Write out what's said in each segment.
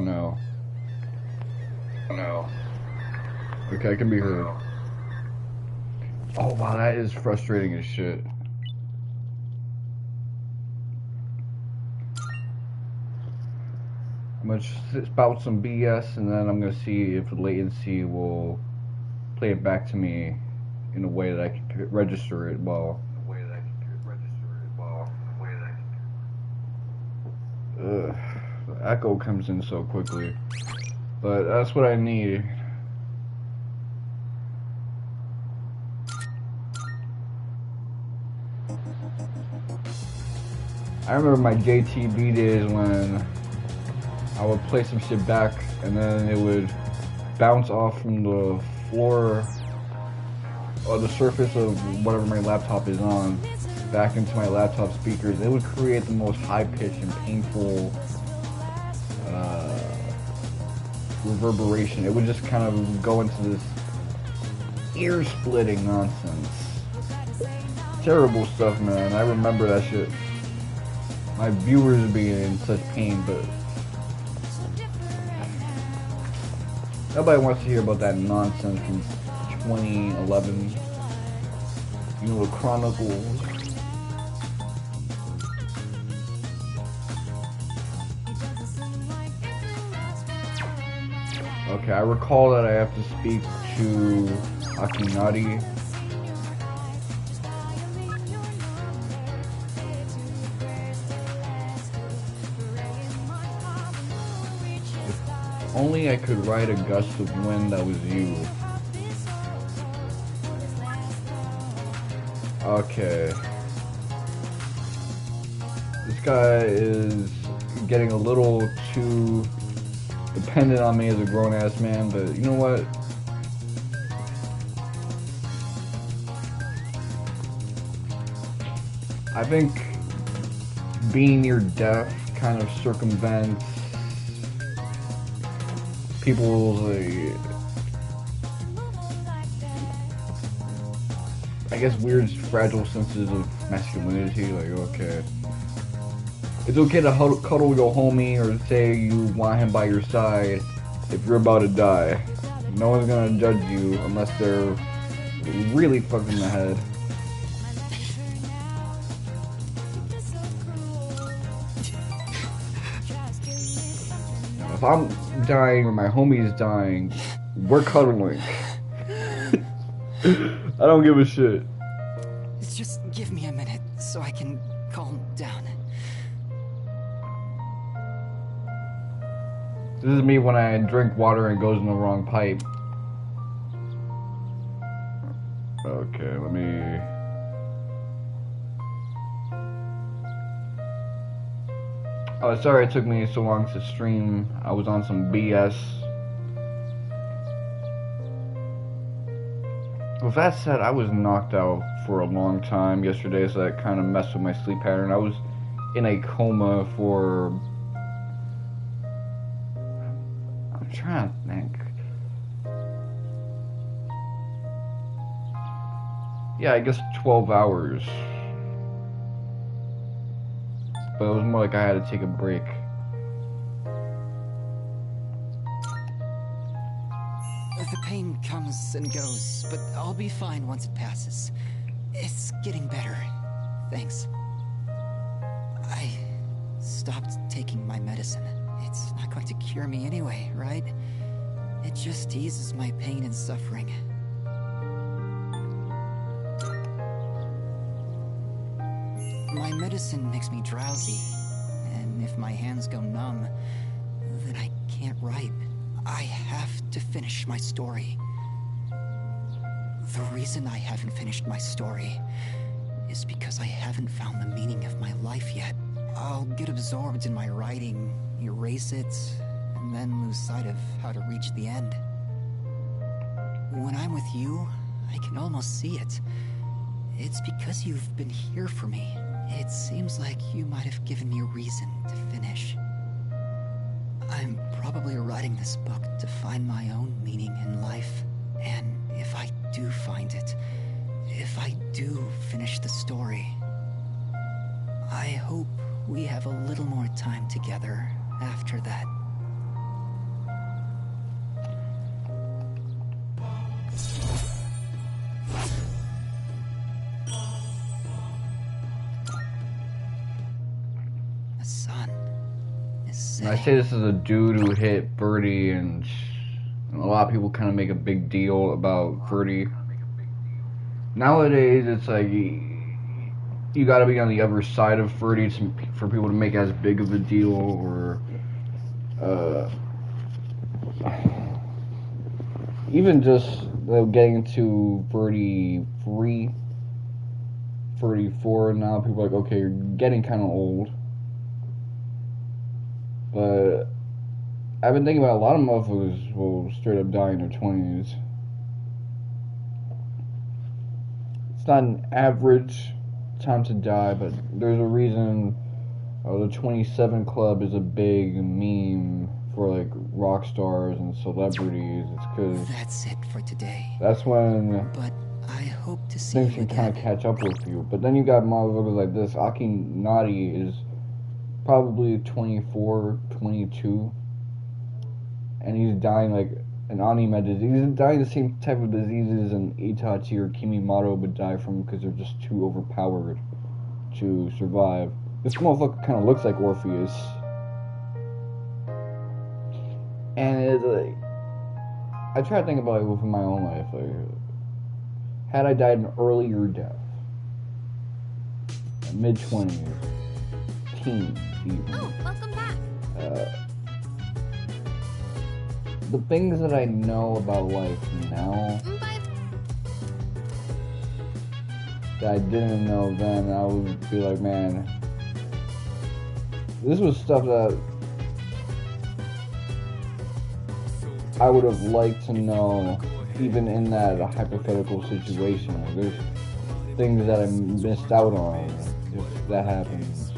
No. No. Okay, I can be heard. Oh wow, that is frustrating as shit. I'm gonna spout some BS and then I'm gonna see if the latency will play it back to me in a way that I can register it well. Ugh, the echo comes in so quickly. But that's what I need. I remember my JTB days when I would play some shit back and then it would bounce off from the floor or the surface of whatever my laptop is on back into my laptop speakers. It would create the most high-pitched and painful reverberation. It would just kind of go into this ear-splitting nonsense. Terrible stuff, man. I remember that shit. My viewers being in such pain, but nobody wants to hear about that nonsense from 2011. You know, the Chronicles. Okay, I recall that I have to speak to Akinari. If only I could ride a gust of wind that was you. Okay. This guy is getting a little too dependent on me as a grown-ass man, but you know what? I think being near death kind of circumvents people's, I guess, weird, fragile senses of masculinity. Like, okay, it's okay to cuddle your homie or say you want him by your side if you're about to die. No one's gonna judge you unless they're really fucked in the head. Now, if I'm dying or my homie is dying, we're cuddling. I don't give a shit. Just give me a minute so I can calm down. This is me when I drink water and it goes in the wrong pipe. Okay, let me... Oh, sorry it took me so long to stream. I was on some BS. With that said, I was knocked out for a long time yesterday, so that kind of messed with my sleep pattern. I was in a coma for... I'm trying to think. Yeah, I guess 12 hours. But it was more like I had to take a break. The pain comes and goes, but I'll be fine once it passes. It's getting better. Thanks. I stopped taking my medicine. It's not going to cure me anyway, right? It just eases my pain and suffering. My medicine makes me drowsy, and if my hands go numb, then I can't write. I have to finish my story. The reason I haven't finished my story is because I haven't found the meaning of my life yet. I'll get absorbed in my writing, erase it, and then lose sight of how to reach the end. When I'm with you, I can almost see it. It's because you've been here for me. It seems like you might have given me a reason to finish. I'm probably writing this book to find my own meaning in life. And if I do find it, if I do finish the story, I hope we have a little more time together after that. say. And I say this as a dude who hit Birdie, and a lot of people kind of make a big deal about Birdie. Nowadays, it's like you gotta be on the other side of 30 for people to make as big of a deal, or even just getting to 33, 34, now people are like, okay, you're getting kind of old. But I've been thinking about a lot of motherfuckers will straight up die in their 20s. It's not an average time to die, but there's a reason the 27 Club is a big meme for like rock stars and celebrities. It's because that's it for today. That's when but I hope to see things can kind of catch up with you. But then you got motherfuckers like this. Aki Nadi is probably 24, 22, and he's dying like an anime disease. He's dying the same type of diseases an Itachi or Kimimaro would die from because they're just too overpowered to survive. This motherfucker kind of looks like Orpheus. And it's like, I try to think about it within my own life. Like, had I died an earlier death, mid-20s, teens even. Oh, welcome back. The things that I know about life now that I didn't know then, I would be like, man, this was stuff that I would have liked to know even in that hypothetical situation. There's things that I missed out on if that happens.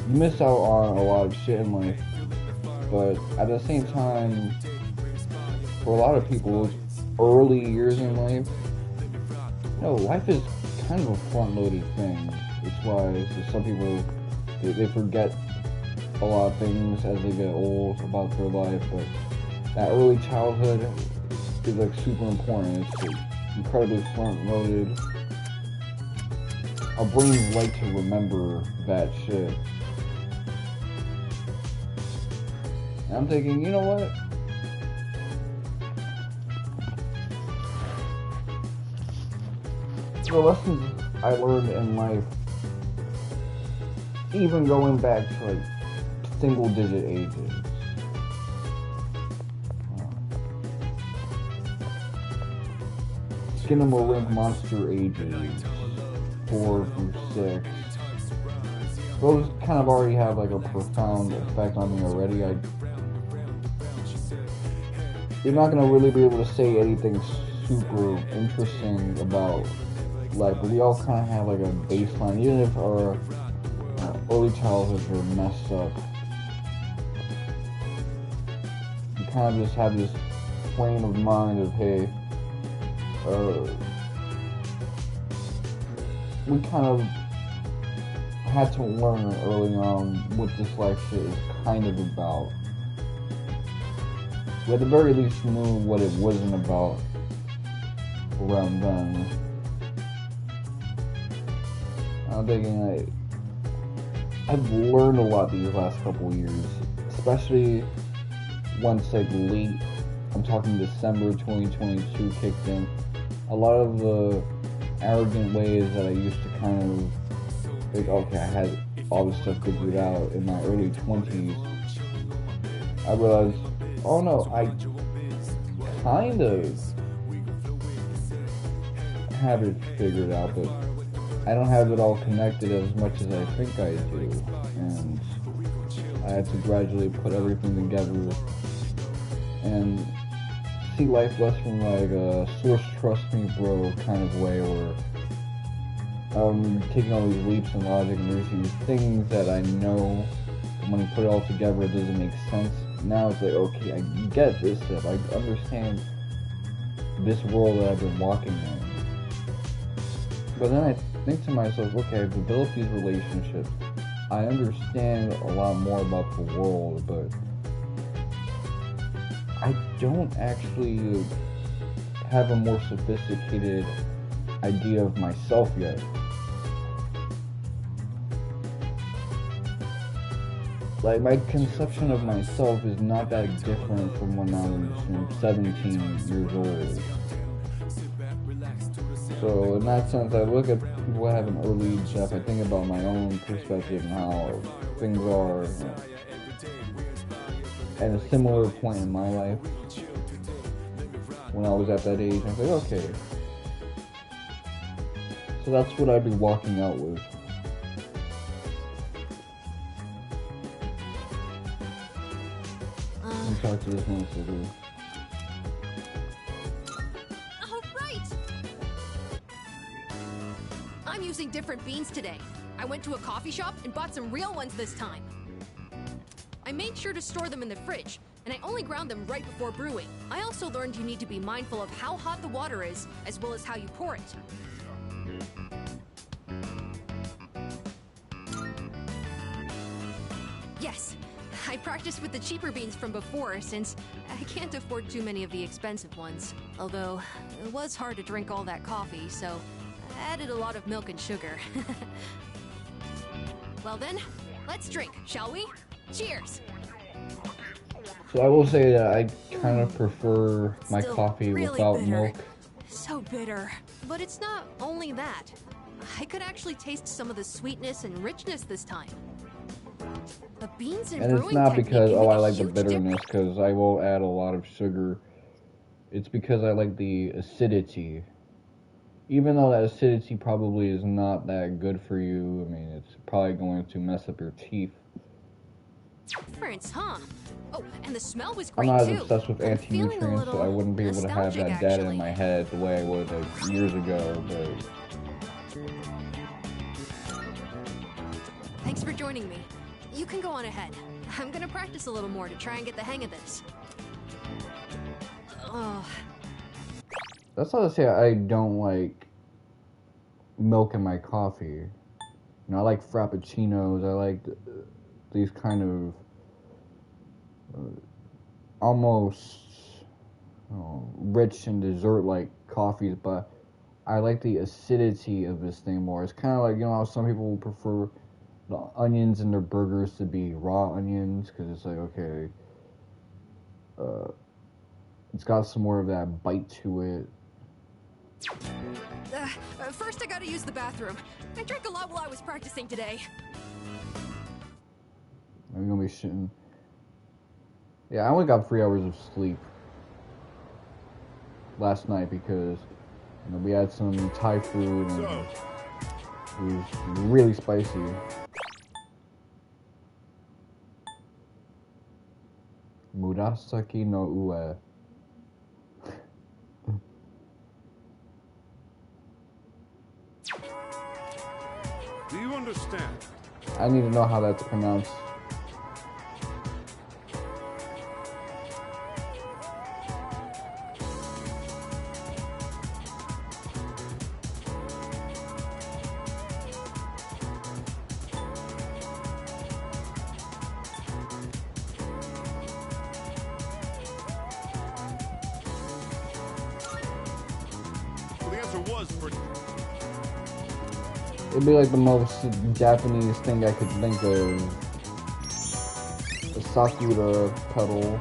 You miss out on a lot of shit in life, but at the same time, for a lot of people, early years in life, life is kind of a front-loaded thing. It's why some people, they forget a lot of things as they get old about their life, but that early childhood is like super important. It's like incredibly front-loaded. Our brains like to remember that shit. And I'm thinking, you know what? The lessons I learned in life, even going back to like single-digit ages, Skinamarink monster ages, 4 through 6. Those kind of already have like a profound effect on me already. You're not gonna really be able to say anything super interesting about life, but we all kind of have like a baseline, even if our early childhoods were messed up. You kind of just have this frame of mind of, hey, we kind of had to learn early on what this life shit is kind of about. We at the very least knew what it wasn't about around then. I'm thinking, like, I've learned a lot these last couple of years, especially once, like, late, I'm talking December 2022 kicked in. A lot of the arrogant ways that I used to kind of, like, okay, I had all this stuff figured out in my early 20s, I realized, oh no, I kind of have it figured out, but I don't have it all connected as much as I think I do, and I had to gradually put everything together and see life less from like a source trust me bro kind of way, or taking all these leaps in logic and there's these things that I know, but when you put it all together it doesn't make sense. Now it's like, okay, I get this stuff, I understand this world that I've been walking in. But then I think to myself, okay, I've developed these relationships, I understand a lot more about the world, but I don't actually have a more sophisticated idea of myself yet. like my conception of myself is not that different from when I was 17 years old. So in that sense, I look at people who have an early Jeff. I think about my own perspective and how things are at a similar point in my life when I was at that age. I was like, okay, so that's what I'd be walking out with. Talk to this one to do. All right. I'm using different beans today. I went to a coffee shop and bought some real ones this time. I made sure to store them in the fridge, and I only ground them right before brewing. I also learned you need to be mindful of how hot the water is, as well as how you pour it. Yes. I practiced with the cheaper beans from before, since I can't afford too many of the expensive ones. Although, it was hard to drink all that coffee, so I added a lot of milk and sugar. Well then, let's drink, shall we? Cheers! So I will say that I kind of prefer my coffee really without bitter. milk. So bitter. But it's not only that. I could actually taste some of the sweetness and richness this time. The beans and And it's brewing not technique because, can oh, make I a like the huge bitterness, because I will add a lot of sugar. It's because I like the acidity. Even though that acidity probably is not that good for you, I mean, it's probably going to mess up your teeth. difference, huh? Oh, and the smell was I'm great not too. as obsessed with I'm feeling a anti-nutrients, so I little wouldn't be able to have nostalgic, that data actually. in my head the way I would like years ago, but... Thanks for joining me. You can go on ahead. I'm gonna practice a little more to try and get the hang of this. Oh, That's not to say I don't like milk in my coffee. You know, I like frappuccinos. I like these kind of almost rich and dessert-like coffees, but I like the acidity of this thing more. It's kind of like, you know, how some people prefer the onions in their burgers to be raw onions, because it's like, okay, it's got some more of that bite to it. first I gotta use the bathroom. I drank a lot while I was practicing today. I'm gonna be shitting. Yeah, I only got 3 hours of sleep last night because, you know, we had some Thai food and it was really spicy. Murasaki no ue. Do you understand? I need to know how that's pronounced. Well, the answer was pretty. It'd be like the most Japanese thing I could think of. A sakura petal.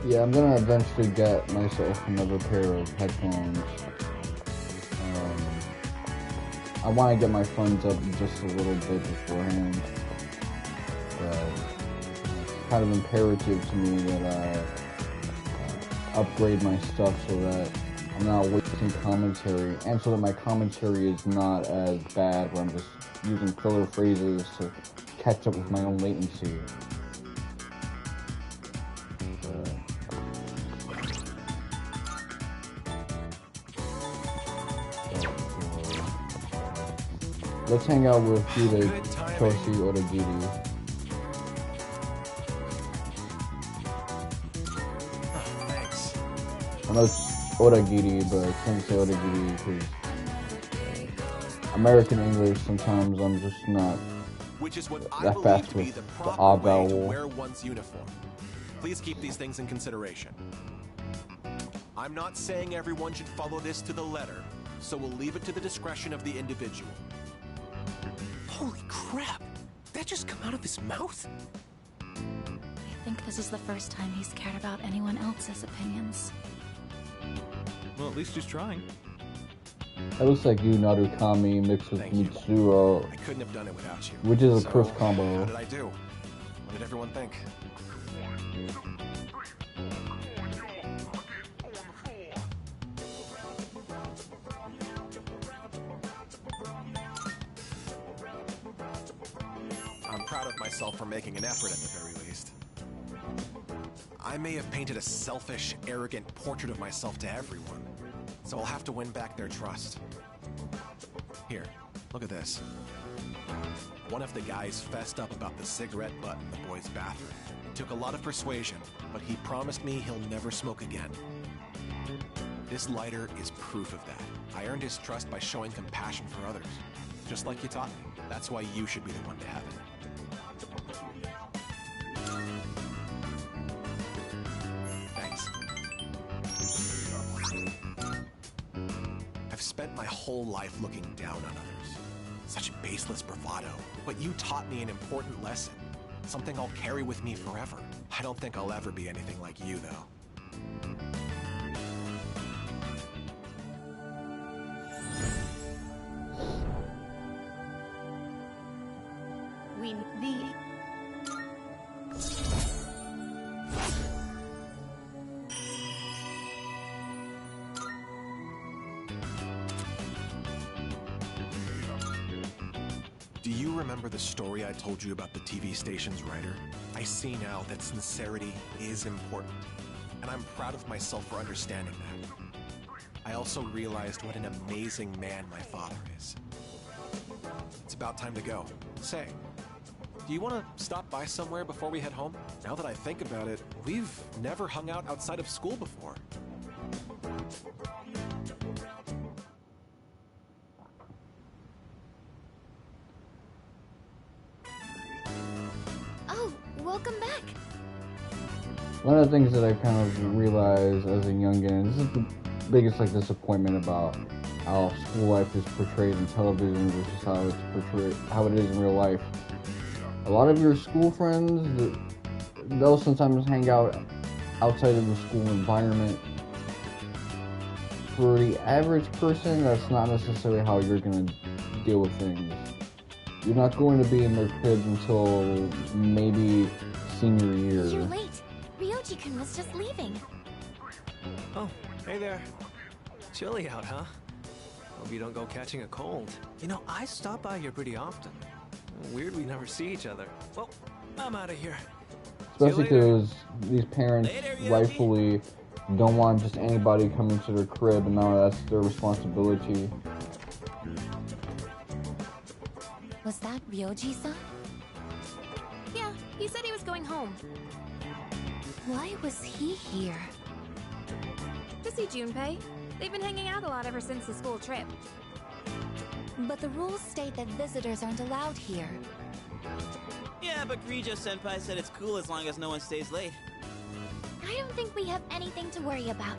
Yeah, I'm gonna eventually get myself another pair of headphones. I want to get my funds up just a little bit beforehand. It's kind of imperative to me that I upgrade my stuff so that I'm not wasting commentary, and so that my commentary is not as bad where I'm just using filler phrases to catch up with my own latency. Let's hang out with Hide Toshi Oragiri. I know it's Oragiri, but I can't say Oragiri because American English sometimes I'm just not Which is what I that believe fast to be with the the proper ah way to vowel. wear one's uniform. Please keep these things in consideration. I'm not saying everyone should follow this to the letter, so we'll leave it to the discretion of the individual. Holy crap! That just come out of his mouth? I think this is the first time he's cared about anyone else's opinions. Well, at least he's trying. That looks like you, Narukami, mixed with Thank you. Mitsuru, I couldn't have done it without you. which is a So, cursed combo. How did I do? What did everyone think? I'm proud of myself for making an effort at the very least. I may have painted a selfish, arrogant portrait of myself to everyone, so I'll have to win back their trust. Here, look at this. One of the guys fessed up about the cigarette butt in the boys' bathroom. It took a lot of persuasion, but he promised me he'll never smoke again. This lighter is proof of that. I earned his trust by showing compassion for others, just like you taught me. That's why you should be the one to have it. Thanks. I've spent my whole life looking down on others. Such baseless bravado. But you taught me an important lesson. Something I'll carry with me forever. I don't think I'll ever be anything like you, though. Do you remember the story I told you about the TV station's writer? I see now that sincerity is important, and I'm proud of myself for understanding that. I also realized what an amazing man my father is. It's about time to go. Say, do you want to stop by somewhere before we head home? Now that I think about it, we've never hung out outside of school before. Oh, welcome back. One of the things that I kind of realized as a youngin, this is the biggest like disappointment about how school life is portrayed in television versus how it's portrayed, how it is in real life. A lot of your school friends, they'll sometimes hang out outside of the school environment. For the average person, that's not necessarily how you're gonna deal with things. You're not going to be in their crib until maybe senior year. You're late. Ryoji-kun was just leaving. Oh, hey there. Chilly out, huh? Hope you don't go catching a cold. You know, I stop by here pretty often. Weird we never see each other. Well, I'm out of here. Especially because these parents rightfully don't want just anybody coming to their crib, and now that's their responsibility. Was that Ryoji-san? Yeah, he said he was going home. Why was he here? To see Junpei. They've been hanging out a lot ever since the school trip. But the rules state that visitors aren't allowed here. Yeah, but Grijo-senpai said it's cool as long as no one stays late. I don't think we have anything to worry about.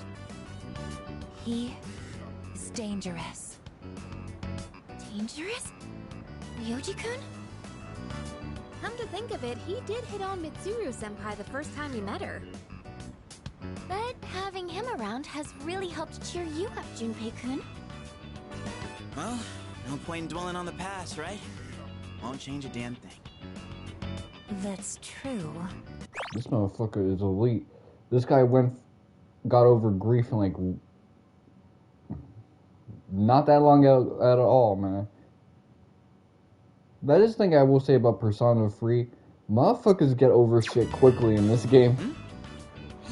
He is dangerous. Dangerous? Ryoji-kun? Come to think of it, he did hit on Mitsuru-senpai the first time he met her. But having him around has really helped cheer you up, Junpei-kun. Well, no point in dwelling on the past, right? Won't change a damn thing. That's true. This motherfucker is elite. This guy got over grief in like not that long at all, man. That is the thing I will say about Persona 3. Motherfuckers get over shit quickly in this game.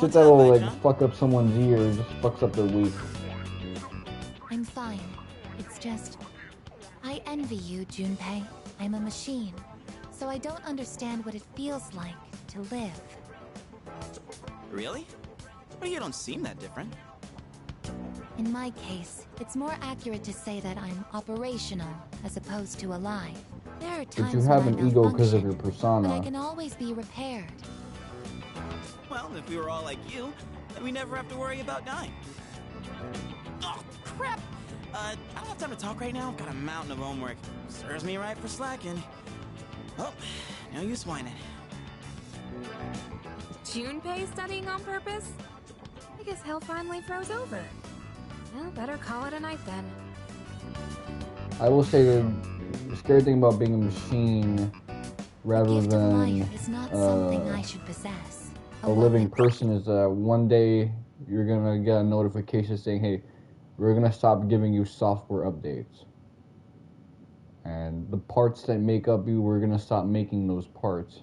Shit that'll like fuck up someone's ear just fucks up their week. I'm fine. It's just... I envy you, Junpei. I'm a machine. So I don't understand what it feels like to live. Really? Well, you don't seem that different. In my case, it's more accurate to say that I'm operational as opposed to alive. There are But times you have when I an ego because of malfunction, your persona. but I can always be repaired. Well, if we were all like you, then we never have to worry about dying. Oh, crap! I don't have time to talk right now. I've got a mountain of homework. Serves me right for slacking. Oh, no use whining. Junpei studying on purpose? I guess hell finally froze over. Well, better call it a night then. I will say the scary thing about being a machine rather The gift of than life is not something I should possess. a living person is that one day you're gonna get a notification saying, hey, we're gonna stop giving you software updates. And the parts that make up you, we're gonna stop making those parts.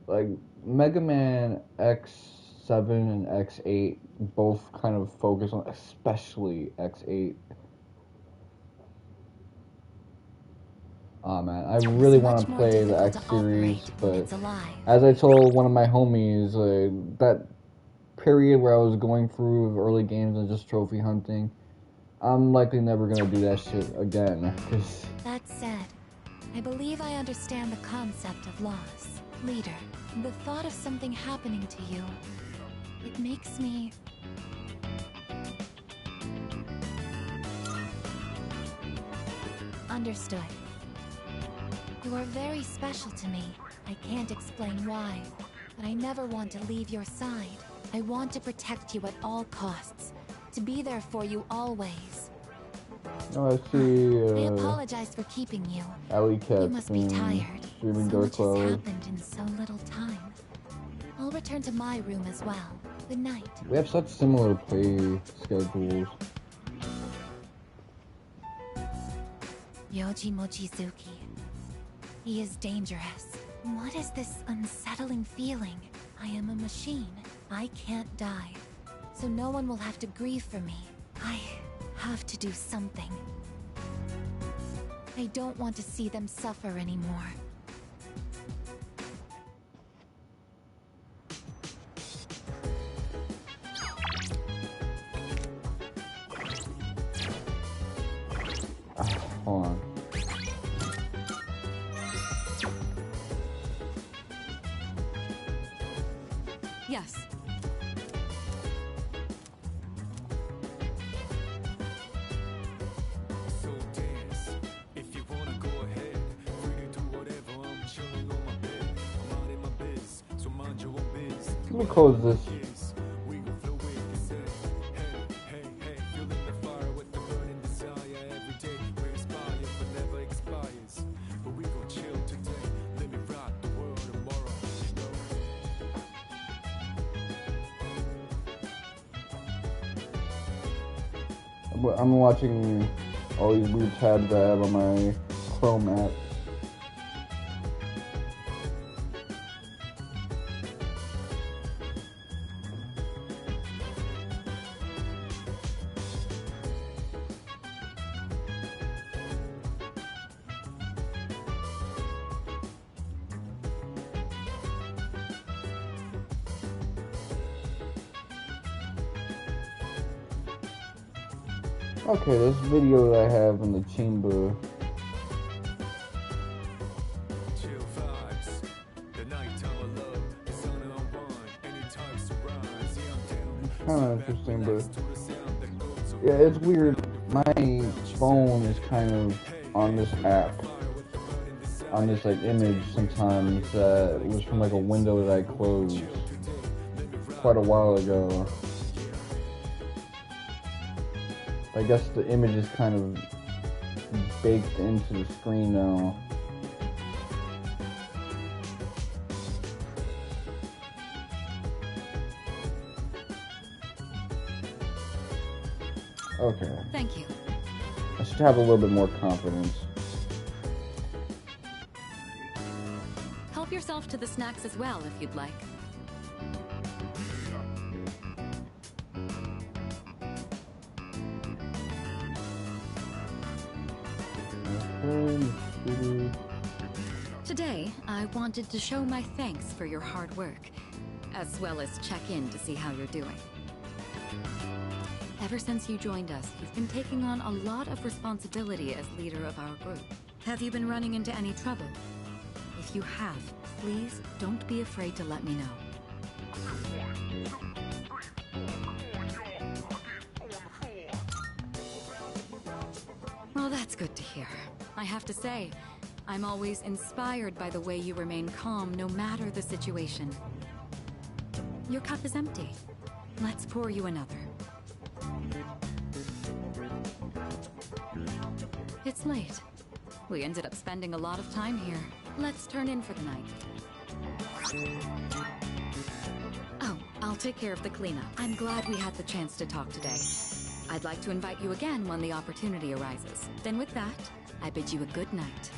Like Mega Man X7 and X8 both kind of focus on, especially X8. Oh man, I really want to play the X series, but as I told one of my homies, that period where I was going through early games and just trophy hunting, I'm likely never gonna do that shit again. Cause that said, I believe I understand the concept of loss. Leader, the thought of something happening to you, it makes me... Understood. You are very special to me. I can't explain why, but I never want to leave your side. I want to protect you at all costs, to be there for you always. Oh, I see. I apologize for keeping you. Alley Cat. You must be tired. Streaming So Dark much has Cloud. happened in so little time. I'll return to my room as well. Good night. We have such similar play schedules. Ryoji Mochizuki. He is dangerous. What is this unsettling feeling? I am a machine. I can't die. So no one will have to grieve for me. I have to do something. I don't want to see them suffer anymore. Hold on. Yes. So dance. If you wanna go ahead, free to do whatever. I'm chilling on my bed. I'm out in my biz, so mind your own biz. Let me close this. We gon' flow with this. Hey, feeling the fire with the burning desire. Every day we inspire, but never expires. But we gon' chill today. Let me rock the world tomorrow. You know? I'm watching all these weird tabs I have on my Chrome app. Okay, this video that I have in the chamber. Chill vibes. The nighttime of love. The sun unwind. Anytime surprise. Yeah, I'm down. Kind of interesting, but yeah, it's weird. My phone is kind of on this app, on this like image sometimes that was from like a window that I closed quite a while ago. I guess the image is kind of baked into the screen now. Okay. Thank you. I should have a little bit more confidence. Help yourself to the snacks as well if you'd like. Okay. Today, I wanted to show my thanks for your hard work. as well as check in to see how you're doing. Ever since you joined us, you've been taking on a lot of responsibility as leader of our group. Have you been running into any trouble? If you have, please don't be afraid to let me know. Well, that's good to hear. I have to say, I'm always inspired by the way you remain calm no matter the situation. Your cup is empty. Let's pour you another. It's late. We ended up spending a lot of time here. Let's turn in for the night. Oh, I'll take care of the cleanup. I'm glad we had the chance to talk today. I'd like to invite you again when the opportunity arises. Then with that, I bid you a good night.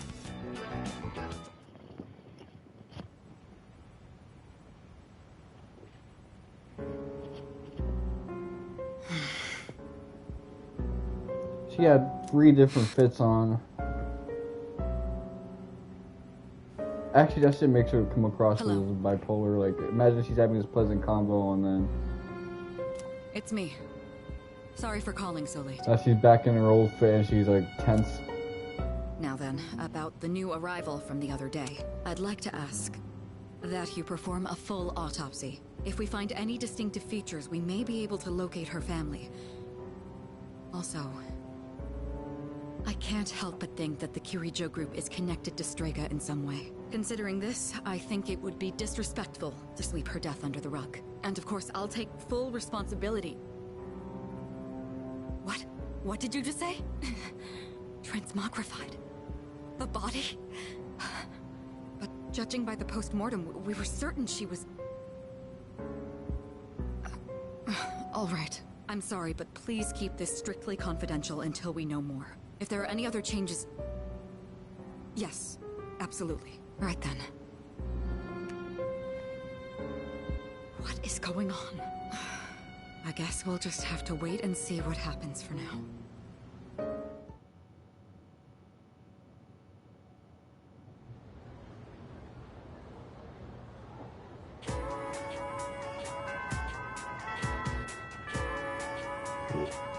She had 3 different fits on. Actually, that shit makes her come across as bipolar. Like, imagine she's having this pleasant convo and then... It's me. Sorry for calling so late. Now she's back in her old fit and she's like tense. Now then, about the new arrival from the other day. I'd like to ask that you perform a full autopsy. If we find any distinctive features, we may be able to locate her family. Also, I can't help but think that the Kirijo group is connected to Strega in some way. Considering this, I think it would be disrespectful to sweep her death under the rug. And of course, I'll take full responsibility. What did you just say? Transmogrified. The body? But judging by the post-mortem, we were certain she was... All right. I'm sorry, but please keep this strictly confidential until we know more. If there are any other changes... Yes, absolutely. Right then. What is going on? I guess we'll just have to wait and see what happens for now.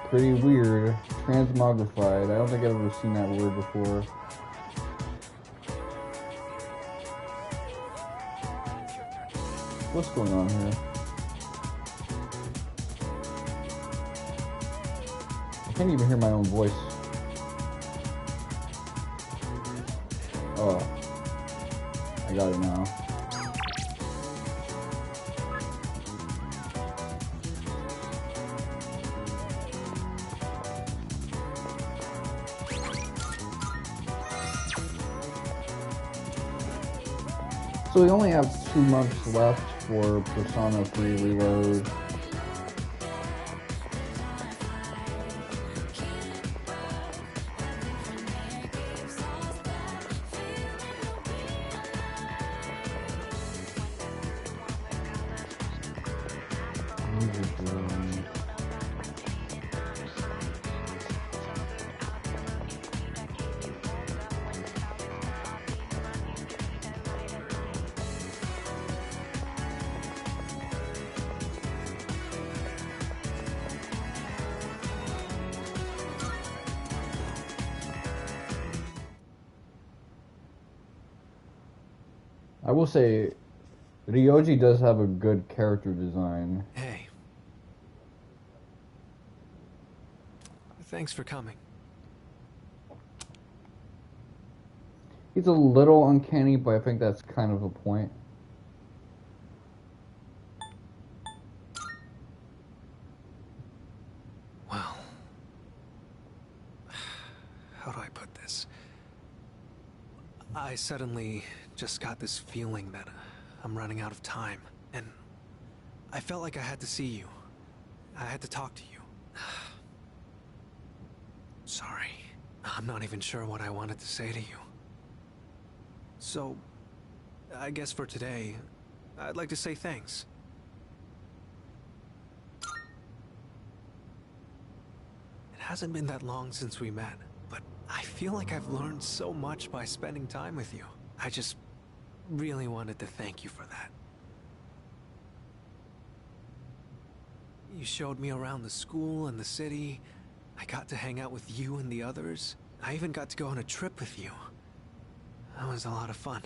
Pretty weird. Transmogrified. I don't think I've ever seen that word before. What's going on here? I can't even hear my own voice. Oh. I got it now. So we only have 2 months left for Persona 3 Reload. I will say, Ryoji does have a good character design. Hey. Thanks for coming. He's a little uncanny, but I think that's kind of the point. Well, how do I put this? I suddenly just got this feeling that I'm running out of time, and I felt like I had to see you. I had to talk to you. Sorry. I'm not even sure what I wanted to say to you. So, I guess for today, I'd like to say thanks. It hasn't been that long since we met, but I feel like I've learned so much by spending time with you. I just really wanted to thank you for that. You showed me around the school and the city. I got to hang out with you and the others. I even got to go on a trip with you. That was a lot of fun.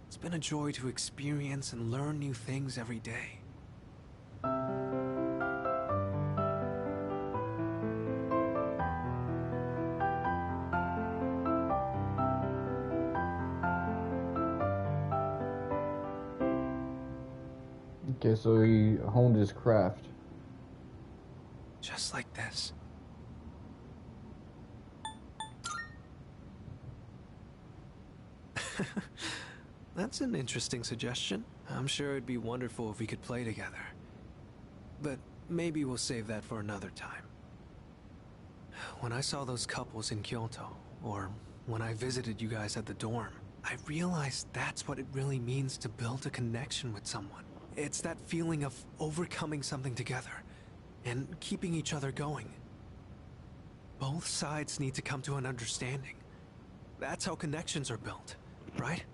It's been a joy to experience and learn new things every day. Okay, so he honed his craft. Just like this. That's an interesting suggestion. I'm sure it'd be wonderful if we could play together. But maybe we'll save that for another time. When I saw those couples in Kyoto, or when I visited you guys at the dorm, I realized that's what it really means to build a connection with someone. It's that feeling of overcoming something together and keeping each other going. Both sides need to come to an understanding. That's how connections are built, right?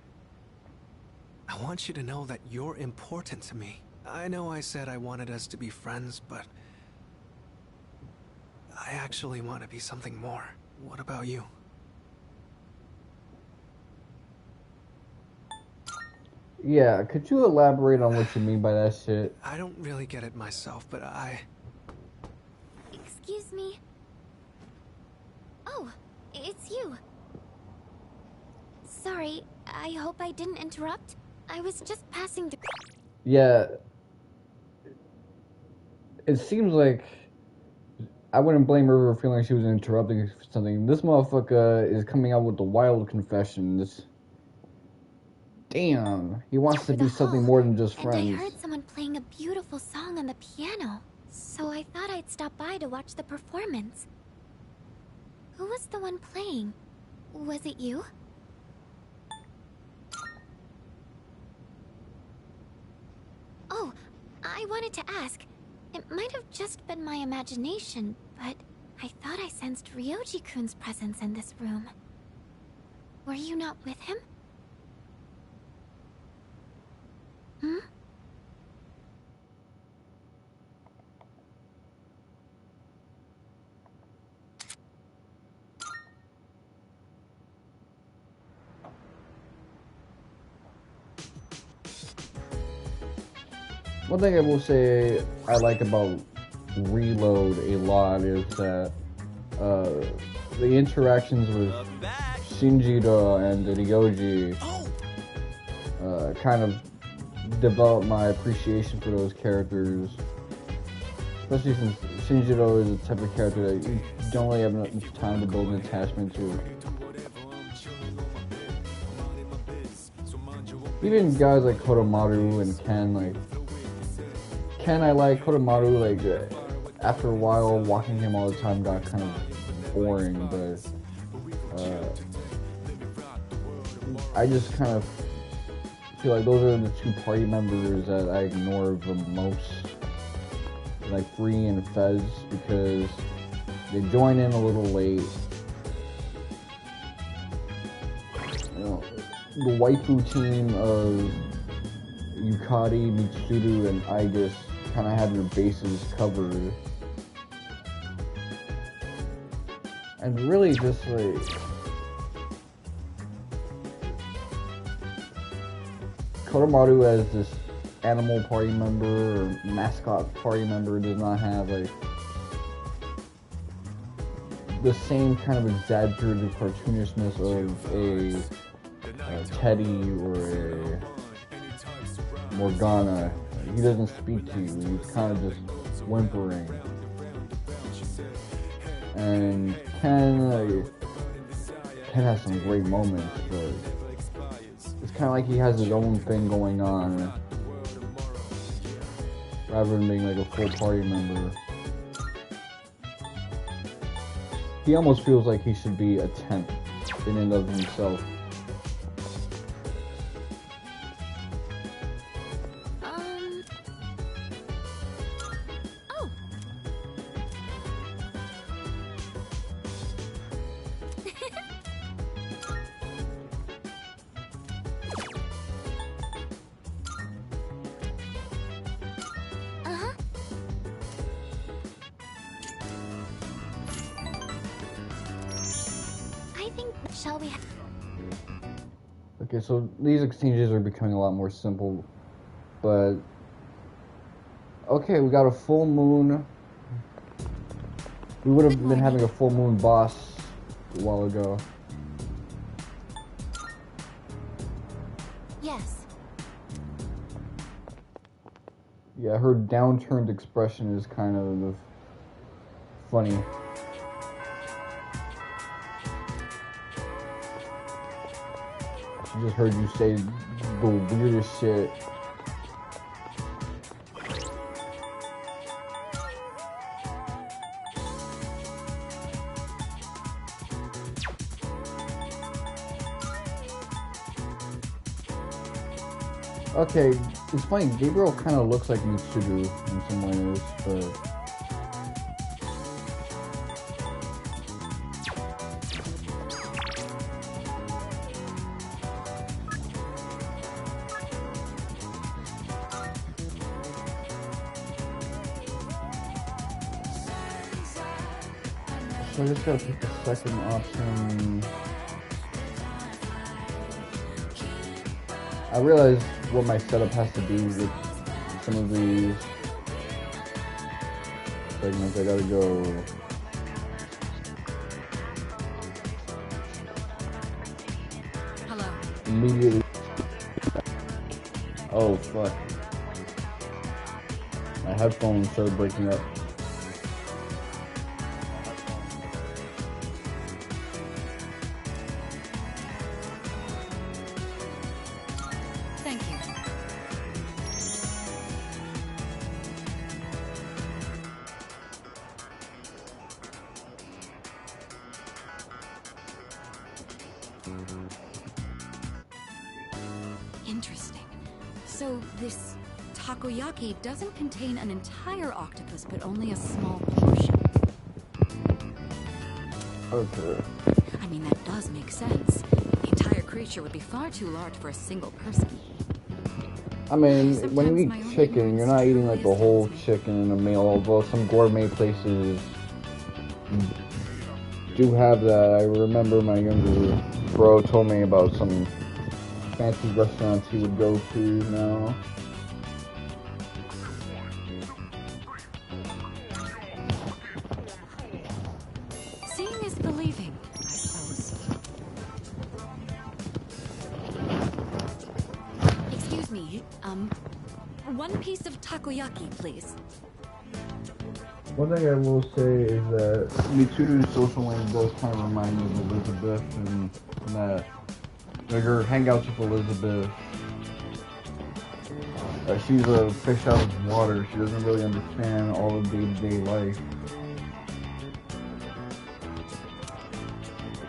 I want you to know that you're important to me. I know I said I wanted us to be friends, but I actually want to be something more. What about you? Yeah, could you elaborate on what you mean by that shit? I don't really get it myself, but Excuse me. Oh, it's you. Sorry, I hope I didn't interrupt. I was just passing through. Yeah. It seems like I wouldn't blame her for feeling like she was interrupting something. This motherfucker is coming out with the wild confessions. Damn, he wants to be something more than just friends. And I heard someone playing a beautiful song on the piano, so I thought I'd stop by to watch the performance. Who was the one playing? Was it you? Oh, I wanted to ask. It might have just been my imagination, but I thought I sensed Ryoji-kun's presence in this room. Were you not with him? Hmm? One thing I will say I like about Reload a lot is that the interactions with Shinjiro and Ryoji kind of develop my appreciation for those characters. Especially since Shinjiro is the type of character that you don't really have enough time to build an attachment to. Even guys like Kodomaru and Ken, like Ken, I like Kodomaru. Like after a while, watching him all the time got kind of boring. But I just kind of feel like those are the two party members that I ignore the most, like Free and Fez, because they join in a little late. You know, the waifu team of Yukari, Mitsuru, and Aigis kind of have your bases covered. And really just like Kodomaru as this animal party member or mascot party member does not have like the same kind of exaggerated cartoonishness of a Teddy or a Morgana. He doesn't speak to you, he's kind of just whimpering. And Ken has some great moments, but it's kind of like he has his own thing going on rather than being like a full party member. He almost feels like he should be a temp in and of himself. I think, shall we? Okay, so these exchanges are becoming a lot more simple, but okay, we got a full moon. We would have been having a full moon boss a while ago. Yes. Yeah, her downturned expression is kind of funny. She just heard you say the weirdest shit. Okay, it's funny, Gabriel kind of looks like Mitsuru in some ways, but... So I just gotta pick the second option. I realize what my setup has to be with some of these segments. I gotta go. Hello. Immediately. Oh fuck. My headphones started breaking up. Thank you. Interesting. So this takoyaki doesn't contain an entire octopus, but only a small portion. Okay. I mean, that does make sense. The entire creature would be far too large for a single person. I mean, when you Sometimes my eat chicken, ignorance you're not eating like the truly whole astounds me. chicken in a meal, although some gourmet places do have that. I remember my younger bro told me about some fancy restaurants he would go to now. Seeing is believing, I suppose. Excuse me, one piece of takoyaki, please. One thing I will say is that Mitsuru's social lane does kind of remind me of Elizabeth, and that like her hangouts with Elizabeth, she's a fish out of water. She doesn't really understand all of day-to-day life.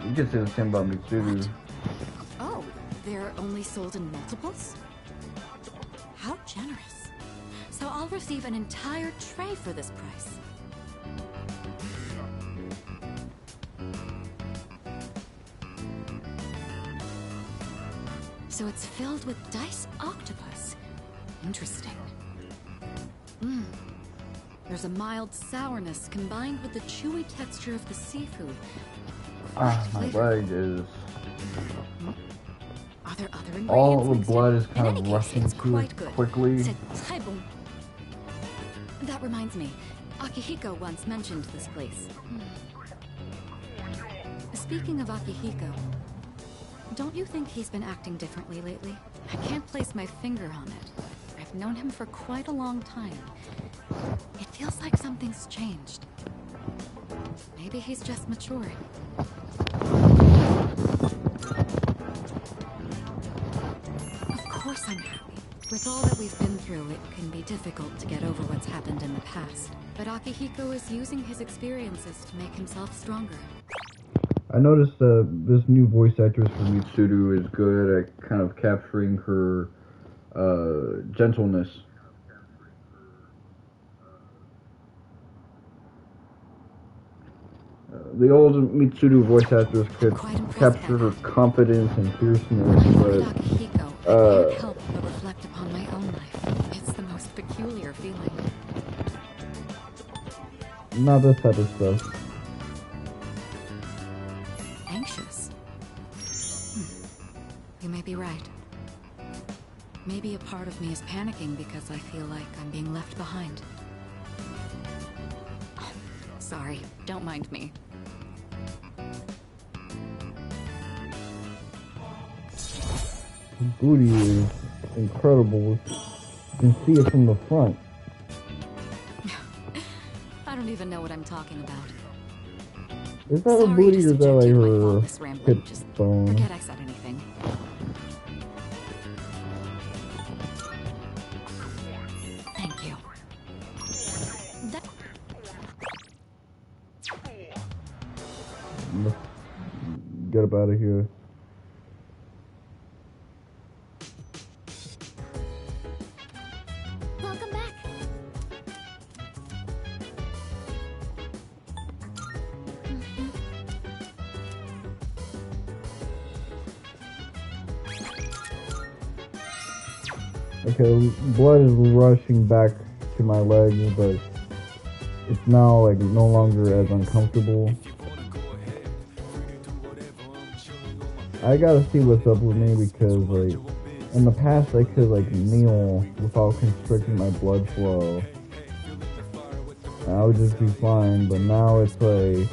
You can say the same about Mitsuru. Oh, they're only sold in multiples? How generous. So I'll receive an entire tray for this price. So it's filled with diced octopus. Interesting. There's a mild sourness combined with the chewy texture of the seafood. Ah, my Flavor. leg is... Are there other ingredients? All the mixed in? blood is In kind any of case, rushing it's to quite it good. quickly. C'est très bon. That reminds me, Akihiko once mentioned this place. Speaking of Akihiko, don't you think he's been acting differently lately? I can't place my finger on it. I've known him for quite a long time. It feels like something's changed. Maybe he's just maturing. Of course I'm happy. With all that we've been through, it can be difficult to get over what's happened in the past. But Akihiko is using his experiences to make himself stronger. I noticed that this new voice actress for Mitsuru is good at kind of capturing her gentleness. The old Mitsuru voice actress could capture her confidence and fierceness, With but Akihiko, I can't help but reflect upon my own life. It's the most peculiar feeling. not this type of stuff. Anxious. You may be right. Maybe a part of me is panicking because I feel like I'm being left behind. Sorry, don't mind me. The booty is incredible. You can see it from the front. I don't even know what I'm talking about. Is that a booty or is that like her hip bone? Forget I said anything. Thank you. Let's get up out of here. Welcome back. Okay, blood is rushing back to my legs, but it's now like no longer as uncomfortable. I gotta see what's up with me because like in the past I could like kneel without constricting my blood flow. And I would just be fine, but now it's like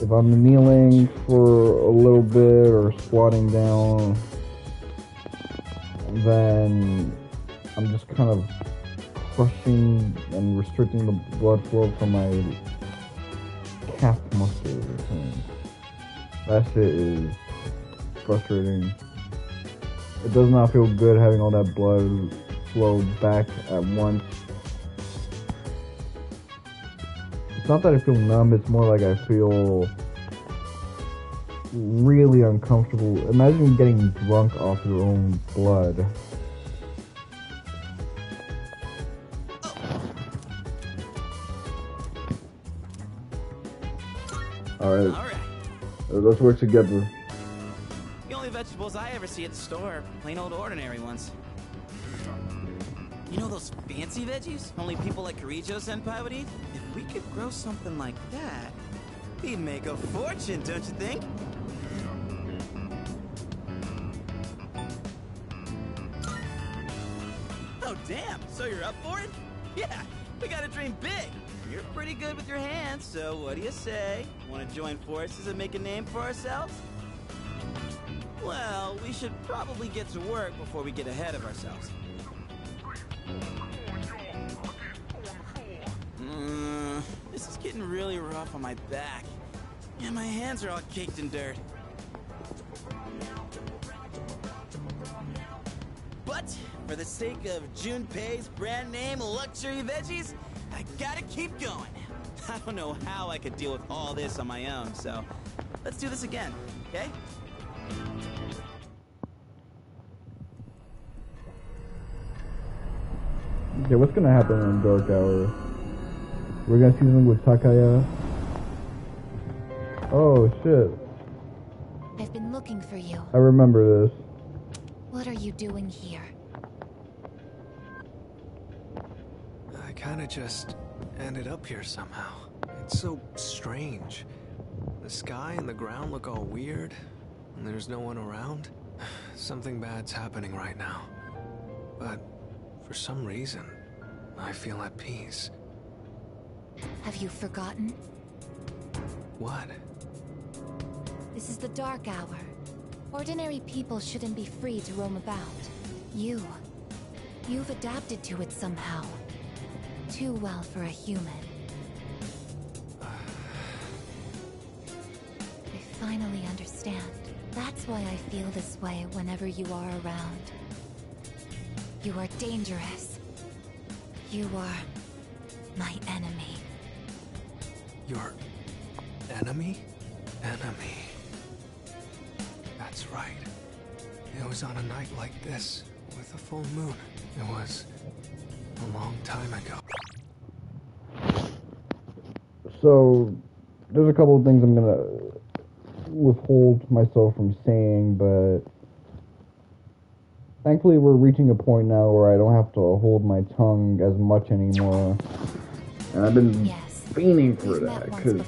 if I'm kneeling for a little bit or squatting down, then I'm just kind of crushing and restricting the blood flow from my calf muscles. And that shit is frustrating. It does not feel good having all that blood flow back at once. It's not that I feel numb, it's more like I feel really uncomfortable. Imagine getting drunk off your own blood. Alright. Let's work together. The only vegetables I ever see at the store are plain old ordinary ones. You know those fancy veggies only people like Ryoji-senpai would eat? If we could grow something like that, we'd make a fortune, don't you think? Oh, damn. So you're up for it? Yeah, we gotta dream big. You're pretty good with your hands, so what do you say? Want to join forces and make a name for ourselves? Well, we should probably get to work before we get ahead of ourselves. This is getting really rough on my back. Yeah, my hands are all caked in dirt. But for the sake of Junpei's brand name luxury veggies, I gotta keep going. I don't know how I could deal with all this on my own, so let's do this again, okay? Okay, what's gonna happen in Dark Hour? We're gonna see something with Takaya. Oh shit. I've been looking for you. I remember this. What are you doing here? I kinda just ended up here somehow. It's so strange. The sky and the ground look all weird, and there's no one around. Something bad's happening right now. But for some reason, I feel at peace. Have you forgotten? What? This is the Dark Hour. Ordinary people shouldn't be free to roam about. You've adapted to it somehow. Too well for a human. I finally understand. That's why I feel this way whenever you are around. You are dangerous. You are my enemy. Your enemy? Enemy. That's right. It was on a night like this, with a full moon. It was a long time ago. So, there's a couple of things I'm gonna withhold myself from saying, but thankfully we're reaching a point now where I don't have to hold my tongue as much anymore. And I've been fiending for that, because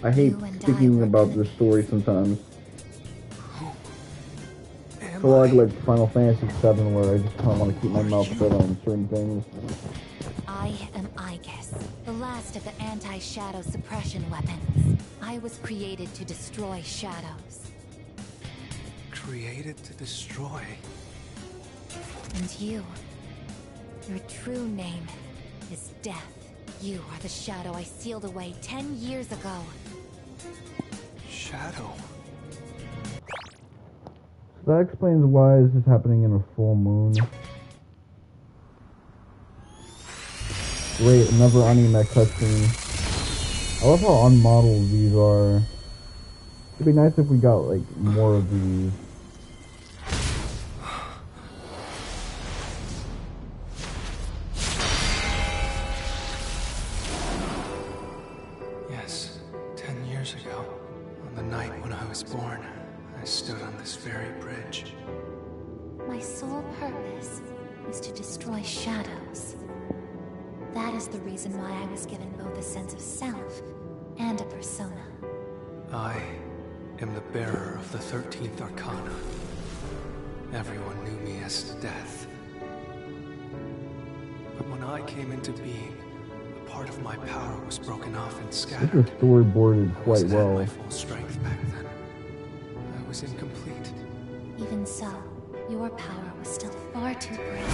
I hate speaking about this story sometimes. Who I feel like Final Fantasy VII, where I just kind of want to keep my mouth shut on certain things. I am Aegis, the last of the anti-shadow suppression weapons. I was created to destroy shadows. Created to destroy? And you, your true name is Death. You are the shadow I sealed away 10 years ago. Shadow? So that explains why this is happening in a full moon. Wait, another anime cutscene. I love how unmodeled these are. It'd be nice if we got, like, more of these. Yes, 10 years ago, on the night when I was born, I stood on this very bridge. My sole purpose is to destroy shadows. That is the reason why I was given both a sense of self and a persona. I am the bearer of the 13th Arcana. Everyone knew me as Death. But when I came into being, a part of my power was broken off and scattered. This is storyboarded quite I well. wasn't at my full strength back then. I was incomplete. Even so, your power was still far too great.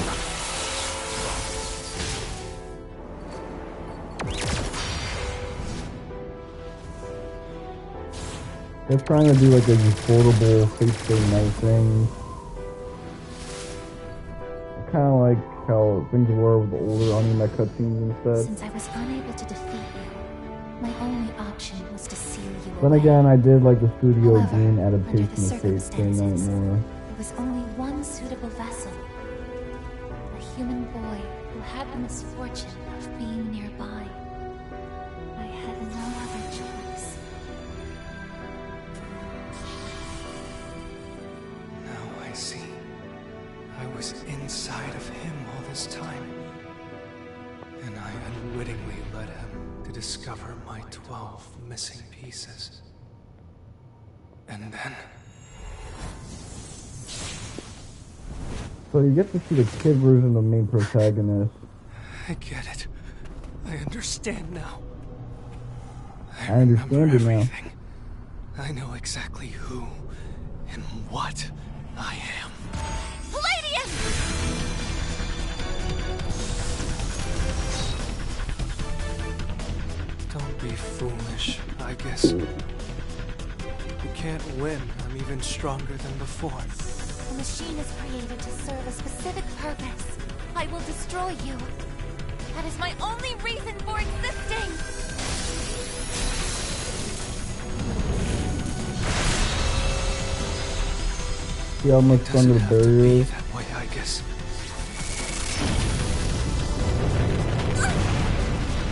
They're trying to do like a affordable Fate Night thing. Kind of like how things were with the older anime cutscenes instead. Since I was unable to defeat you, my only option was to seal you Then away. again, I did like the Studio However, Green under adaptation the of Fate Stay Night circumstances, more. there was only one suitable vessel. A human boy who had the misfortune of being nearby. I had no other choice. Now I see. I was inside of him all this time. And I unwittingly led him to discover my 12 missing pieces. And then... So you get to see the kid version of the main protagonist. I get it. I understand now. I understand it now. Everything. I know exactly who and what I am. Palladium! Don't be foolish, I guess. You can't win. I'm even stronger than before. The machine is created to serve a specific purpose. I will destroy you. That is my only reason for existing! See how much stronger the barrier is? That way, I guess.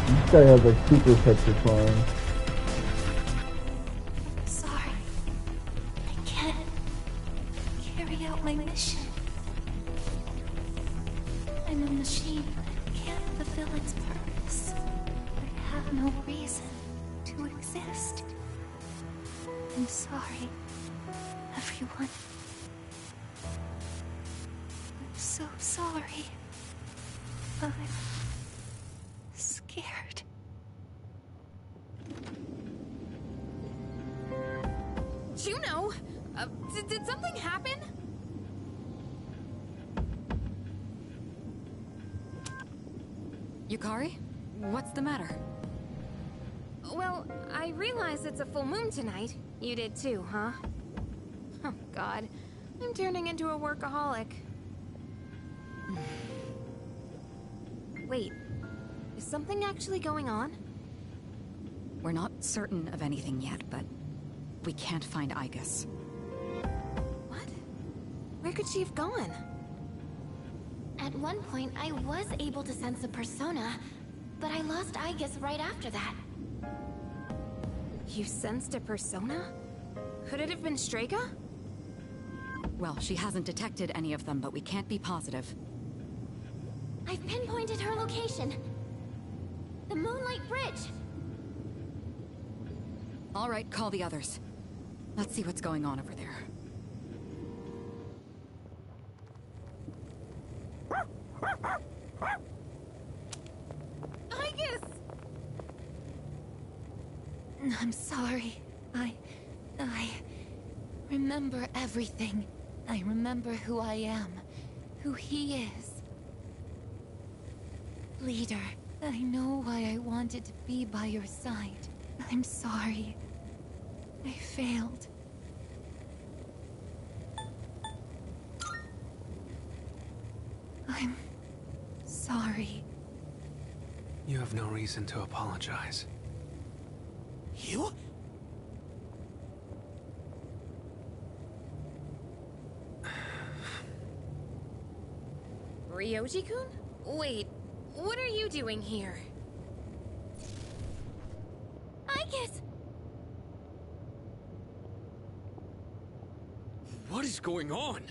This guy has like super texture farm. Sorry. I can't carry out my mission. I'm a machine that can't fulfill its purpose. I have no reason to exist. I'm sorry, everyone. I'm so sorry. I'm scared. Juno! Did something happen? Yukari? What's the matter? Well, I realize it's a full moon tonight. You did too, huh? Oh, God. I'm turning into a workaholic. Wait. Is something actually going on? We're not certain of anything yet, but we can't find Aegis. What? Where could she have gone? At one point, I was able to sense a persona, but I lost Aegis right after that. You sensed a persona? Could it have been Strega? Well, she hasn't detected any of them, but we can't be positive. I've pinpointed her location. The Moonlight Bridge. All right, call the others. Let's see what's going on over there. I'm sorry. I remember everything. I remember who I am, who he is. Leader, I know why I wanted to be by your side. I'm sorry. I failed. I'm sorry. You have no reason to apologize. You? Ryoji-kun? Wait, what are you doing here? I guess. What is going on?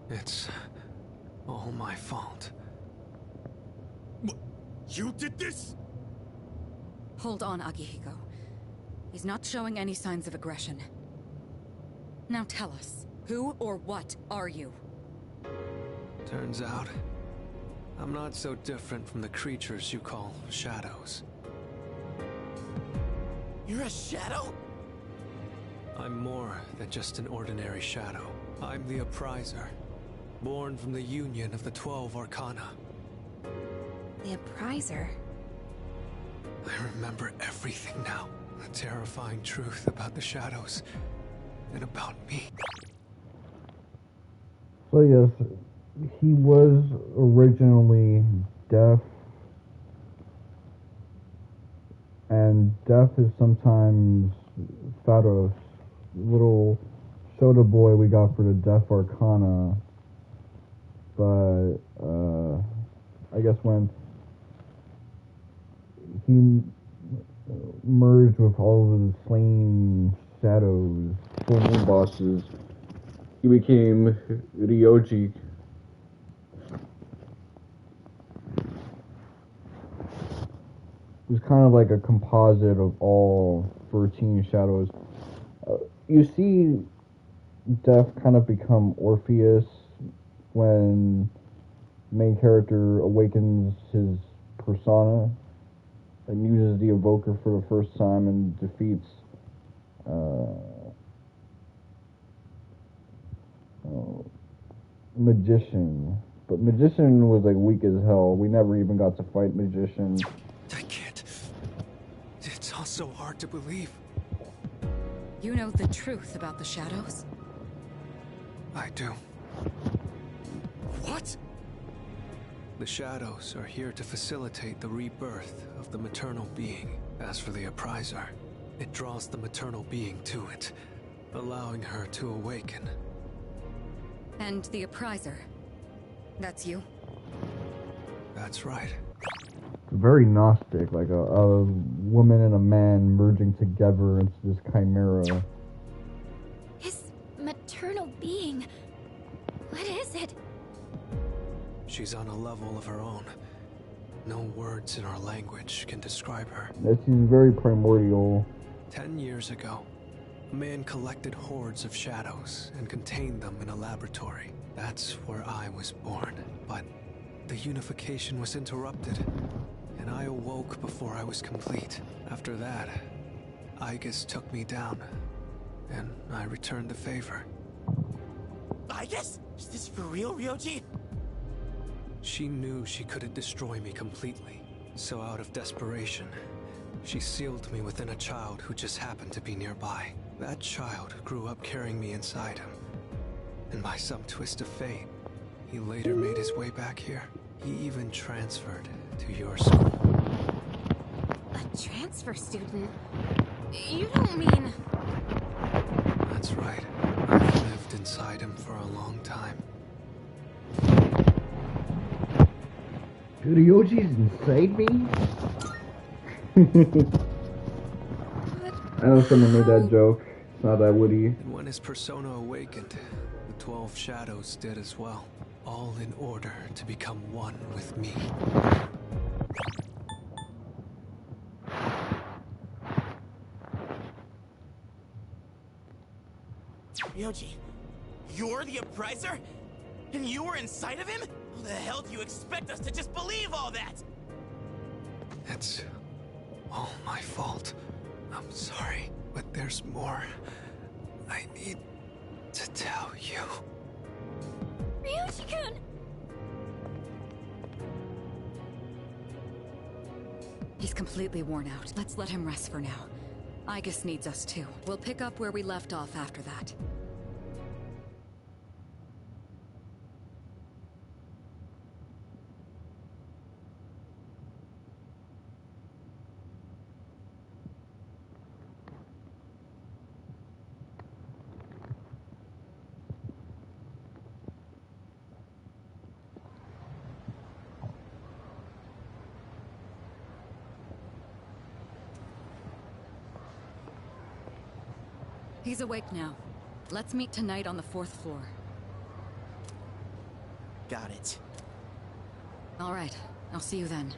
It's all my fault. You did this? Hold on, Akihiko. He's not showing any signs of aggression. Now tell us, who or what are you? Turns out, I'm not so different from the creatures you call shadows. You're a shadow? I'm more than just an ordinary shadow. I'm the Appriser, born from the union of the 12 Arcana. The Appriser? I remember everything now. The terrifying truth about the shadows, and about me. So yes, he was originally deaf, and deaf is sometimes Pharos, little soda boy we got for the Deaf Arcana. But I guess when he merged with all of the slain shadows, full moon bosses, he became Ryoji. It was kind of like a composite of all 13 shadows. You see Death kind of become Orpheus when the main character awakens his persona and uses the evoker for the first time and defeats Magician. But Magician was like weak as hell. We never even got to fight Magician. I can't. It's all so hard to believe. You know the truth about the shadows? I do. What? The shadows are here to facilitate the rebirth of the maternal being. As for the Appriser, it draws the maternal being to it, allowing her to awaken. And the Appriser, that's you? That's right. Very Gnostic, like a woman and a man merging together into this chimera. His maternal being. What is it? She's on a level of her own. No words in our language can describe her. She's very primordial. 10 years ago, a man collected hordes of shadows and contained them in a laboratory. That's where I was born. But the unification was interrupted, and I awoke before I was complete. After that, Aigis took me down, and I returned the favor. Aigis? Is this for real, Ryoji? She knew she couldn't destroy me completely, so out of desperation, she sealed me within a child who just happened to be nearby. That child grew up carrying me inside him, and by some twist of fate, he later made his way back here. He even transferred to your school. A transfer student? You don't mean... That's right. I've lived inside him for a long time. Ryoji's inside me? I know someone made that joke. It's not that witty. And when his persona awakened, the 12 shadows did as well. All in order to become one with me. Ryoji, you're the Appriser? And you were inside of him? Who the hell do you expect us to just believe all that? It's all my fault. I'm sorry, but there's more I need to tell you. Ryoji-kun! He's completely worn out. Let's let him rest for now. Aigis needs us too. We'll pick up where we left off after that. He's awake now. Let's meet tonight on the 4th floor. Got it. All right. I'll see you then.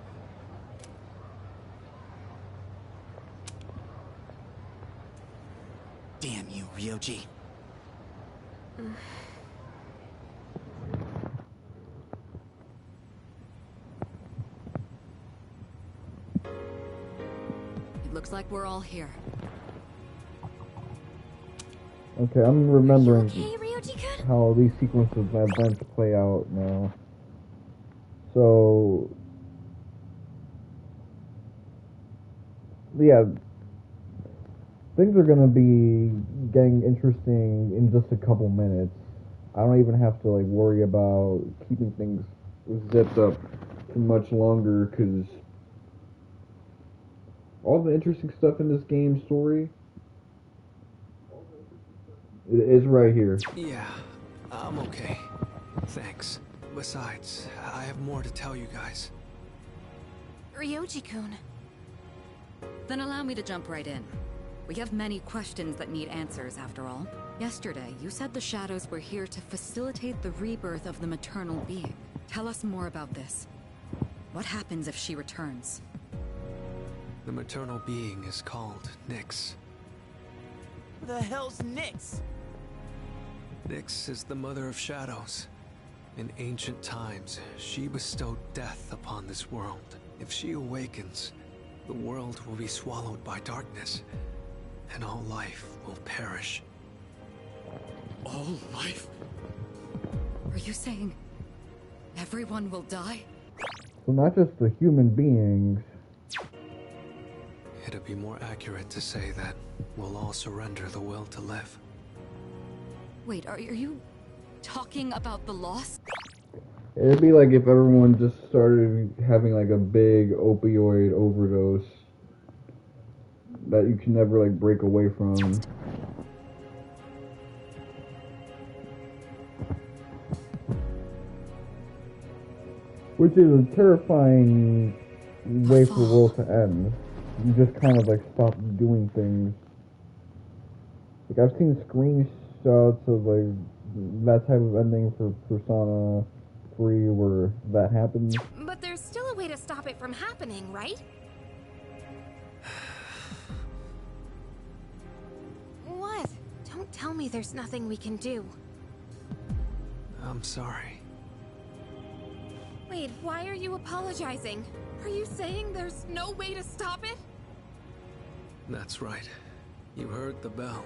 Damn you, Ryoji. It looks like we're all here. Okay, I'm remembering Okay, Ryoji-kun? how these sequences of events play out now. So, yeah, things are gonna be getting interesting in just a couple minutes. I don't even have to like worry about keeping things zipped up for much longer, because all the interesting stuff in this game story is right here. Yeah, I'm okay. Thanks. Besides, I have more to tell you guys. Ryoji-kun. Then allow me to jump right in. We have many questions that need answers, after all. Yesterday, you said the shadows were here to facilitate the rebirth of the maternal being. Tell us more about this. What happens if she returns? The maternal being is called Nyx. Who the hell's Nyx? Nyx is the mother of shadows. In ancient times, she bestowed death upon this world. If she awakens, the world will be swallowed by darkness, and all life will perish. All life? Are you saying everyone will die? So not just the human beings. It'd be more accurate to say that we'll all surrender the will to live. Wait, are you talking about the loss? It'd be like if everyone just started having like a big opioid overdose that you can never like break away from. Which is a terrifying way for the world to end. You just kind of like stop doing things. Like I've seen screenshots of like that type of ending for Persona 3 where that happens. But there's still a way to stop it from happening, right? What? Don't tell me there's nothing we can do. I'm sorry. Wait, why are you apologizing? Are you saying there's no way to stop it? That's right. You heard the bell.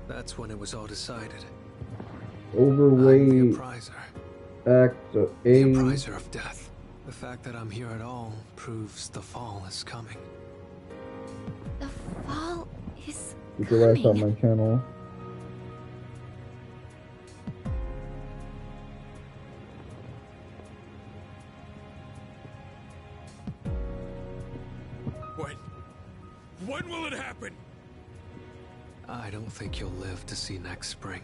That's when it was all decided. Overweight. I'm the appraiser. Act A. The appraiser of death. The fact that I'm here at all proves the fall is coming. The fall is Get your ass on my channel. When will it happen? I don't think you'll live to see next spring.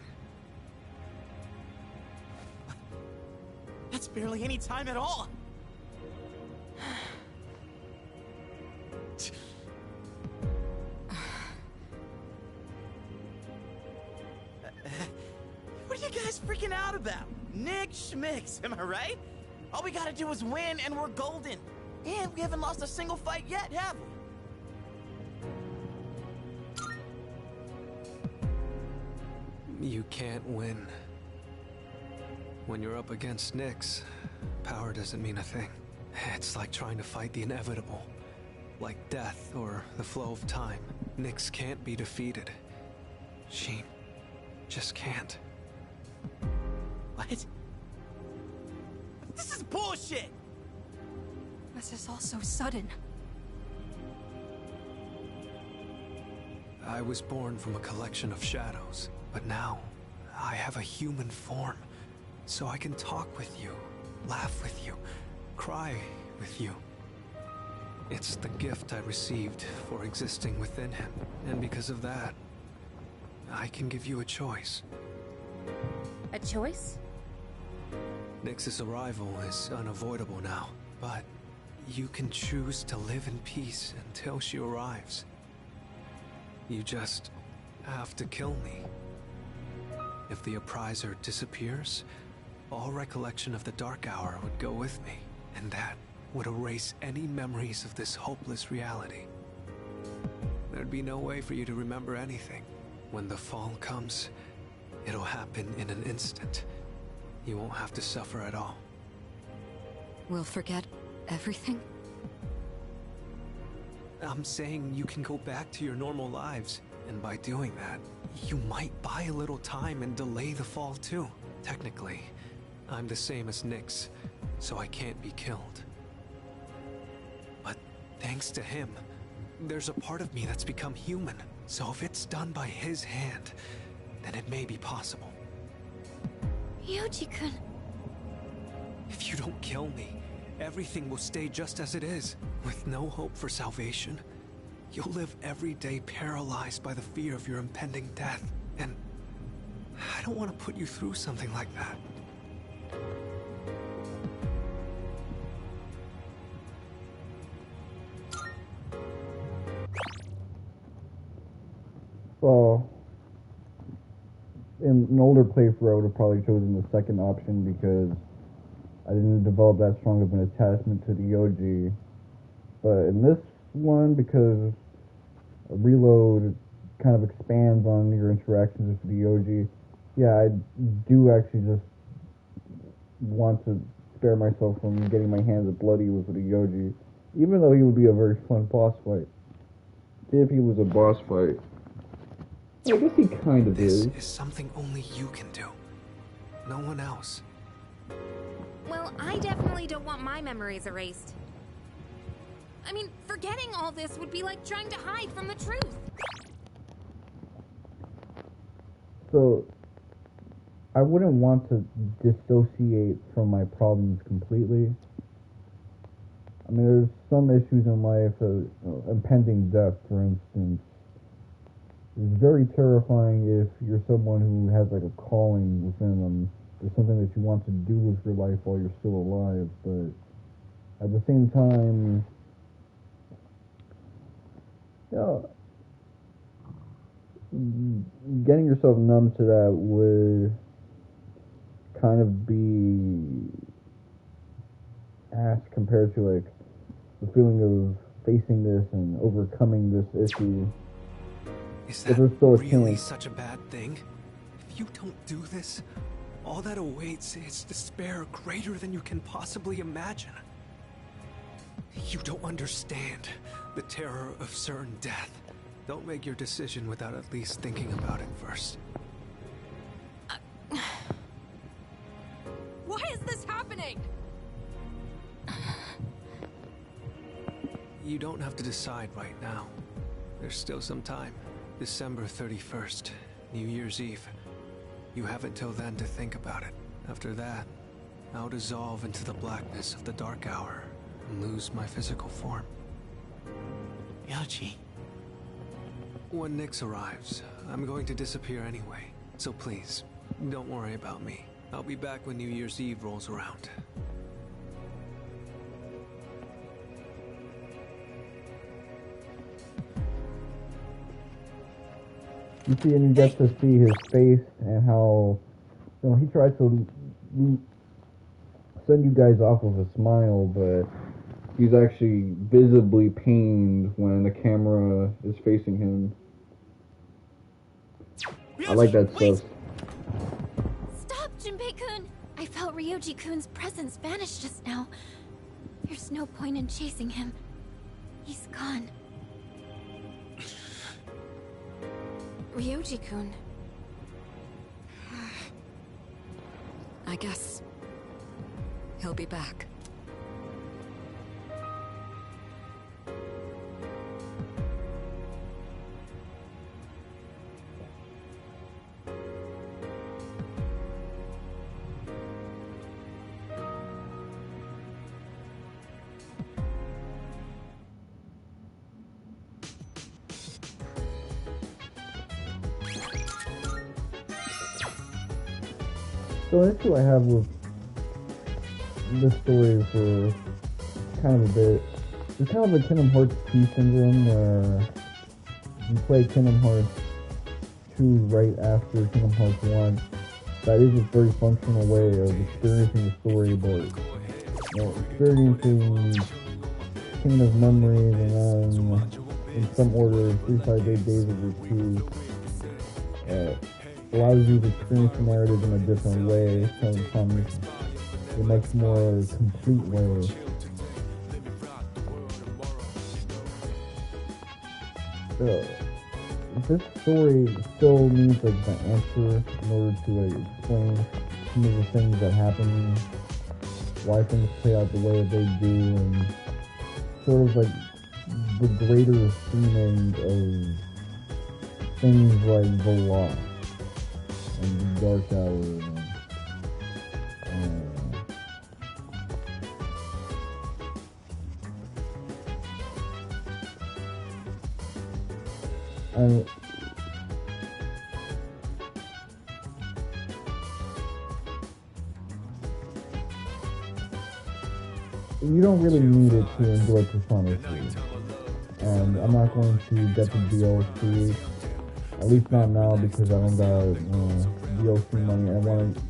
That's barely any time at all. What are you guys freaking out about? Nick Schmicks, am I right? All we gotta do is win and we're golden. And we haven't lost a single fight yet, have we? You can't win. When you're up against Nyx, power doesn't mean a thing. It's like trying to fight the inevitable. Like death or the flow of time. Nyx can't be defeated. She just can't. What? This is bullshit! This is all so sudden. I was born from a collection of shadows, but now I have a human form. So I can talk with you, laugh with you, cry with you. It's the gift I received for existing within him, and because of that, I can give you a choice. A choice? Nyx's arrival is unavoidable now, but you can choose to live in peace until she arrives. You just have to kill me. If the appriser disappears, all recollection of the Dark Hour would go with me, and that would erase any memories of this hopeless reality. There'd be no way for you to remember anything. When the fall comes, it'll happen in an instant. You won't have to suffer at all. We'll forget everything? I'm saying you can go back to your normal lives, and by doing that, you might buy a little time and delay the fall too. Technically, I'm the same as Nyx, so I can't be killed. But thanks to him, there's a part of me that's become human. So if it's done by his hand, then it may be possible. Ryoji-kun. If you don't kill me, everything will stay just as it is. With no hope for salvation, you'll live every day paralyzed by the fear of your impending death. And I don't want to put you through something like that. Well, in an older playthrough, I would have probably chosen the second option because I didn't develop that strong of an attachment to Ryoji. But in this one, because a reload kind of expands on your interactions with Ryoji, yeah, I do actually just want to spare myself from getting my hands bloody with Ryoji, even though he would be a very fun boss fight. If he was a boss fight. I guess he kind of is. This is something only you can do. No one else. Well, I definitely don't want my memories erased. I mean, forgetting all this would be like trying to hide from the truth. So, I wouldn't want to dissociate from my problems completely. I mean, there's some issues in life, impending death, for instance. It's very terrifying if you're someone who has like a calling within them. There's something that you want to do with your life while you're still alive, but at the same time, you know, getting yourself numb to that would kind of be ass compared to like the feeling of facing this and overcoming this issue. Is that really such a bad thing? If you don't do this, all that awaits is despair greater than you can possibly imagine. You don't understand the terror of certain death. Don't make your decision without at least thinking about it first. Why is this happening? You don't have to decide right now. There's still some time. December 31st, New Year's Eve. You have until then to think about it. After that, I'll dissolve into the blackness of the Dark Hour and lose my physical form. Ryoji. When Nyx arrives, I'm going to disappear anyway. So please, don't worry about me. I'll be back when New Year's Eve rolls around. You see, and you get to see his face and how, you know, he tries to send you guys off with a smile, but he's actually visibly pained when the camera is facing him. I like that stuff. Stop, Junpei-kun! I felt Ryoji-kun's presence vanished just now. There's no point in chasing him. He's gone. Ryoji-kun. I guess he'll be back. So an issue I have with this story for kind of a bit, it's kind of like Kingdom Hearts 2 syndrome, where you play Kingdom Hearts 2 right after Kingdom Hearts 1. That is a very functional way of experiencing the story, but experiencing Kingdom Memories and then in some order 358 Days of your 2 allows you to experience the narrative in a different way, sometimes in a much more complete way. This story still needs like the answer in order to like explain some of the things that happen, why things play out the way that they do, and sort of like the greater theming of things like the Lost and the Dark Hour and you don't really need it to enjoy Persona 3. And I'm not going to get the DLC, at least not now, because I don't got DLC money. I want to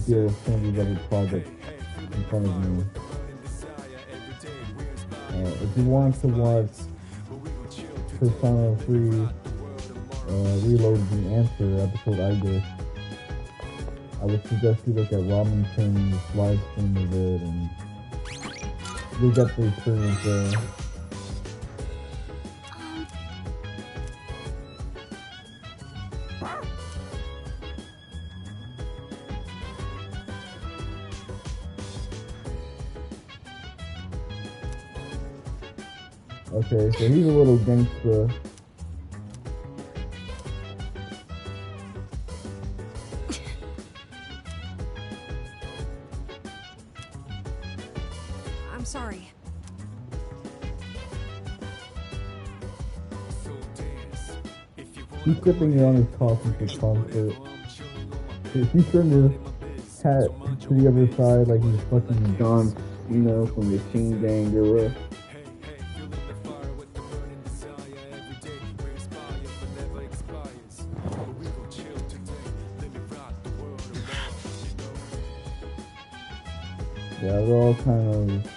deal with some of these other projects in front of me. If you want to watch Persona 3 Reload the Answer episode I did, I would suggest you look at Robinson's live stream of it, and you'll get the experience there. Okay, so he's a little gangster. I'm sorry. He's sipping on his coffee for comfort. He turned his hat to the other side like he's fucking John, from the Chain Gang era. Yeah, they're all kind of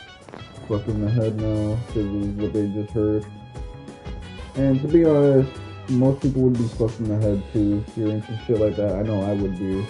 fucked in the head now because of what they just heard. And to be honest, most people would be fucked in the head too, hearing some shit like that. I know I would be.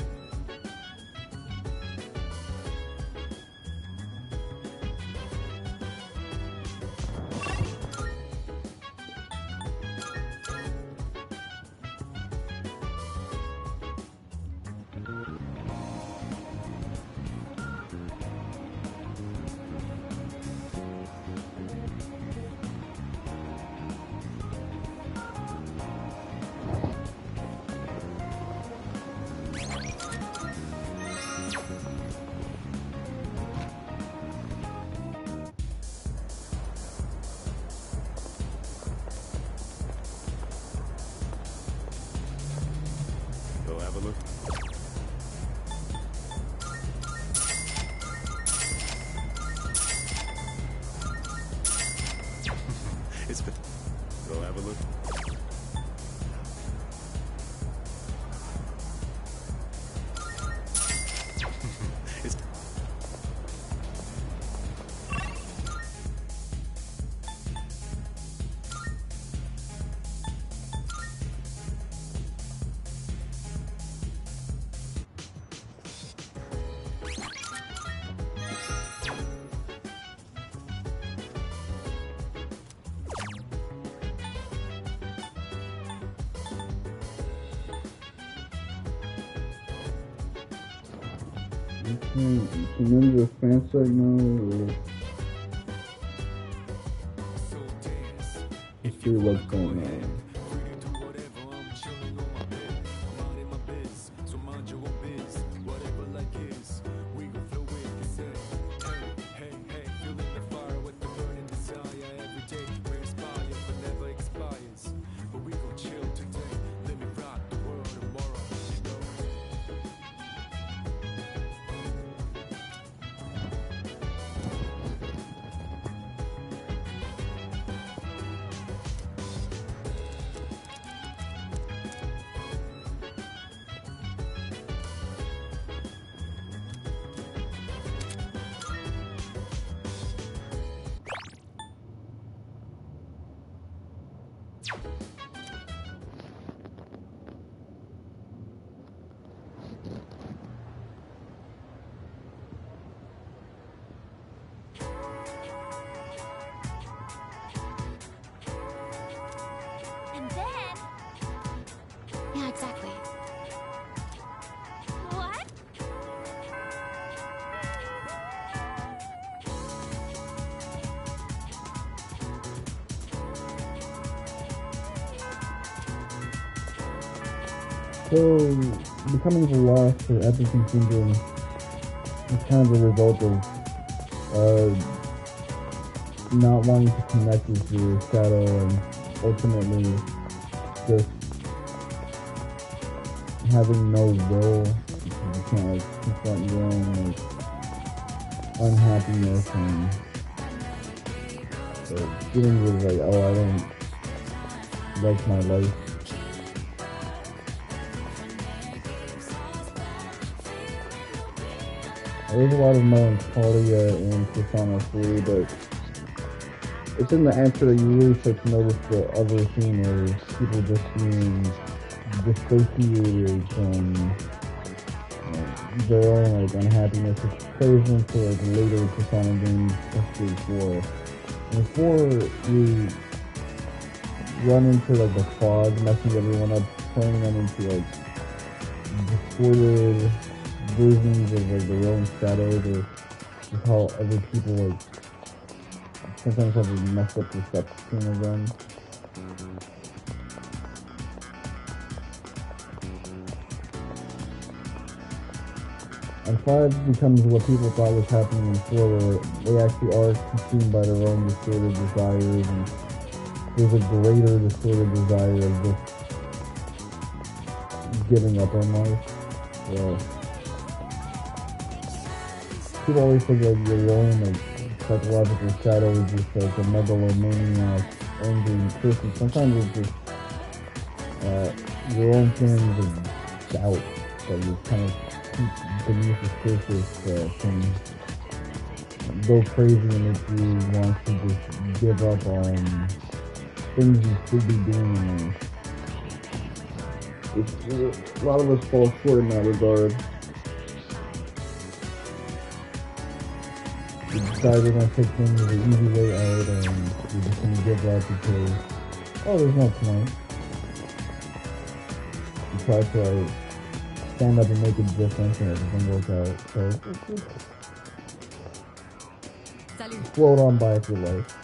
Go have a look. It's been. Go have a look. It's. You can the fan site now, or let's see what's going on. And then... Yeah, exactly. What? So, becoming the lost or apathy syndrome is kind of a result of not wanting to connect with your shadow and ultimately just having no will. You can't like confront your own like unhappiness and feeling with like, oh, I don't like my life. There's a lot of melancholia in Persona 3, but it's in the answer that you really start to notice the other theme of people just being dissociated from their own like unhappiness, which plays into like later Persona games, especially 4. And 4, you run into like the fog, messing everyone up, turning them into like distorted versions of like their own shadows, or just how other people like sometimes have a messed up perception of them. And 5 becomes what people thought was happening in 4, where they actually are consumed by their own distorted desires, and there's a greater distorted desire of just giving up on life. So, people always think like your own like psychological shadow is just like a megalomaniac, angry person. Sometimes it's just your own feelings of doubt that you kind of keep beneath the surface can go crazy and make you want to just give up on things you should be doing in life. A lot of us fall short in that regard. You decide you're going to take things the easy way out, and you're just going to give up because, oh, there's no point. You try to like, stand up and make a difference, and it doesn't work out. So just float on by with your life.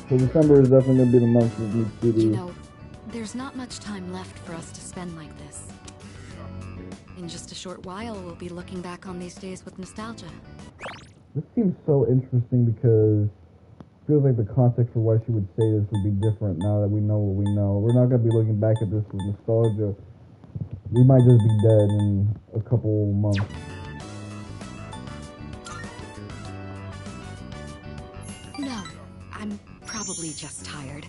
So December is definitely going to be the month of Deep City. You know, there's not much time left for us to spend like this. In just a short while, we'll be looking back on these days with nostalgia. This seems so interesting because it feels like the context for why she would say this would be different now that we know what we know. We're not going to be looking back at this with nostalgia. We might just be dead in a couple months. No, I'm probably just tired.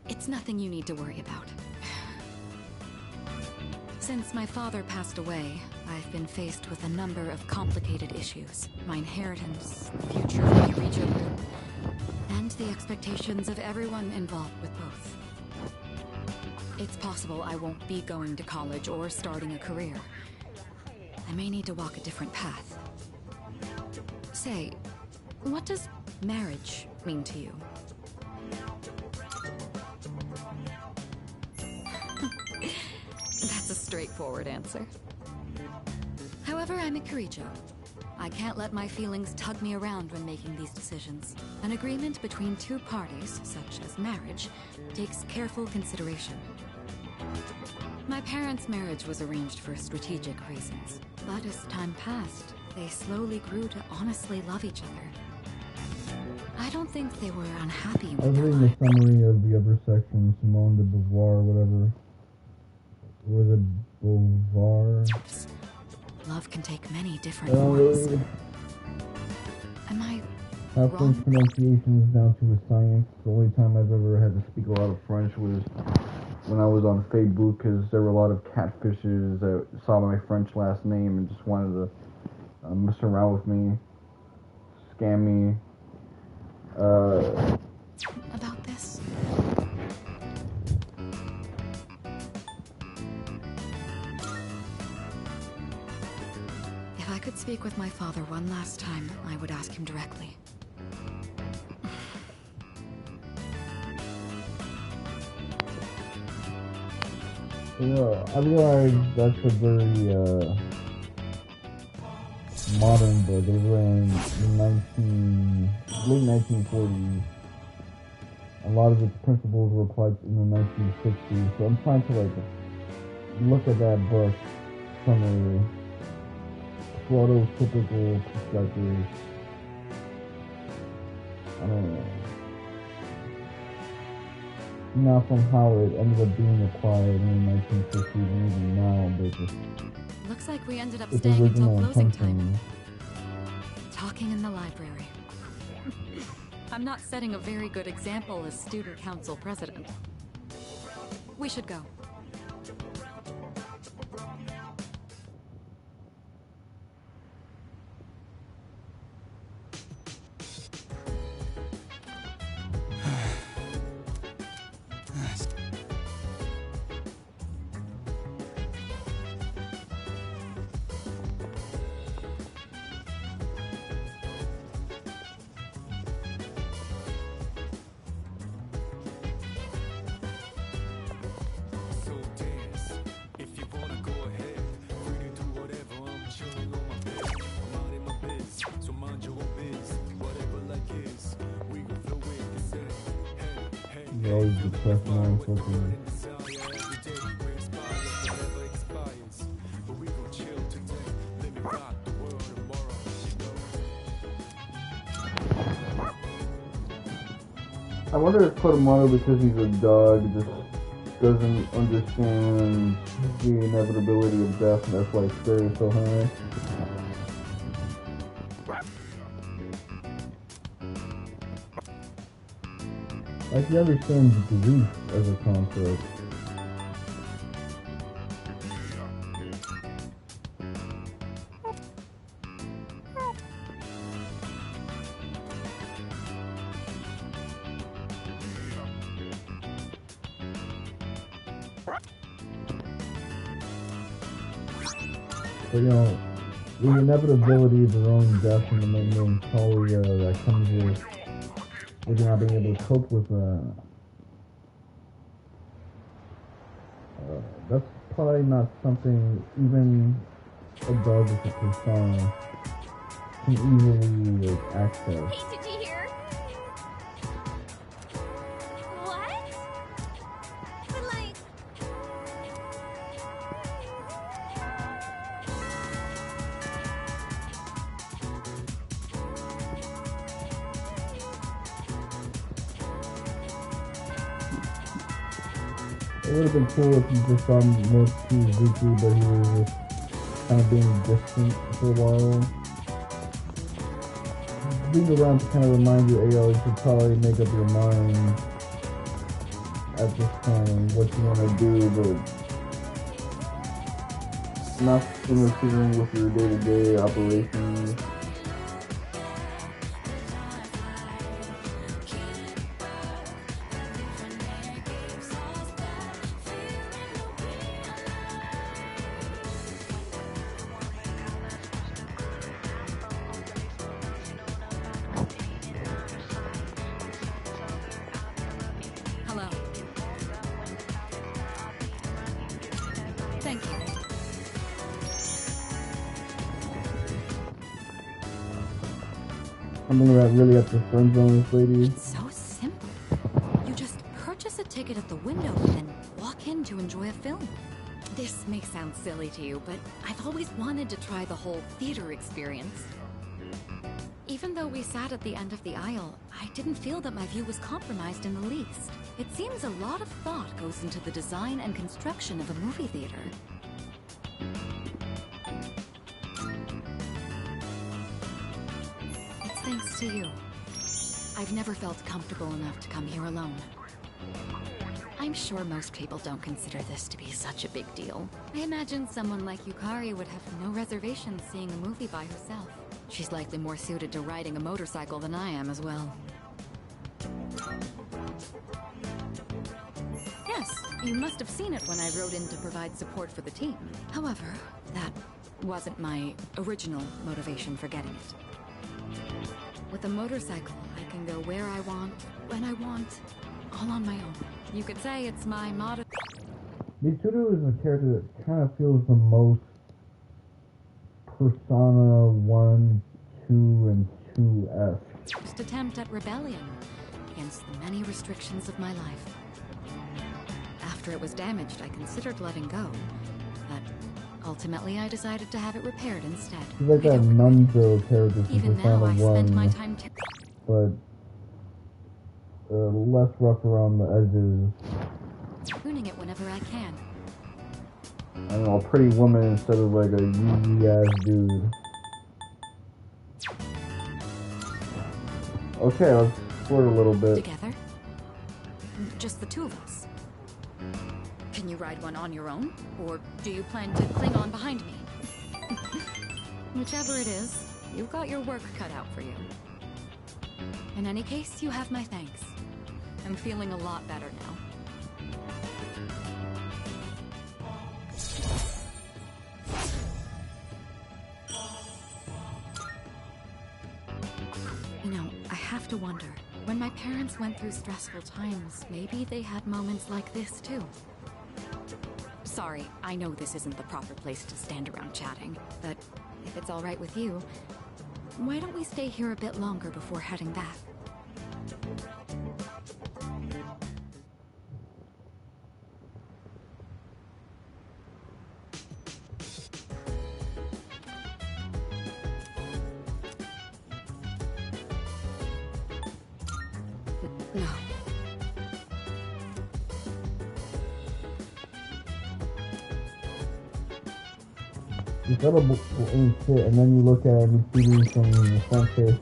It's nothing you need to worry about. Since my father passed away, I've been faced with a number of complicated issues. My inheritance, the future of the Ryoji group, and the expectations of everyone involved with both. It's possible I won't be going to college or starting a career. I may need to walk a different path. Say, what does marriage mean to you? straightforward answer. However, I'm a Kirijo. I can't let my feelings tug me around when making these decisions. An agreement between two parties, such as marriage, takes careful consideration. My parents' marriage was arranged for strategic reasons, but as time passed, they slowly grew to honestly love each other. I don't think they were unhappy I was with their reading the life. summary of the other section, Simone de Beauvoir, whatever. Was it Beauvoir? Love can take many I different don't forms. really Am I have French wrong? pronunciation is down to a science. The only time I've ever had to speak a lot of French was when I was on Facebook, because there were a lot of catfishes that saw my French last name and just wanted to mess around with me, scam me. About this? If I could speak with my father one last time, I would ask him directly. Yeah, I realize that's a very modern book. It was around the late 1940s. A lot of its principles were applied in the 1960s. So I'm trying to look at that book from a prototypical perspective. I don't know. Not from how it ended up being applied in the 1960s and even now, but just Looks like we ended up its staying until original closing intention. time. Talking in the library. I'm not setting a very good example as student council president. We should go. So dance, if you wanna go ahead. Free to do whatever, I'm chilling on my bed. I'm out in my biz, so mind your own biz. Whatever like is, we gon' flow with this head. Hey, hey, You're always depressed and unfocused. desire every day. We inspire, forever expires. But we gon' chill today. Let me rock the world tomorrow. I wonder if Kodomono, because he's a dog, just doesn't understand the inevitability of death, and that's why his spirit is so high. Like, he understands grief as a concept. But you know, the inevitability of their own death and the melancholia that comes with not being able to cope with that's probably not something even a dog with a persona can easily access. Hey, did you hear? What? But like... It would have been cool if you just saw more Suzuki, but he was just kind of being distant for a while. Being around to kind of remind you, hey, you should probably make up your mind at this time what you want to do, but not interfering with your day-to-day operations. Hello. Thank you. I'm really at the friend zone, this lady. It's so simple. You just purchase a ticket at the window and then walk in to enjoy a film. This may sound silly to you, but I've always wanted to try the whole theater experience. Even though we sat at the end of the aisle, I didn't feel that my view was compromised in the least. It seems a lot of thought goes into the design and construction of a movie theater. It's thanks to you. I've never felt comfortable enough to come here alone. I'm sure most people don't consider this to be such a big deal. I imagine someone like Yukari would have no reservations seeing a movie by herself. She's likely more suited to riding a motorcycle than I am as well. Yes, you must have seen it when I rode in to provide support for the team. However, that wasn't my original motivation for getting it. With a motorcycle, I can go where I want, when I want, all on my own. You could say it's my motto. Mitsuru is a character that kind of feels the most Persona 1, 2, and 2-esque. First attempt at rebellion against the many restrictions of my life. After it was damaged, I considered letting go, but ultimately I decided to have it repaired instead. She's like that Nunzo character from Even Persona now, I 1, spend my time but less rough around the edges. tuning it whenever I can. I don't know, a pretty woman instead of like a easy ass dude. Okay, let's flirt a little bit. Together? Just the two of us. Can you ride one on your own? Or do you plan to cling on behind me? Whichever it is, you've got your work cut out for you. In any case, you have my thanks. I'm feeling a lot better now. You know, I have to wonder, when my parents went through stressful times, maybe they had moments like this too. Sorry, I know this isn't the proper place to stand around chatting, but if it's all right with you, why don't we stay here a bit longer before heading back? No. Incredible ain't shit, and then you look at me shooting from the front face.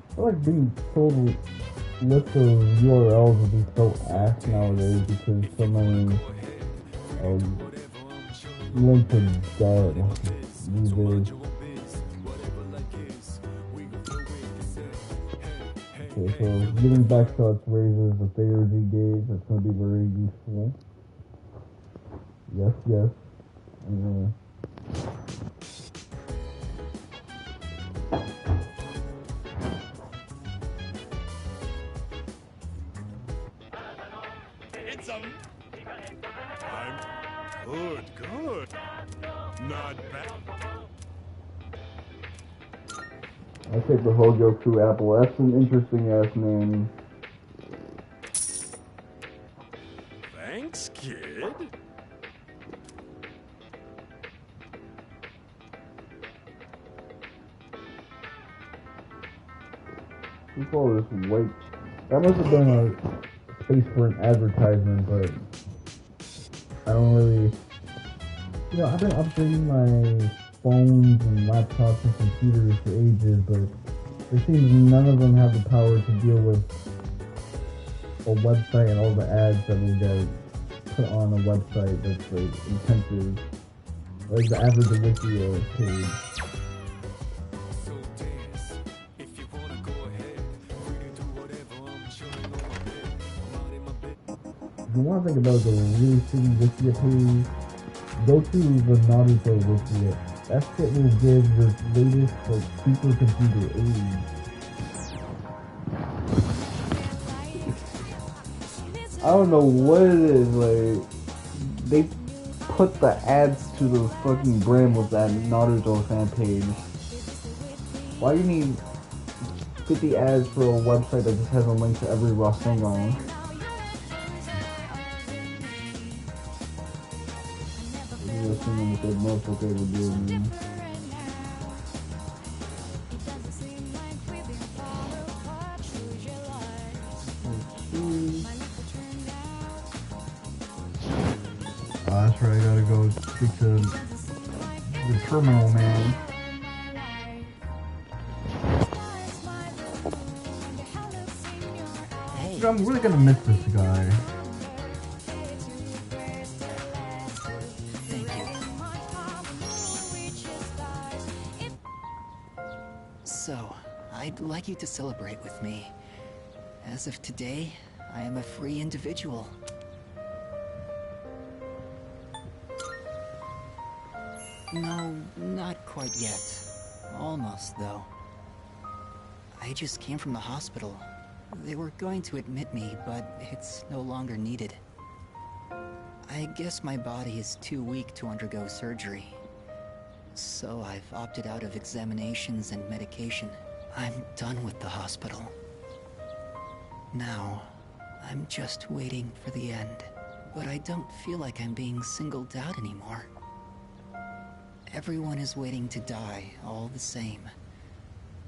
I feel like being told lists of URLs would be so ass nowadays because so many links are dead these days. Okay, so getting back to its raises the Pharos gauge, that's going to be very useful. Yes, yes. Good. Not bad. I take the Hojoku apple. That's an interesting ass name. Thanks, kid. What's all this white? That must have been a space for an advertisement, but I don't really. You know, I've been upgrading my phones and laptops and computers for ages, but It seems none of them have the power to deal with a website and all the ads that will get put on a website that's like intensive. Like the average Wikia page. If you want to think about the really shitty Wikia page, go to the Naruto Wikia. That shit will give the latest like supercomputer age. I don't know what it is, like, they put the ads to the fucking brim with that Naruto fan page. Why do you need 50 ads for a website that just has a link to every Rasengan? You're assuming that they most what they would do, man. That's right, I gotta go speak to the terminal man. Dude, I'm really gonna miss this guy. So, I'd like you to celebrate with me. As of today, I am a free individual. No, not quite yet. Almost, though. I just came from the hospital. They were going to admit me, but it's no longer needed. I guess my body is too weak to undergo surgery. So I've opted out of examinations and medication. I'm done with the hospital. Now, I'm just waiting for the end. But I don't feel like I'm being singled out anymore. Everyone is waiting to die, all the same.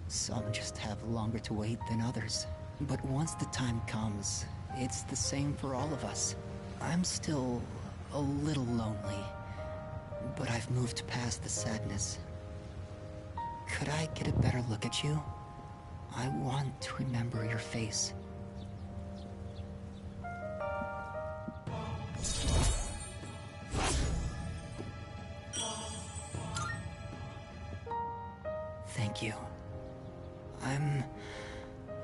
Some just have longer to wait than others. But once the time comes, it's the same for all of us. I'm still a little lonely, but I've moved past the sadness. Could I get a better look at you? I want to remember your face. Thank you. I'm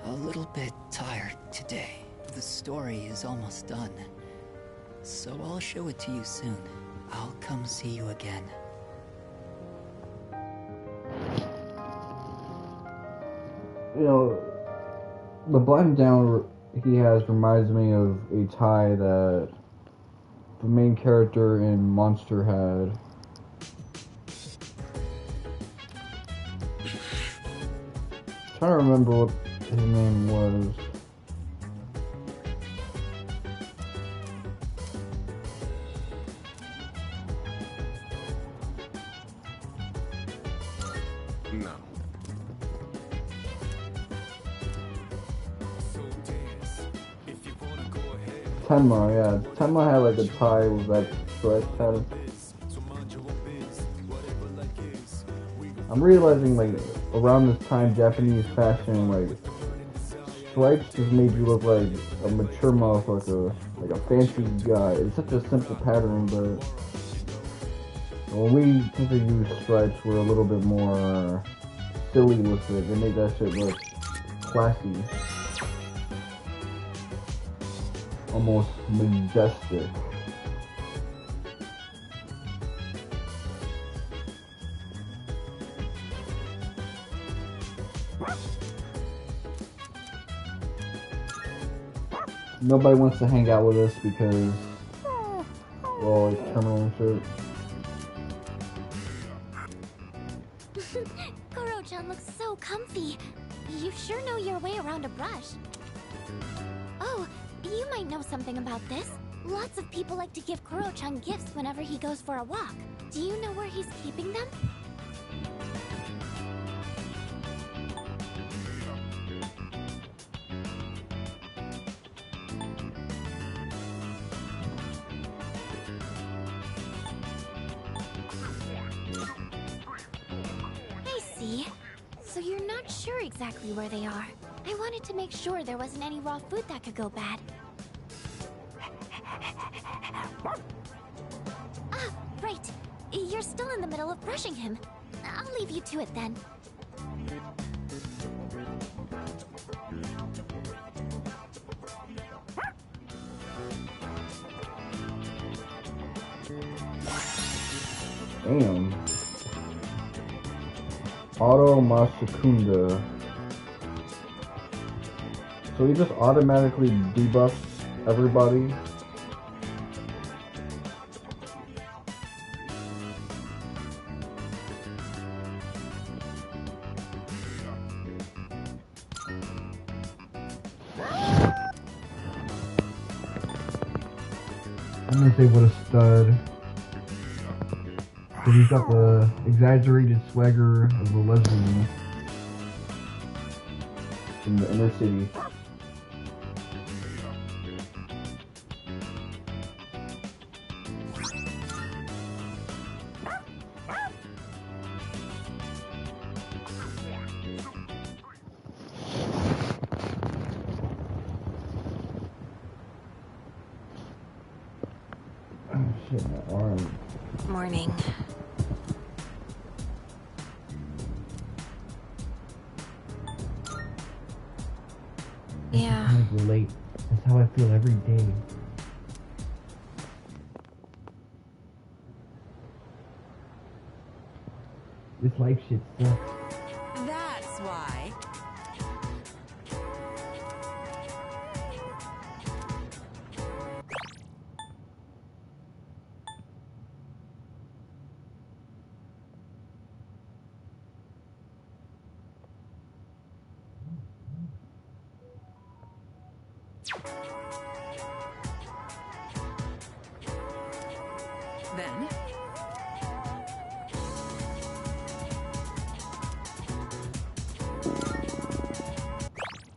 a little bit tired today. The story is almost done, so I'll show it to you soon. I'll come see you again. You know, the button down he has reminds me of a tie that the main character in Monster had. I'm trying to remember what his name was. No. Tenma, yeah. Tenma had like a tie with that stripe pattern. I'm realizing like around this time Japanese fashion, like stripes just made you look like a mature motherfucker, like a fancy guy. It's such a simple pattern, but when we tend to use stripes, we're a little bit more silly with it. They make that shit look classy. Almost majestic. Nobody wants to hang out with us because we're all like terminal and shit. Kuro-chan looks so comfy. You sure know your way around a brush. Oh, you might know something about this. Lots of people like to give Kuro-chan gifts whenever he goes for a walk. Do you know where he's keeping them? I see. So you're not sure exactly where they are. I wanted to make sure there wasn't any raw food that could go bad. Ah, right. You're still in the middle of brushing him. I'll leave you to it then. Damn. Auto Masakunda. So he just automatically debuffs everybody. I'm gonna say what a stud. Because he's got the exaggerated swagger of a lesbian in the inner city. Oh shit, my arm. Morning. Yeah. I can relate. That's how I feel every day. This life shit sucks. That's why. Then,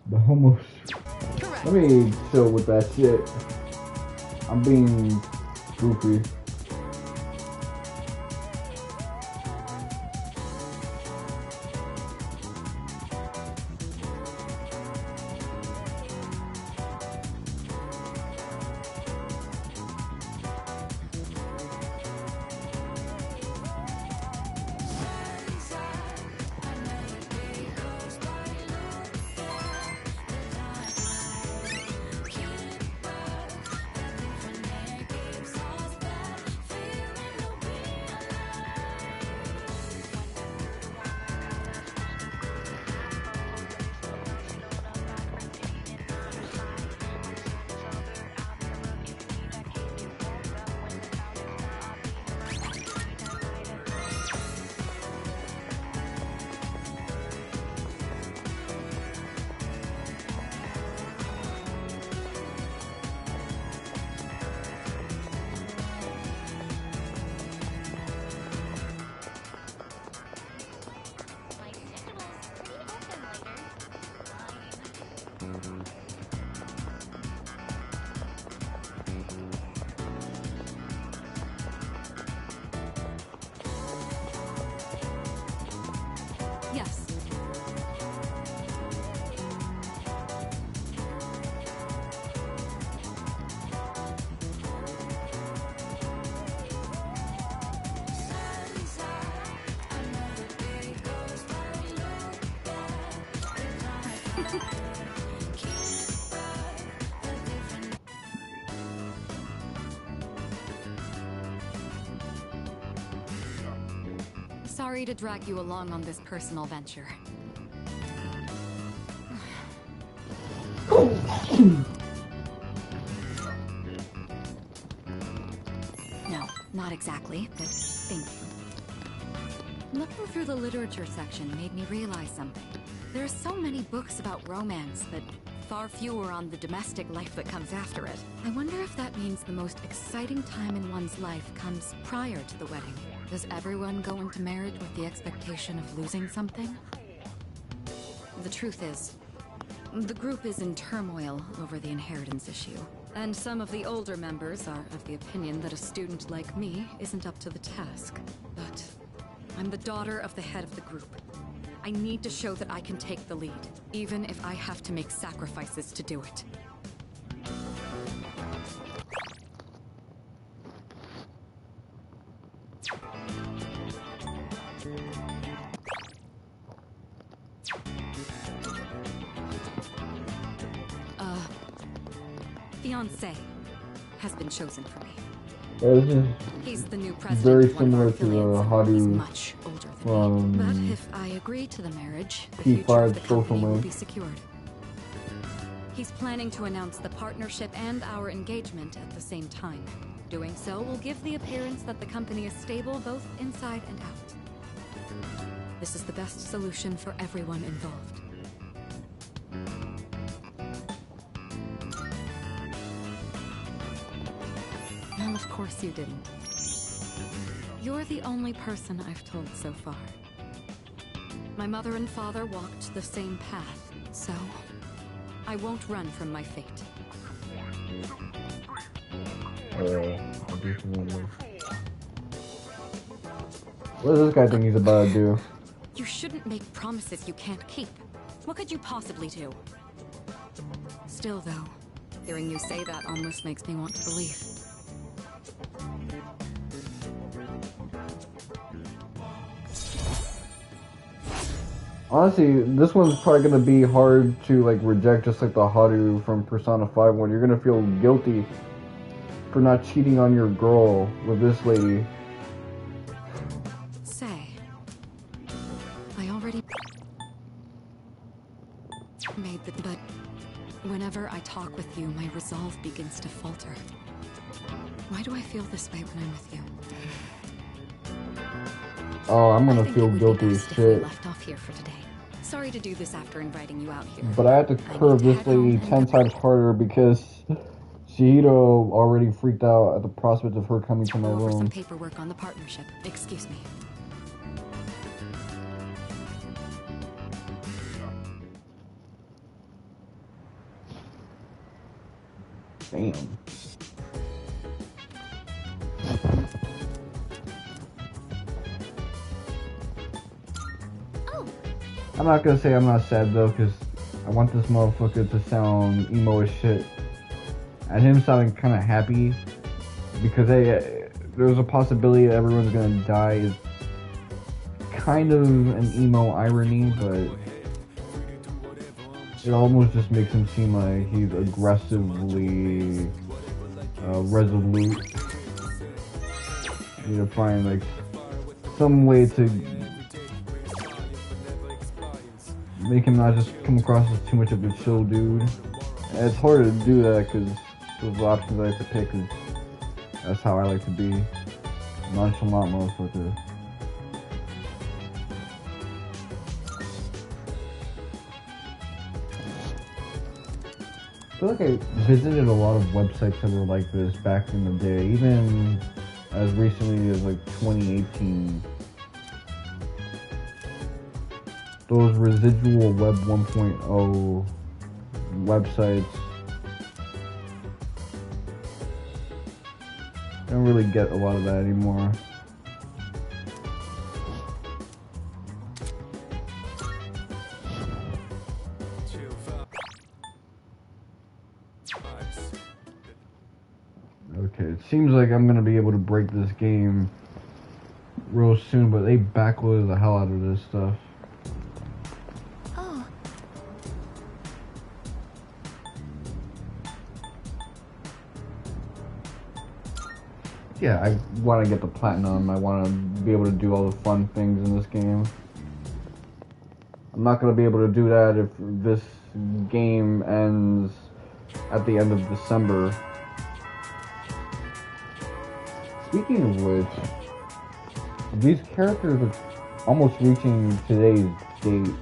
The homos. correct. Let me chill with that shit. I'm being goofy. Yes. Sorry to drag you along on this personal venture. No, not exactly, but thank you. Looking through the literature section made me realize something. There are so many books about romance, but far fewer on the domestic life that comes after it. I wonder if that means the most exciting time in one's life comes prior to the wedding. Does everyone go into marriage with the expectation of losing something? The truth is, the group is in turmoil over the inheritance issue. And some of the older members are of the opinion that a student like me isn't up to the task. But I'm the daughter of the head of the group. I need to show that I can take the lead, even if I have to make sacrifices to do it. Fiancé has been chosen for me. This is He's the new president. very of one of our similar to the affiliates. He's Haru much older than me. But if I agree to the marriage, the future P5 of the social company will link. be secured. He's planning to announce the partnership and our engagement at the same time. Doing so will give the appearance that the company is stable both inside and out. This is the best solution for everyone involved. Well, of course you didn't. You're the only person I've told so far. My mother and father walked the same path, so I won't run from my fate. What does this guy think he's about to do? You shouldn't make promises you can't keep. What could you possibly do? Still, though, hearing you say that almost makes me want to believe. Honestly, this one's probably gonna be hard to like reject, just like the Haru from Persona 5 one. You're gonna feel guilty for not cheating on your girl with this lady. Say, I already made the but whenever I talk with you, my resolve begins to falter. Why do I feel this way when I'm with you? Oh, I'm gonna I think feel it would be guilty as best if we shit. left off here for today. Sorry to do this after inviting you out here. But I have to curve this lady 10 times harder because Shihiro already freaked out at the prospect of her coming to my Go over some room. paperwork on the partnership. Excuse me. Damn. I'm not gonna say I'm not sad though, because I want this motherfucker to sound emo as shit. And him sounding kind of happy, because hey, there's a possibility that everyone's gonna die is kind of an emo irony, but it almost just makes him seem like he's aggressively resolute. You need to find like some way to make him not just come across as too much of a chill dude. And it's hard to do that because those options I have to pick is that's how I like to be. Nonchalant motherfucker. I feel like I visited a lot of websites that were like this back in the day, even as recently as like 2018. Those residual Web 1.0 websites. I don't really get a lot of that anymore. Okay, it seems like I'm gonna be able to break this game real soon, but they backloaded the hell out of this stuff. Oh. Yeah, I want to get the platinum. I want to be able to do all the fun things in this game. I'm not going to be able to do that if this game ends at the end of December. Speaking of which, these characters are almost reaching today's date.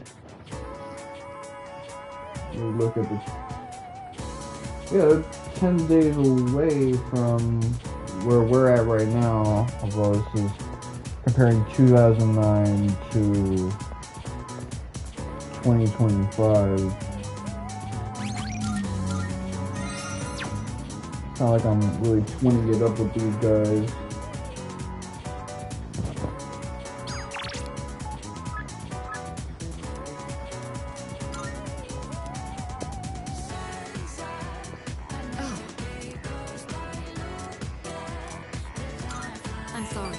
Let me look at the... Yeah, they're 10 days away from where we're at right now. Although this is comparing 2009 to 2025. It's not like I'm really twinning it up with these guys. sorry.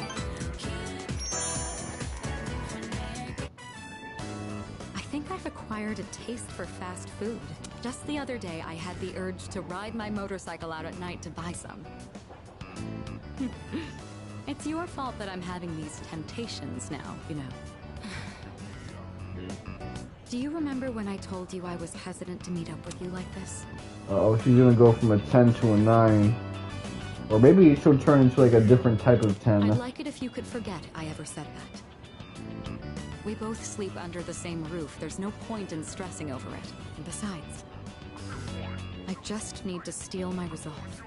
I think I've acquired a taste for fast food. Just the other day, I had the urge to ride my motorcycle out at night to buy some. It's your fault that I'm having these temptations now, you know. Do you remember when I told you I was hesitant to meet up with you like this? Oh, she's gonna go from a 10 to a 9. Or maybe she'll turn into like a different type of 10. I'd like it if you could forget I ever said that. We both sleep under the same roof. There's no point in stressing over it. And besides, I just need to steel my resolve.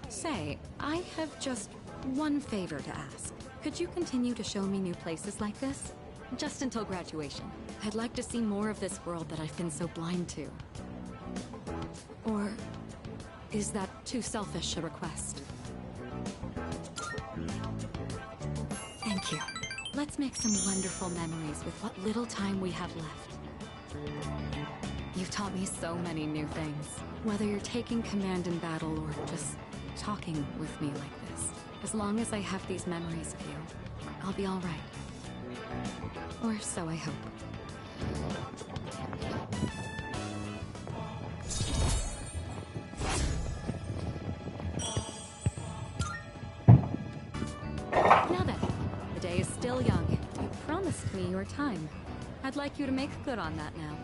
Say, I have just one favor to ask. Could you continue to show me new places like this? Just until graduation. I'd like to see more of this world that I've been so blind to. Or is that too selfish a request? Thank you. Let's make some wonderful memories with what little time we have left. You've taught me so many new things. Whether you're taking command in battle or just talking with me like this. As long as I have these memories of you, I'll be all right. Or so I hope. Now then, the day is still young. You promised me your time. I'd like you to make good on that now.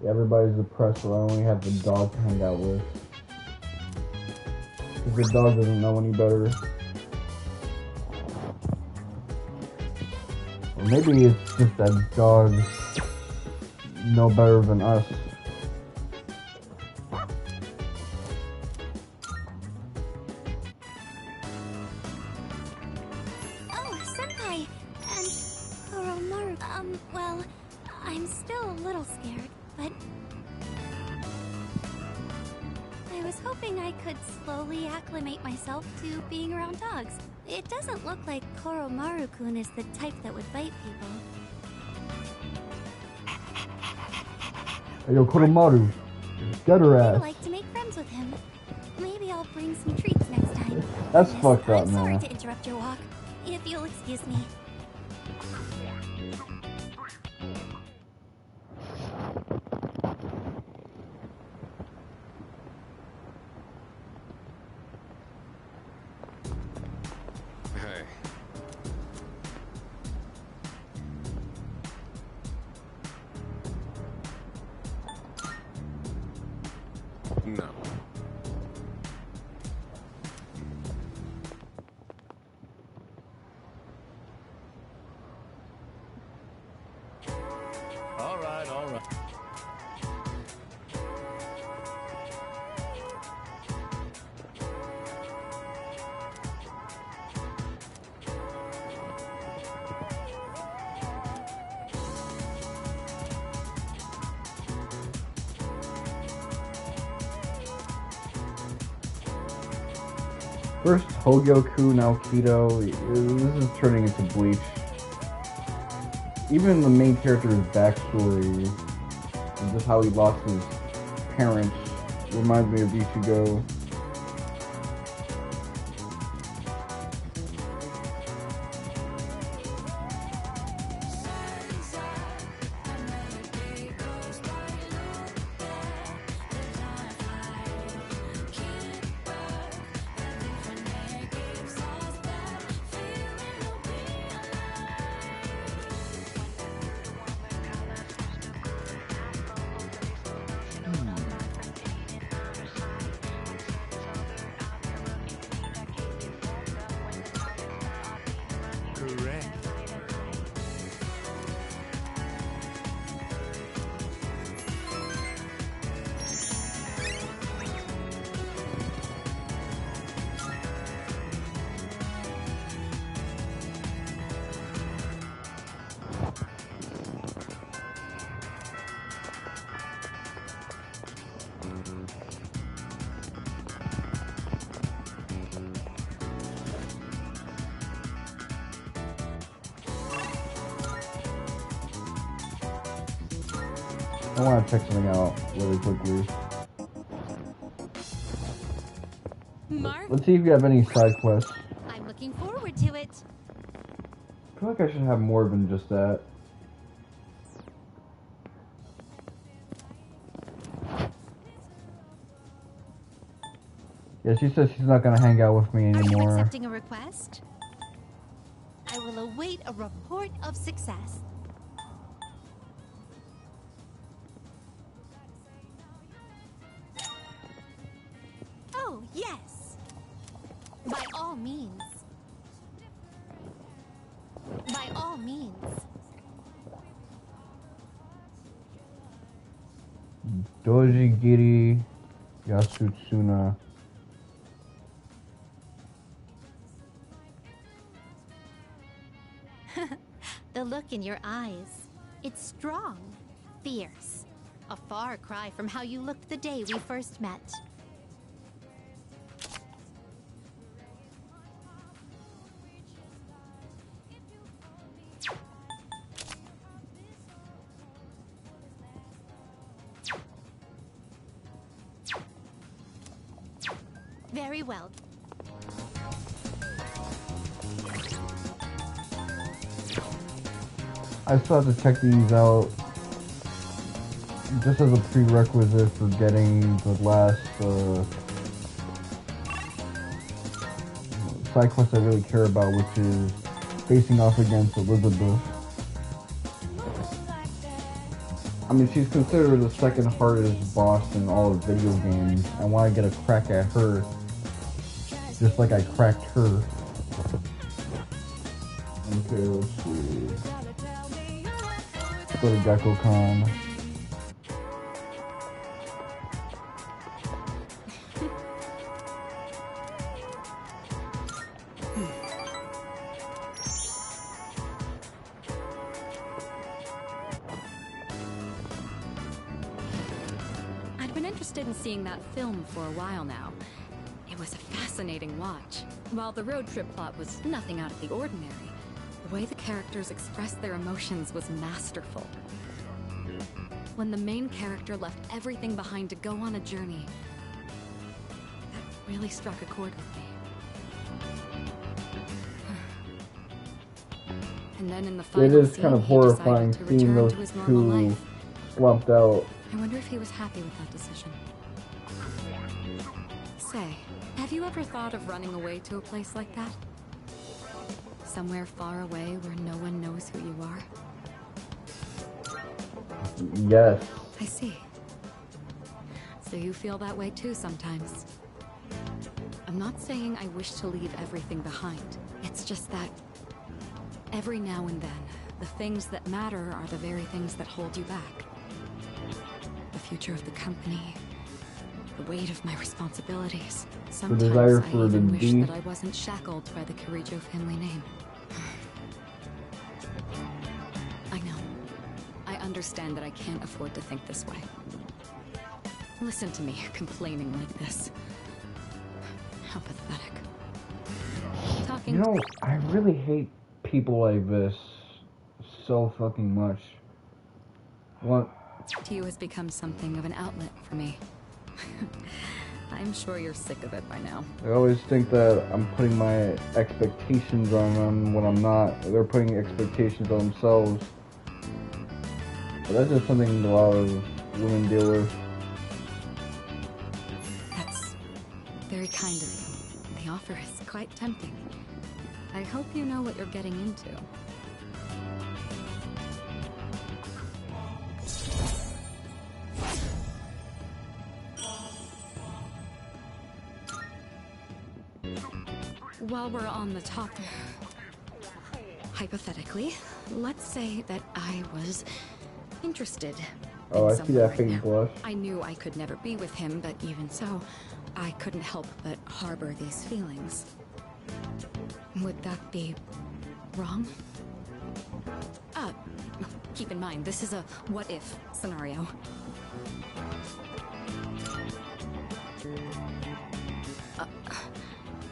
Everybody's depressed, so I only have the dog to hang out with. Because the dog doesn't know any better. Or maybe it's just that dogs know better than us. Oh, Senpai! And Koromaru. Well, I'm still a little scared, but I was hoping I could slowly acclimate myself to being around dogs. It doesn't look like Koromaru-kun is the type that would bite people. Hey, yo, Koromaru, get her I'd ass. like to make friends with him. Maybe I'll bring some treats next time. That's Yes, fucked up, I'm sorry man. to interrupt your walk. If you'll excuse me. Hey. No. All right, all right. First Hogyoku, now Kido. This is turning into Bleach. Even the main character's backstory, and just how he lost his parents, reminds me of Ichigo. I want to check something out really quickly. Let's see if you have any side quests. I'm looking forward to it. I feel like I should have more than just that. Yeah, she says she's not gonna hang out with me Are you anymore. accepting a request? I will await a report of success. Oh, yes. By all means. By all means. Dojigiri Yasutsuna. The look in your eyes. It's strong, fierce. A far cry from how you looked the day we first met. Very well. I still have to check these out just as a prerequisite for getting the last side quest I really care about, which is facing off against Elizabeth. I mean, she's considered the second hardest boss in all of video games. I want to get a crack at her, just like I cracked her. Okay, let's see. Let's go to Gekko-Con. I'd been interested in seeing that film for a while now. It was a fascinating watch. While the road trip plot was nothing out of the ordinary, the way the characters expressed their emotions was masterful. When the main character left everything behind to go on a journey, that really struck a chord with me. And then in the final It is scene, kind of he horrifying decided to seeing return those to his normal two life. slumped out. I wonder if he was happy with that decision. Say, have you ever thought of running away to a place like that? Somewhere far away where no one knows who you are? Yes. I see. So you feel that way too sometimes. I'm not saying I wish to leave everything behind. It's just that every now and then, the things that matter are the very things that hold you back. The future of the company, the weight of my responsibilities. Sometimes desire I for even the wish D. that I wasn't shackled by the Kirijo family name. I know. I understand that I can't afford to think this way. Listen to me complaining like this. How pathetic. Talking. You know, I really hate people like this so fucking much. What? To you has become something of an outlet for me. I'm sure you're sick of it by now. I always think that I'm putting my expectations on them when I'm not. They're putting expectations on themselves. But that's just something a lot of women deal with. That's very kind of you. The offer is quite tempting. I hope you know what you're getting into. While we're on the topic, hypothetically, let's say that I was interested Oh, in I see someone that right fake now. blush. I knew I could never be with him, but even so, I couldn't help but harbor these feelings. Would that be wrong? Keep in mind, this is a what-if scenario.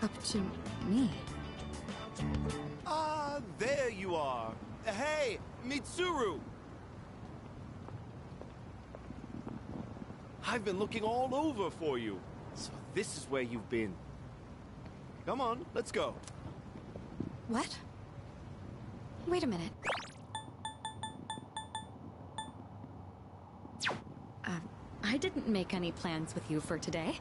Up to me. Ah, there you are. Hey, Mitsuru! I've been looking all over for you. So this is where you've been. Come on, let's go. What? Wait a minute. I didn't make any plans with you for today.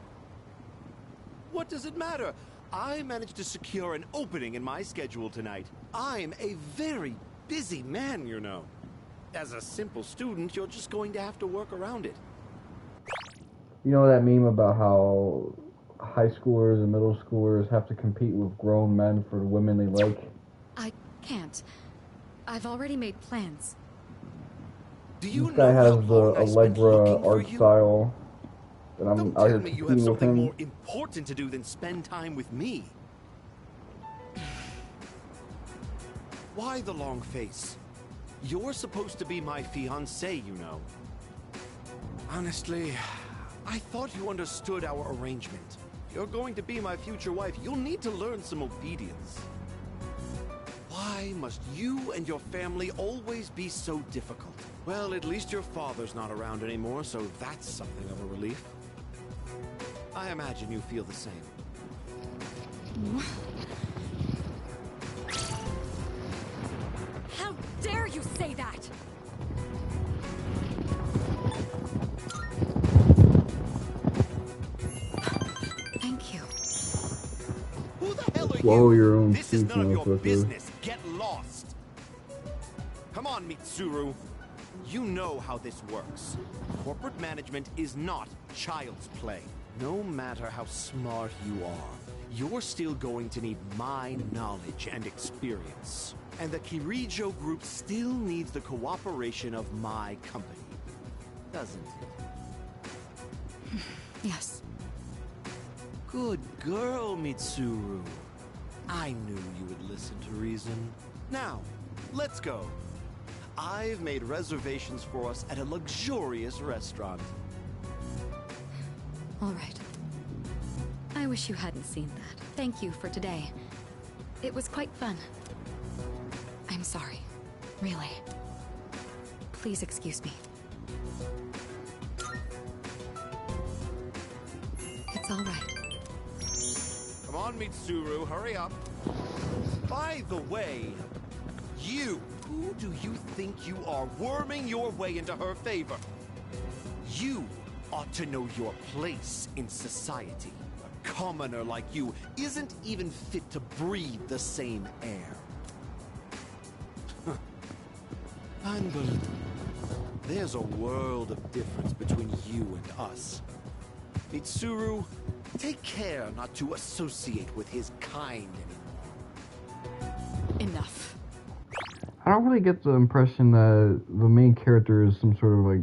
What does it matter? I managed to secure an opening in my schedule tonight. I'm a very busy man, you know. As a simple student, you're just going to have to work around it. You know that meme about how high schoolers and middle schoolers have to compete with grown men for the women they like? I can't. I've already made plans. Do you This guy know has how the long I spent Allegra looking for art you? style, and I'm Don't out tell here me you have competing with something him. more important to do than spend time with me. Why the long face? You're supposed to be my fiancé, you know. Honestly, I thought you understood our arrangement. You're going to be my future wife. You'll need to learn some obedience. Why must you and your family always be so difficult? Well, at least your father's not around anymore, so that's something of a relief. I imagine you feel the same. How dare you say that? Thank you. Who the hell are Swallow you? your own This is none of your motherfucker. business. Get lost. Come on, Mitsuru. You know how this works. Corporate management is not child's play. No matter how smart you are, you're still going to need my knowledge and experience. And the Kirijo group still needs the cooperation of my company. Doesn't it? Yes. Good girl, Mitsuru. I knew you would listen to reason. Now, let's go. I've made reservations for us at a luxurious restaurant. All right. I wish you hadn't seen that. Thank you for today. It was quite fun. I'm sorry. Really. Please excuse me. It's all right. Come on, Mitsuru, hurry up. By the way, who do you think you are, worming your way into her favor? You ought to know your place in society. A commoner like you isn't even fit to breathe the same air. Unbelievable. There's a world of difference between you and us. Mitsuru, take care not to associate with his kind anymore. Enough. I don't really get the impression that the main character is some sort of like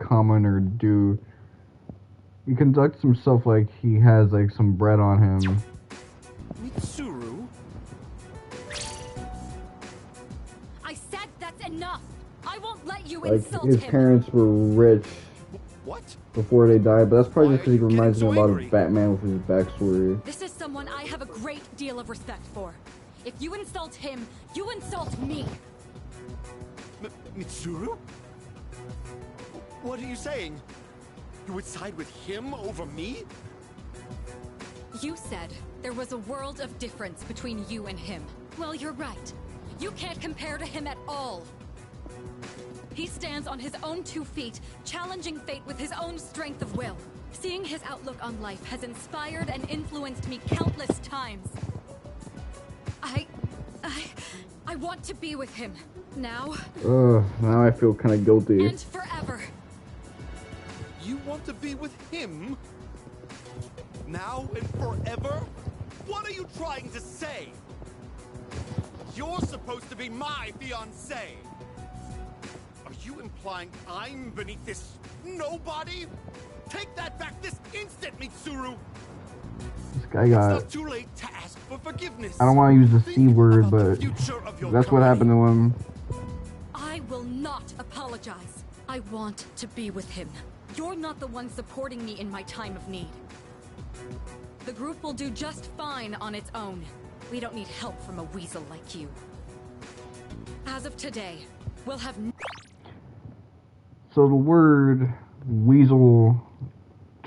commoner dude. He conducts himself like he has like some bread on him. Mitsuru? I said that's enough. I won't let you Like insult his him. parents were rich What? before they died, but that's probably just because he reminds me a lot of Batman with his backstory. This is someone I have a great deal of respect for. If you insult him, you insult me. Mitsuru? What are you saying? You would side with him over me? You said there was a world of difference between you and him. Well, you're right. You can't compare to him at all. He stands on his own 2 feet, challenging fate with his own strength of will. Seeing his outlook on life has inspired and influenced me countless times. I want to be with him. Now. Now I feel kind of guilty. And forever. You want to be with him? Now and forever? What are you trying to say? You're supposed to be my fiancé. Are you implying I'm beneath this nobody? Take that back this instant, Mitsuru! This guy It's got... not too late to ask for forgiveness. I don't want to use the C word, but future of your that's what happened to him. I will not apologize. I want to be with him. You're not the one supporting me in my time of need. The group will do just fine on its own. We don't need help from a weasel like you. As of today, we'll have So the word weasel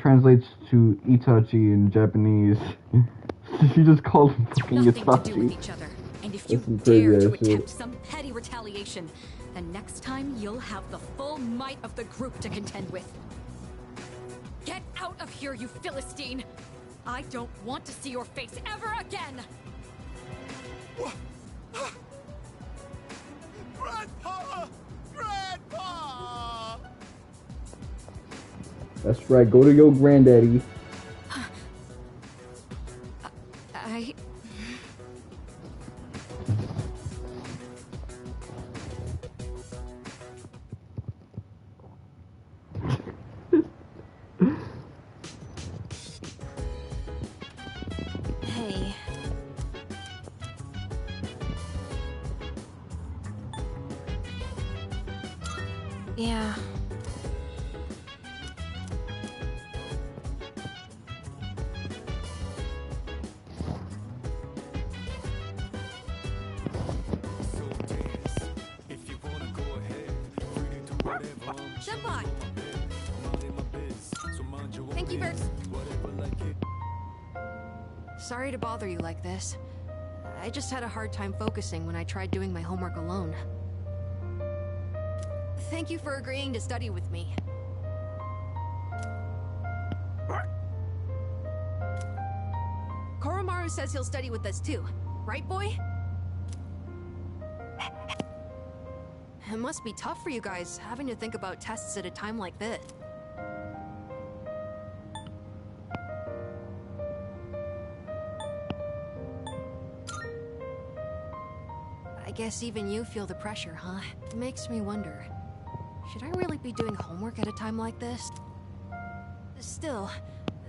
translates to Itachi in Japanese. She just called him fucking Nothing to do with Itachi. each other. And if That's you some crazy dare to ass shit. attempt some petty retaliation, then next time you'll have the full might of the group to contend with. Get out of here, you Philistine! I don't want to see your face ever again! Grandpa! Grandpa! That's right, go to your granddaddy. I... Hey. Yeah. So dance. If you wanna go ahead, free to do whatever. I'm chilling Senpai! on my bed. Minding my biz. So mind your own Thank you very- business. Whatever like it. Sorry to bother you like this. I just had a hard time focusing when I tried doing my homework alone. Thank you for agreeing to study with me. Koromaru says he'll study with us too. Right, boy? It must be tough for you guys, having to think about tests at a time like this. I guess even you feel the pressure, huh? It makes me wonder, should I really be doing homework at a time like this? Still,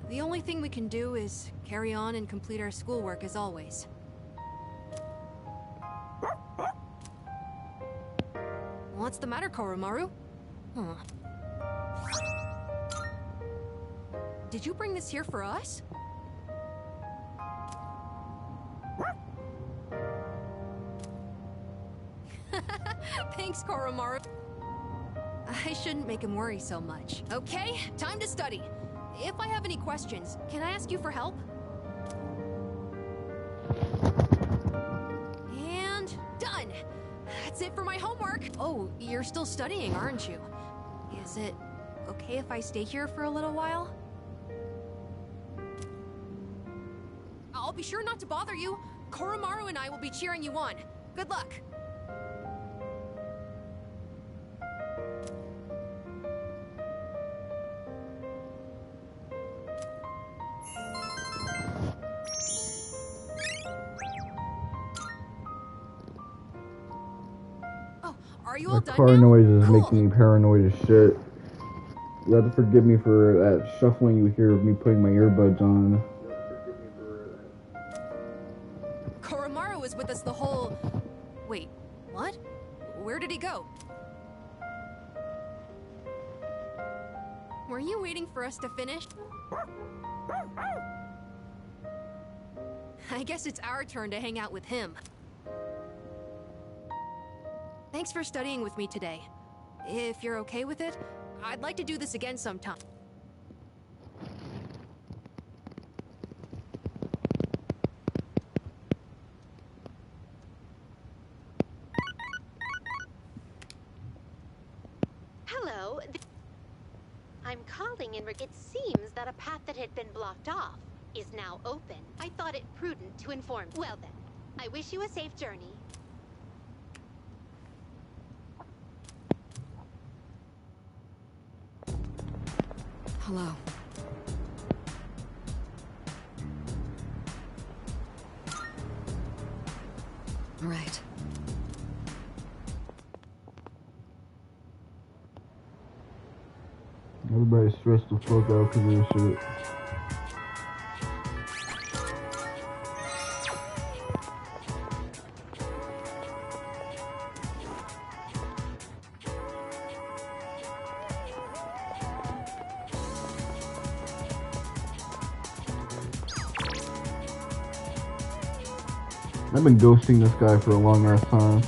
the only thing we can do is carry on and complete our schoolwork as always. What's the matter, Koromaru? Huh. Did you bring this here for us? Thanks, Koromaru. I shouldn't make him worry so much. Okay, time to study. If I have any questions, can I ask you for help? And done! That's it for my homework! Oh, you're still studying, aren't you? Is it okay if I stay here for a little while? I'll be sure not to bother you. Koromaru and I will be cheering you on. Good luck! Are you all That done car now? noise is Cool. making me paranoid as shit. You have to forgive me for that shuffling you hear of me putting my earbuds on. Koromaru was with us the whole... Wait, what? Where did he go? Were you waiting for us to finish? I guess it's our turn to hang out with him. Thanks for studying with me today. If you're okay with it, I'd like to do this again sometime. Hello. I'm calling in. It seems that a path that had been blocked off is now open. I thought it prudent to inform. Well then, I wish you a safe journey. Hello. Right. Everybody's stressed the fuck out because of this shit. I've been ghosting this guy for a long ass time.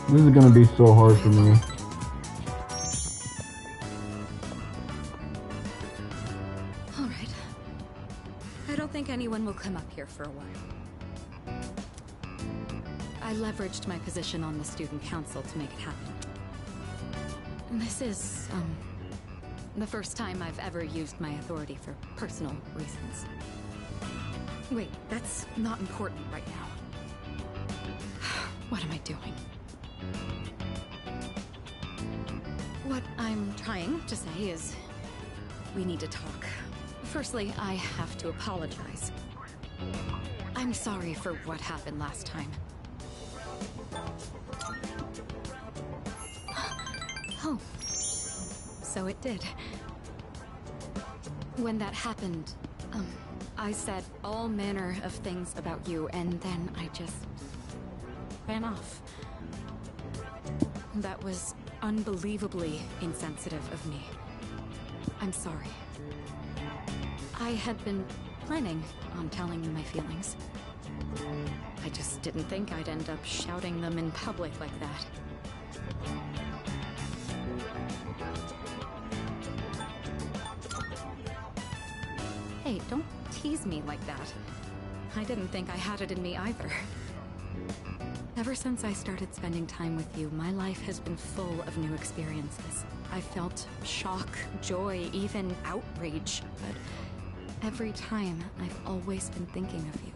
This is gonna be so hard for me. All right. I don't think anyone will come up here for a while. I leveraged my position on the student council to make it happen. And this is, the first time I've ever used my authority for personal reasons. Wait, that's not important right now. What am I doing? What I'm trying to say is, we need to talk. Firstly, I have to apologize. I'm sorry for what happened last time. Oh, so it did. When that happened, I said all manner of things about you, and then I just ran off. That was unbelievably insensitive of me. I'm sorry. I had been planning on telling you my feelings. I just didn't think I'd end up shouting them in public like that. Hey, don't tease me like that. I didn't think I had it in me either. Ever since I started spending time with you, my life has been full of new experiences. I felt shock, joy, even outrage, but every time I've always been thinking of you.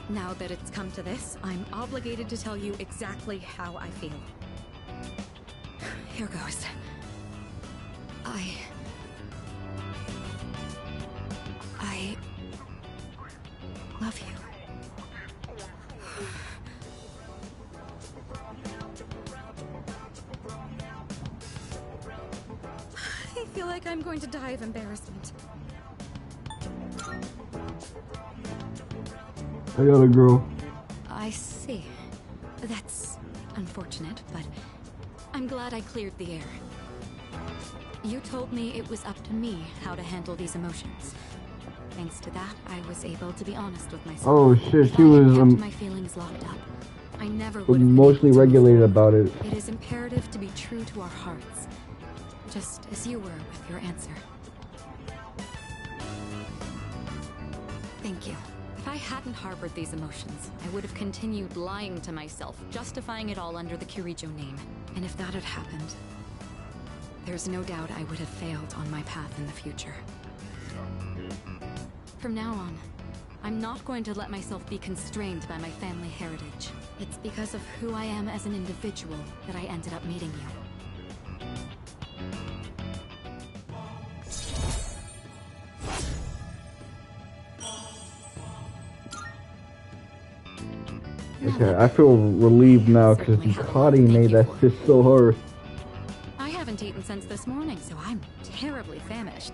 Now that it's come to this, I'm obligated to tell you exactly how I feel. Here goes. I love you. I feel like I'm going to die of embarrassment. I got a girl. I see. That's unfortunate, but I'm glad I cleared the air. You told me it was up to me how to handle these emotions. Thanks to that, I was able to be honest with myself. Oh shit, she was my feelings locked up. I never would have emotionally regulated about it. It is imperative to be true to our hearts, just as you were with your answer. Thank you. If I hadn't harbored these emotions, I would have continued lying to myself, justifying it all under the Kirijo name. And if that had happened, there's no doubt I would have failed on my path in the future. From now on, I'm not going to let myself be constrained by my family heritage. It's because of who I am as an individual that I ended up meeting you. Okay, I feel relieved now because Ducati made that shit so hard. I haven't eaten since this morning, so I'm terribly famished.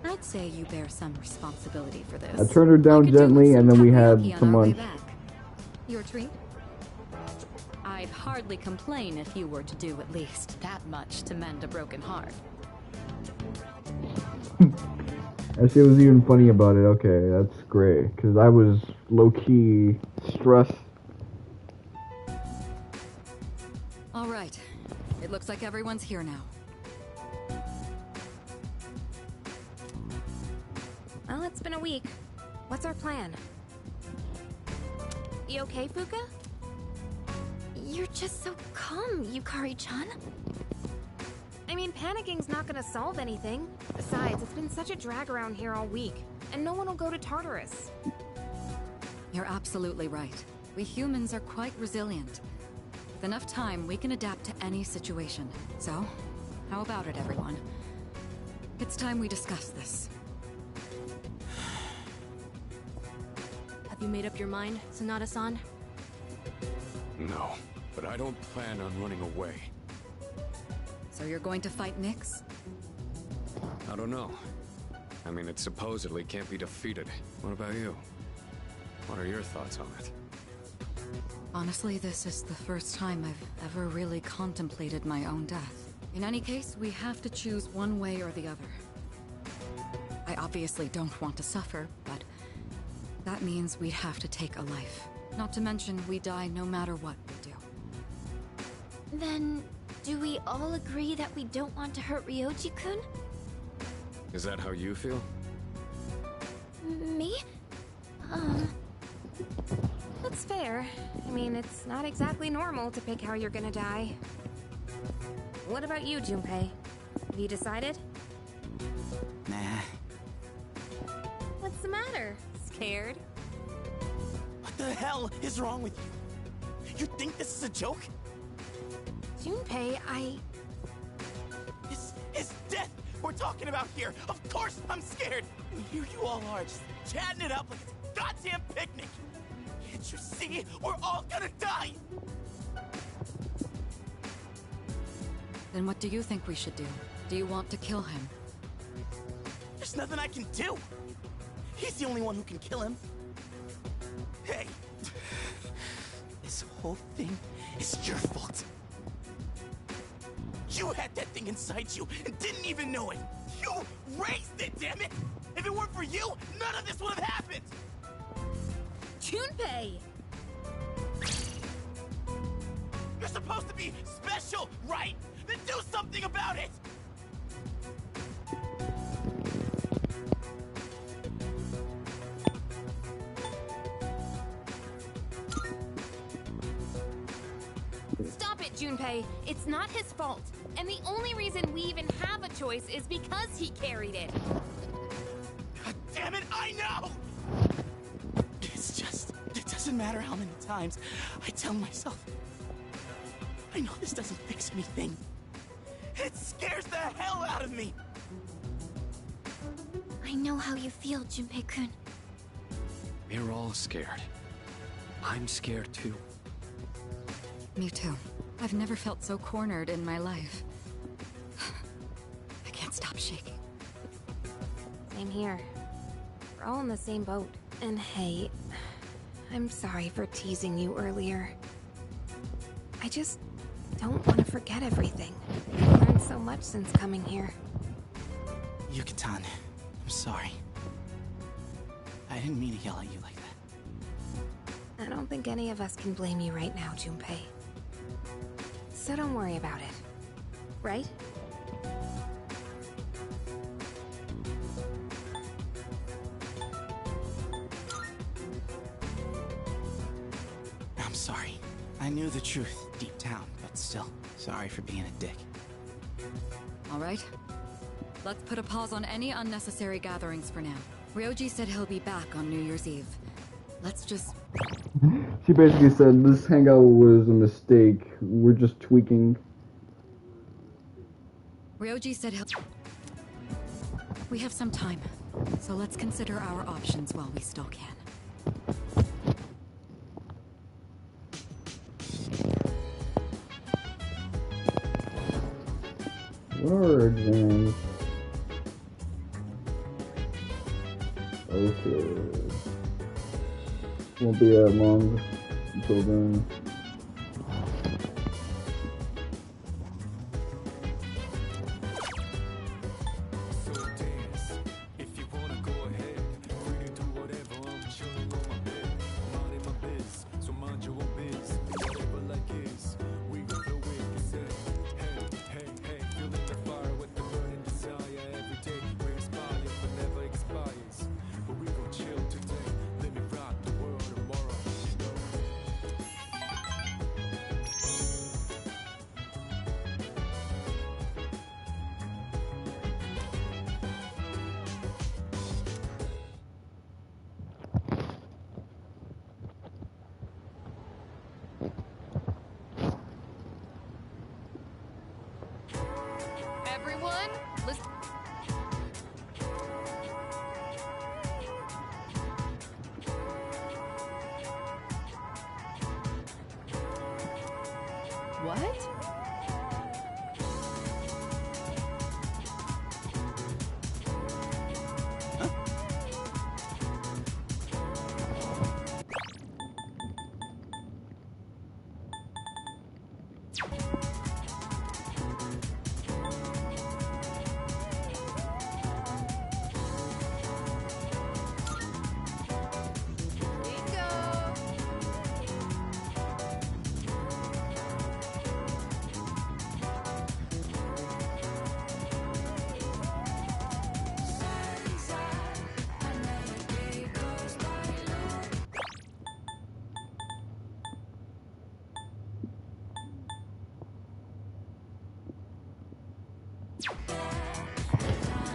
I'd say you bear some responsibility for this. I turned her down gently, and then we had some lunch. Your treat? I'd hardly complain if you were to do at least that much to mend a broken heart. And she was even funny about it. Okay, that's great. Because I was low-key stressed. All right. It looks like everyone's here now. Well, it's been a week. What's our plan? You okay, Fuka? You're just so calm, Yukari-chan. I mean, panicking's not gonna solve anything. Besides, it's been such a drag around here all week, and no one will go to Tartarus. You're absolutely right. We humans are quite resilient. With enough time, we can adapt to any situation. So, how about it, everyone? It's time we discuss this. Have you made up your mind, Sanada-san? No, but I don't plan on running away. So you're going to fight Nyx? I don't know. I mean, it supposedly can't be defeated. What about you? What are your thoughts on it? Honestly, this is the first time I've ever really contemplated my own death. In any case, we have to choose one way or the other. I obviously don't want to suffer, but That means we'd have to take a life. Not to mention, we die no matter what we do. Then, do we all agree that we don't want to hurt Ryoji-kun? Is that how you feel? Me? That's fair. I mean, it's not exactly normal to pick how you're gonna die. What about you, Junpei? Have you decided? Nah. What's the matter? Scared? What the hell is wrong with you? You think this is a joke? Junpei, It's death we're talking about here. Of course I'm scared. And here you all are, just chatting it up like it's a goddamn picnic. Can't you see? We're all gonna die. Then what do you think we should do? Do you want to kill him? There's nothing I can do. He's the only one who can kill him. Hey, this whole thing is your fault. You had that thing inside you and didn't even know it. You raised it, damn it! If it weren't for you, none of this would have happened. Junpei! You're supposed to be special, right? Then do something about it! Stop it, Junpei. It's not his fault. And the only reason we even have a choice is because he carried it. God damn it, I know! It's just, it doesn't matter how many times I tell myself. I know this doesn't fix anything. It scares the hell out of me! I know how you feel, Junpei-kun. We're all scared. I'm scared too. Me too. I've never felt so cornered in my life. I can't stop shaking. Same here. We're all in the same boat. And hey, I'm sorry for teasing you earlier. I just don't want to forget everything. I've learned so much since coming here. Yucatan, I'm sorry. I didn't mean to yell at you like that. I don't think any of us can blame you right now, Junpei. So don't worry about it. Right? I'm sorry. I knew the truth deep down, but still, sorry for being a dick. All right. Let's put a pause on any unnecessary gatherings for now. Ryoji said he'll be back on New Year's Eve. Let's just... She basically said this hangout was a mistake. We're just tweaking. Ryoji said he'll... We have some time, so let's consider our options while we still can. What are our exams? Okay. Won't be that long until then. So dance, if you wanna go ahead, free to do whatever. I'm chilling on my bed, I'm minding my biz, so mind your own biz. Whatever like is, we gon' flow with the set. Hey, hey, hey, feeling the fire with the burning desire. Every day we inspire, but never expires. But we gon' chill today, let me rock the world tomorrow. You know. Everyone, listen. What?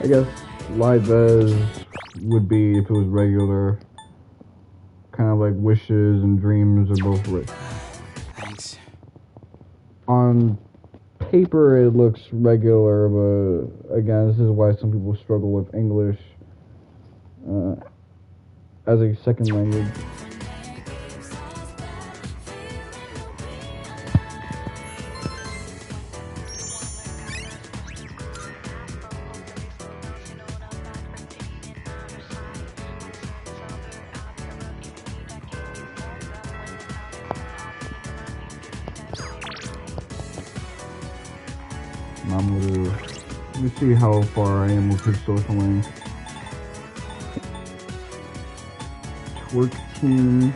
I guess live as would be if it was regular. Kind of like wishes and dreams are both right. Thanks. On paper, it looks regular, but again, this is why some people struggle with English as a second language. Let me see how far I am with his socialing. Twerk team.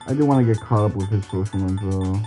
I do want to get caught up with his social info.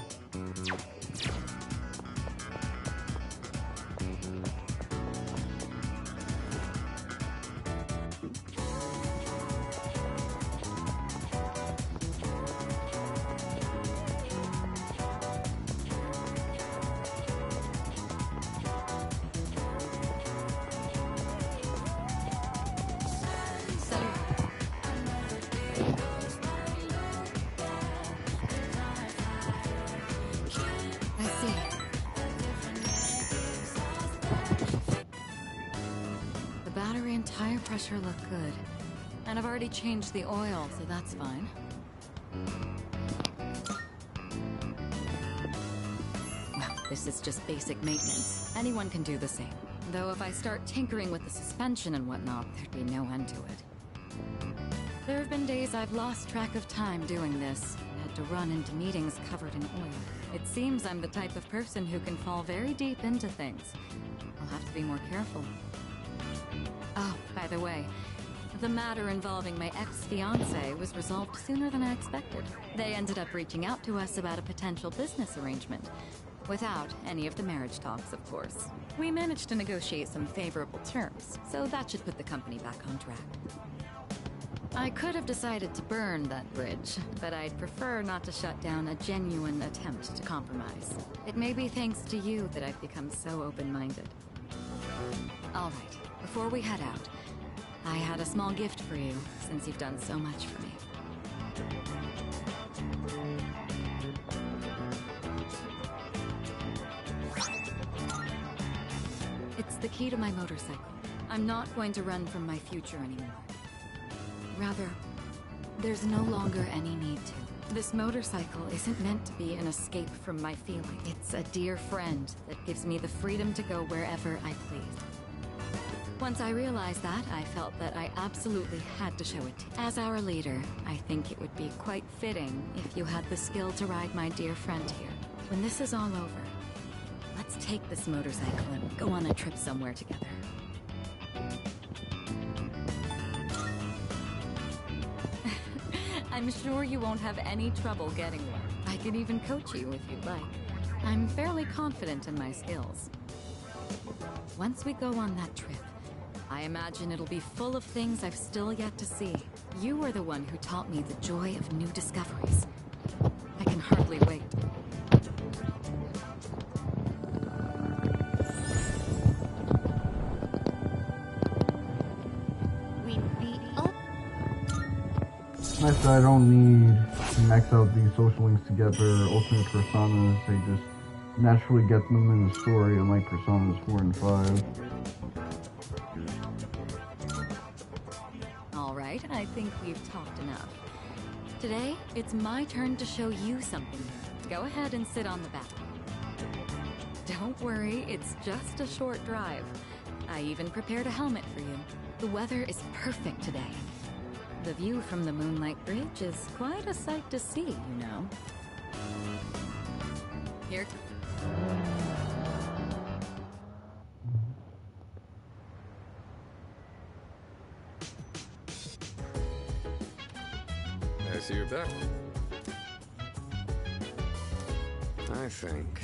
Changed the oil, so that's fine. Well, this is just basic maintenance. Anyone can do the same. Though if I start tinkering with the suspension and whatnot, there'd be no end to it. There have been days I've lost track of time doing this, and had to run into meetings covered in oil. It seems I'm the type of person who can fall very deep into things. I'll have to be more careful. Oh, by the way, the matter involving my ex-fiancé was resolved sooner than I expected. They ended up reaching out to us about a potential business arrangement. Without any of the marriage talks, of course. We managed to negotiate some favorable terms, so that should put the company back on track. I could have decided to burn that bridge, but I'd prefer not to shut down a genuine attempt to compromise. It may be thanks to you that I've become so open-minded. All right, before we head out, I had a small gift for you, since you've done so much for me. It's the key to my motorcycle. I'm not going to run from my future anymore. Rather, there's no longer any need to. This motorcycle isn't meant to be an escape from my feelings. It's a dear friend that gives me the freedom to go wherever I please. Once I realized that, I felt that I absolutely had to show it to you. As our leader, I think it would be quite fitting if you had the skill to ride my dear friend here. When this is all over, let's take this motorcycle and go on a trip somewhere together. I'm sure you won't have any trouble getting one. I can even coach you if you'd like. I'm fairly confident in my skills. Once we go on that trip, I imagine it'll be full of things I've still yet to see. You are the one who taught me the joy of new discoveries. I can hardly wait. Nice that I don't need to max out these social links to get their ultimate personas. They just naturally get them in the story, unlike Personas 4 and 5. Alright, I think we've talked enough. Today, it's my turn to show you something. Go ahead and sit on the back. Don't worry, it's just a short drive. I even prepared a helmet for you. The weather is perfect today. The view from the Moonlight Bridge is quite a sight to see, you know. Here. I see you're back. I think.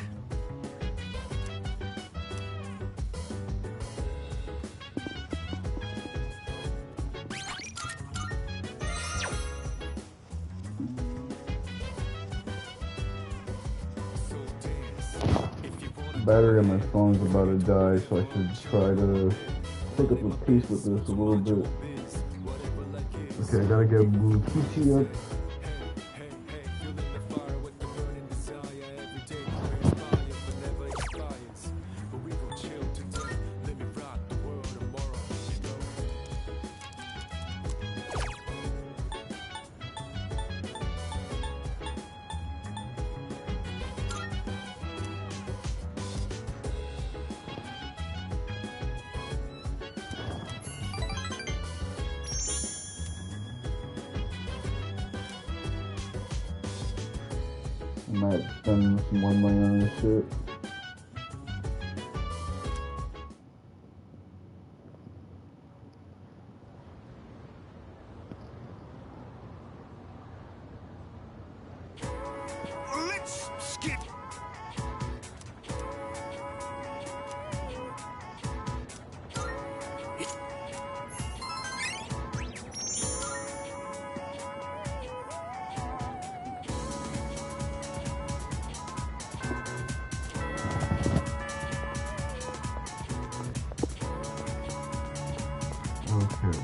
battery on my phone's about to die, so I should try to pick up the pace with this a little bit. Okay, I gotta get Blue Peachy up. I might spend some more money on this shit. Let's skip. Okay,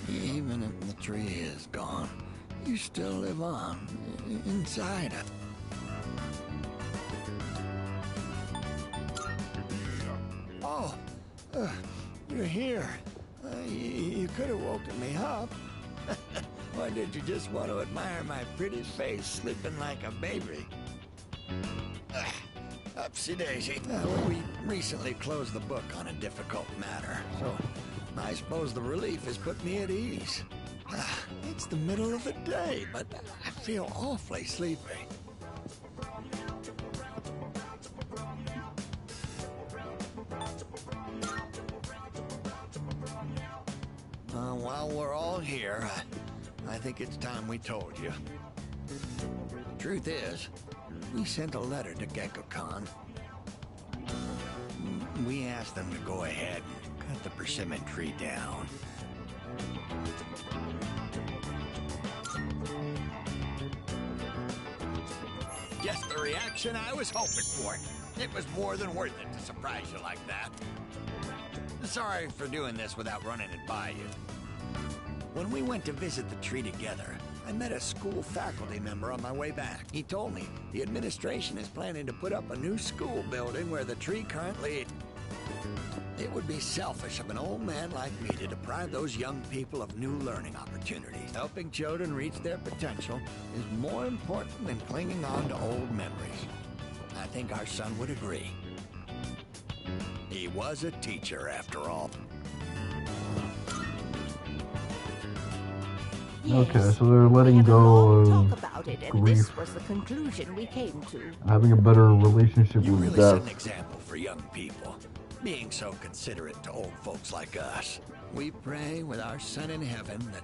Even if the tree is gone, you still live on, inside it. Oh, you're here. You could have woken me up. Why did you just want to admire my pretty face sleeping like a baby? Upsy daisy. We recently closed the book on a difficult matter, so I suppose the relief has put me at ease. It's the middle of the day, but I feel awfully sleepy. While we're all here, I think it's time we told you. Truth is, we sent a letter to Gekko-kan. We asked them to go ahead and cut the persimmon tree down. Just the reaction I was hoping for. It was more than worth it to surprise you like that. Sorry for doing this without running it by you. When we went to visit the tree together, I met a school faculty member on my way back. He told me the administration is planning to put up a new school building where the tree currently... It would be selfish of an old man like me to deprive those young people of new learning opportunities. Helping children reach their potential is more important than clinging on to old memories. I think our son would agree. He was a teacher, after all. okay, so they're letting go of talk about it, and grief, this was the conclusion we came to. having a better relationship You with really set death. an example for young people, being so considerate to old folks like us. We pray with our son in heaven that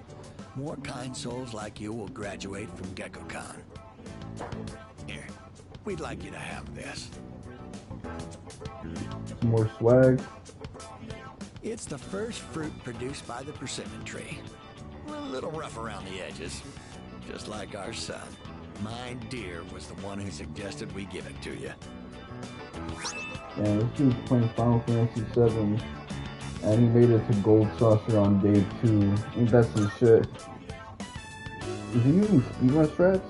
more kind souls like you will graduate from Gekko-kan. Here, we'd like you to have this. Some more swag. It's the first fruit produced by the persimmon tree. A little rough around the edges, just like our son. My dear was the one who suggested we give it to you. Yeah, this dude's playing Final Fantasy VII, and he made it to Gold Saucer on day 2. Ain't that some shit? Is he using speedrun strats?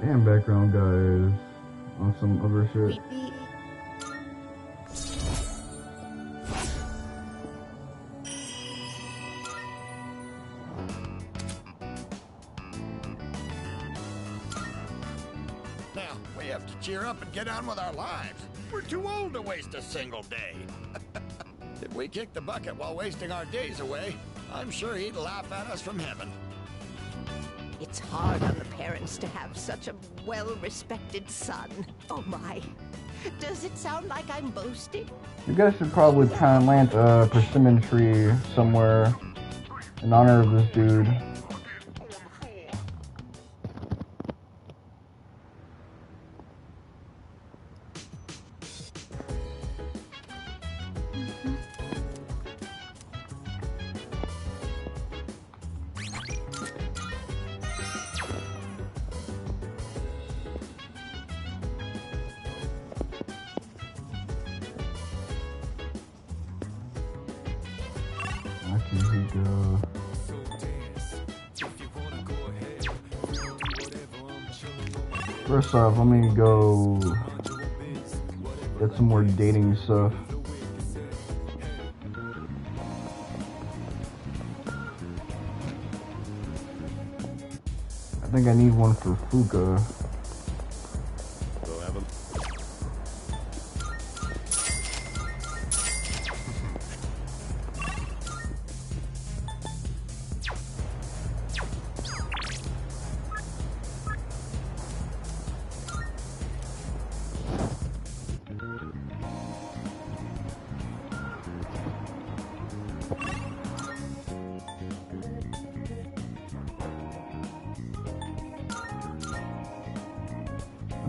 Damn, background guys on some other shit. Now, we have to cheer up and get on with our lives. We're too old to waste a single day. If we kick the bucket while wasting our days away, I'm sure he'd laugh at us from heaven. It's hard on the parents to have such a well-respected son. Oh my. Does it sound like I'm boasting? You guys should probably plant a persimmon tree somewhere in honor of this dude. Here we go. First off, let me go get some more dating stuff. I think I need one for Fuka.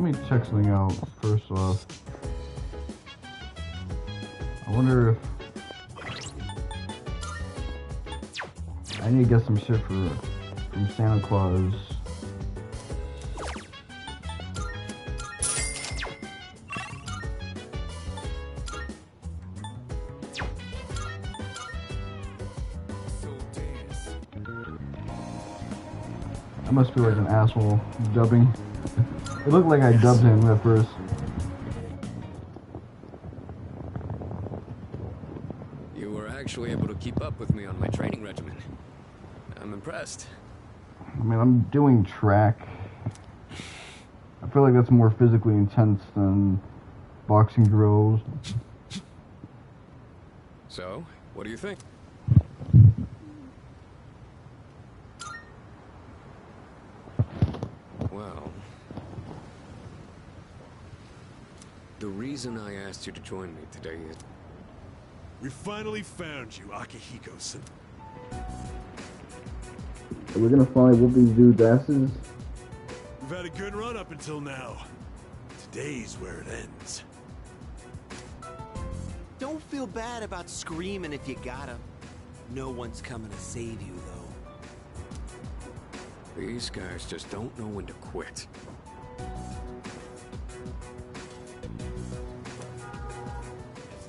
Let me check something out first off. I wonder if I need to get some shit from Santa Claus. I must feel like an asshole dubbing. It looked like I dubbed him at first. You were actually able to keep up with me on my training regimen. I'm impressed. I mean, I'm doing track. I feel like that's more physically intense than boxing drills. So, what do you think? Well, the reason I asked you to join me today is... We finally found you, Akihiko-san. Are we gonna finally whoop these dudes' asses? We've had a good run up until now. Today's where it ends. Don't feel bad about screaming if you gotta. No one's coming to save you, though. These guys just don't know when to quit.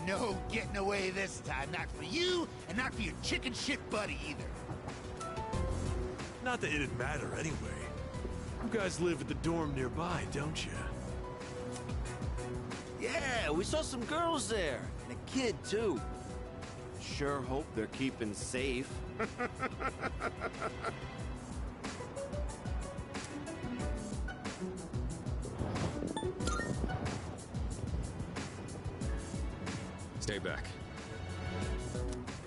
No getting away this time, not for you, and not for your chicken shit buddy either. Not that it'd matter anyway. You guys live at the dorm nearby, don't you? Yeah, we saw some girls there, and a kid too. Sure hope they're keeping safe. Stay back.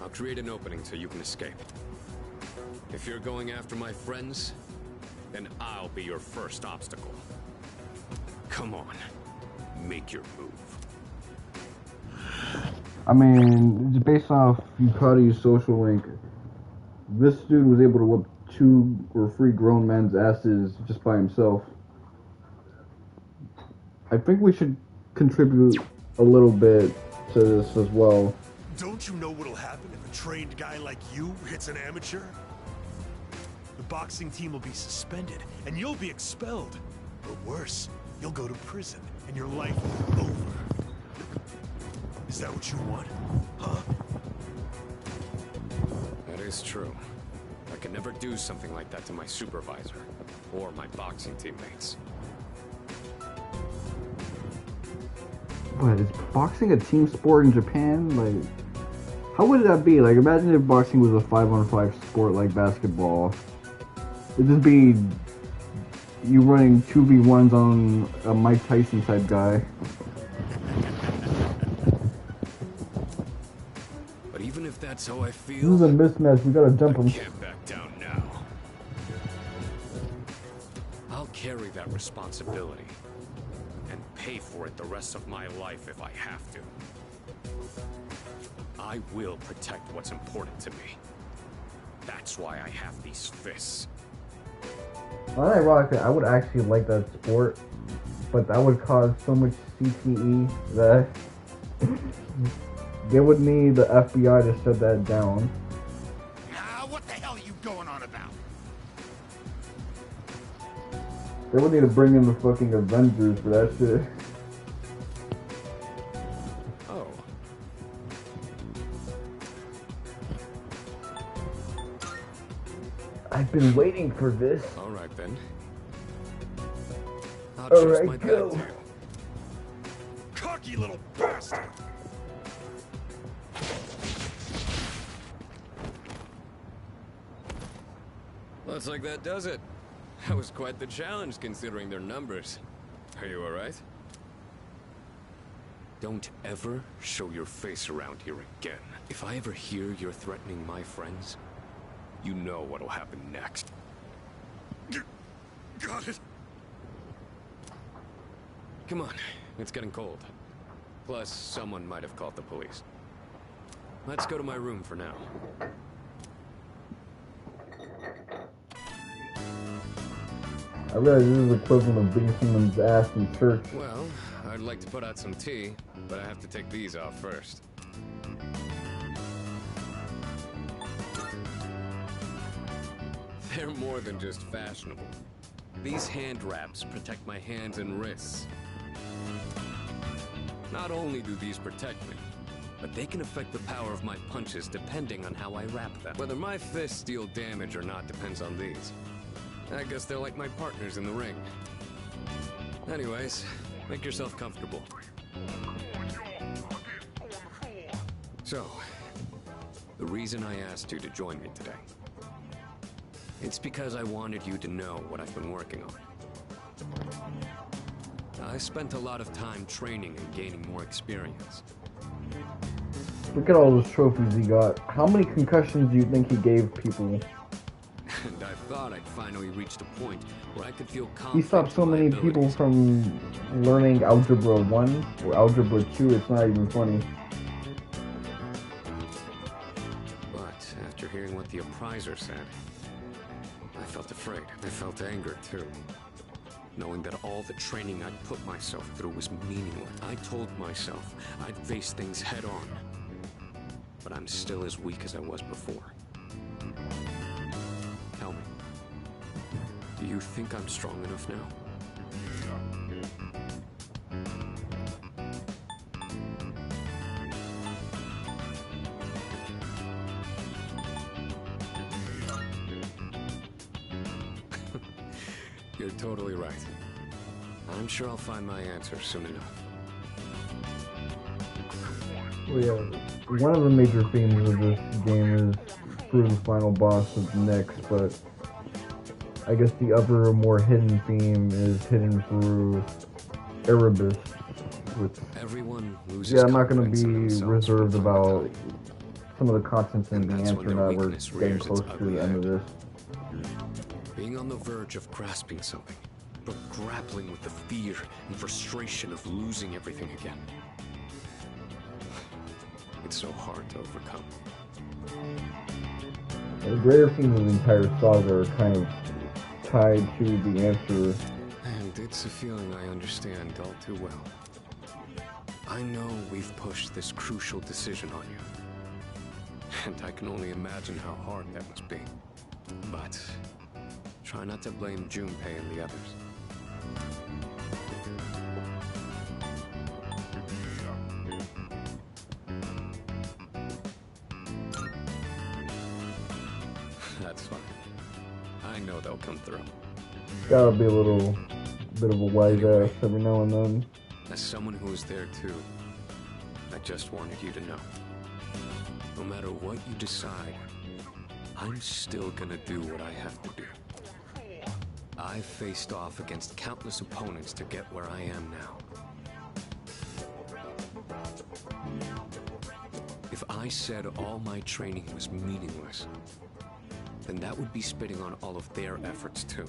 I'll create an opening so you can escape. If you're going after my friends, then I'll be your first obstacle. Come on, make your move. I mean, it's based off Yukari's social link. This dude was able to whoop 2 or 3 grown men's asses just by himself. I think we should contribute a little bit to this as well. Don't you know what'll happen if a trained guy like you hits an amateur? The boxing team will be suspended, and you'll be expelled. Or worse, you'll go to prison, and your life will be over. Is that what you want? Huh? That is true. I could never do something like that to my supervisor, or my boxing teammates. But is boxing a team sport in Japan? Like, how would that be? Like, imagine if boxing was a 5-on-5 sport like basketball. It'd just be you running 2v1s on a Mike Tyson type guy. if that's how I This feel, is a mismatch. We gotta jump him. can't back down now. I'll carry that responsibility and pay for it the rest of my life if I have to. I will protect what's important to me. That's why I have these fists. Not ironically, I would actually like that sport, but that would cause so much CTE that they would need the FBI to shut that down. What the hell are you going on about? They would need to bring in the fucking Avengers for that shit. Oh. I've been waiting for this. All right then. I'll All choose right, my go. bad deal. Cocky little bastard! Looks like that does it. That was quite the challenge considering their numbers. Are you alright? Don't ever show your face around here again. If I ever hear you're threatening my friends, you know what'll happen next. Got it. Come on, it's getting cold. Plus, someone might have called the police. Let's go to my room for now. I realize this is equivalent of beating someone's ass in church. Well, I'd like to put out some tea, but I have to take these off first. They're more than just fashionable. These hand wraps protect my hands and wrists. Not only do these protect me, but they can affect the power of my punches depending on how I wrap them. Whether my fists deal damage or not depends on these. I guess they're like my partners in the ring. Anyways, make yourself comfortable. So, the reason I asked you to join me today, it's because I wanted you to know what I've been working on. I spent a lot of time training and gaining more experience. Look at all those trophies he got. How many concussions do you think he gave people? And I thought I'd finally reached a point where I could feel He confident. stopped so in my many abilities. people from learning Algebra 1 or Algebra 2, it's not even funny. But after hearing what the appraiser said, I felt afraid. I felt anger too. Knowing that all the training I'd put myself through was meaningless. I told myself I'd face things head on. But I'm still as weak as I was before. Tell me, do you think I'm strong enough now? You're totally right. I'm sure I'll find my answer soon enough. Well, yeah, one of the major themes of this game is through the final boss of Nyx, but I guess the other more hidden theme is hidden through Erebus, which Everyone loses yeah, I'm not going confidence to in be themselves reserved from time to about time. some of the contents in the That's when answer their now. We're weakness getting rears its close to ugly the end of head. this. Being on the verge of grasping something, but grappling with the fear and frustration of losing everything again. It's so hard to overcome. The greater themes of the entire saga are kind of tied to the answer. And it's a feeling I understand all too well. I know we've pushed this crucial decision on you. And I can only imagine how hard that must be. But try not to blame Junpei and the others. That's fine. I know they'll come through. Gotta be a little bit of a wise ass every now and then. As someone who was there too, I just wanted you to know. No matter what you decide, I'm still gonna do what I have to do. I've faced off against countless opponents to get where I am now. If I said all my training was meaningless, then that would be spitting on all of their efforts too.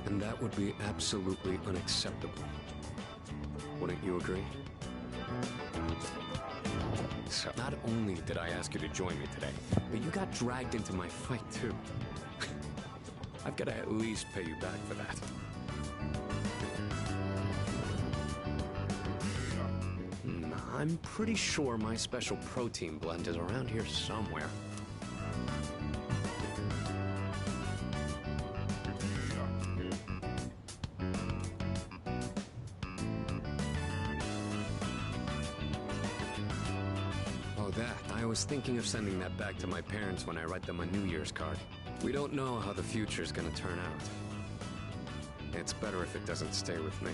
And that would be absolutely unacceptable. Wouldn't you agree? So not only did I ask you to join me today, but you got dragged into my fight too. I've got to at least pay you back for that. I'm pretty sure my special protein blend is around here somewhere. Oh, that. I was thinking of sending that back to my parents when I write them a New Year's card. We don't know how the future's gonna turn out. It's better if it doesn't stay with me.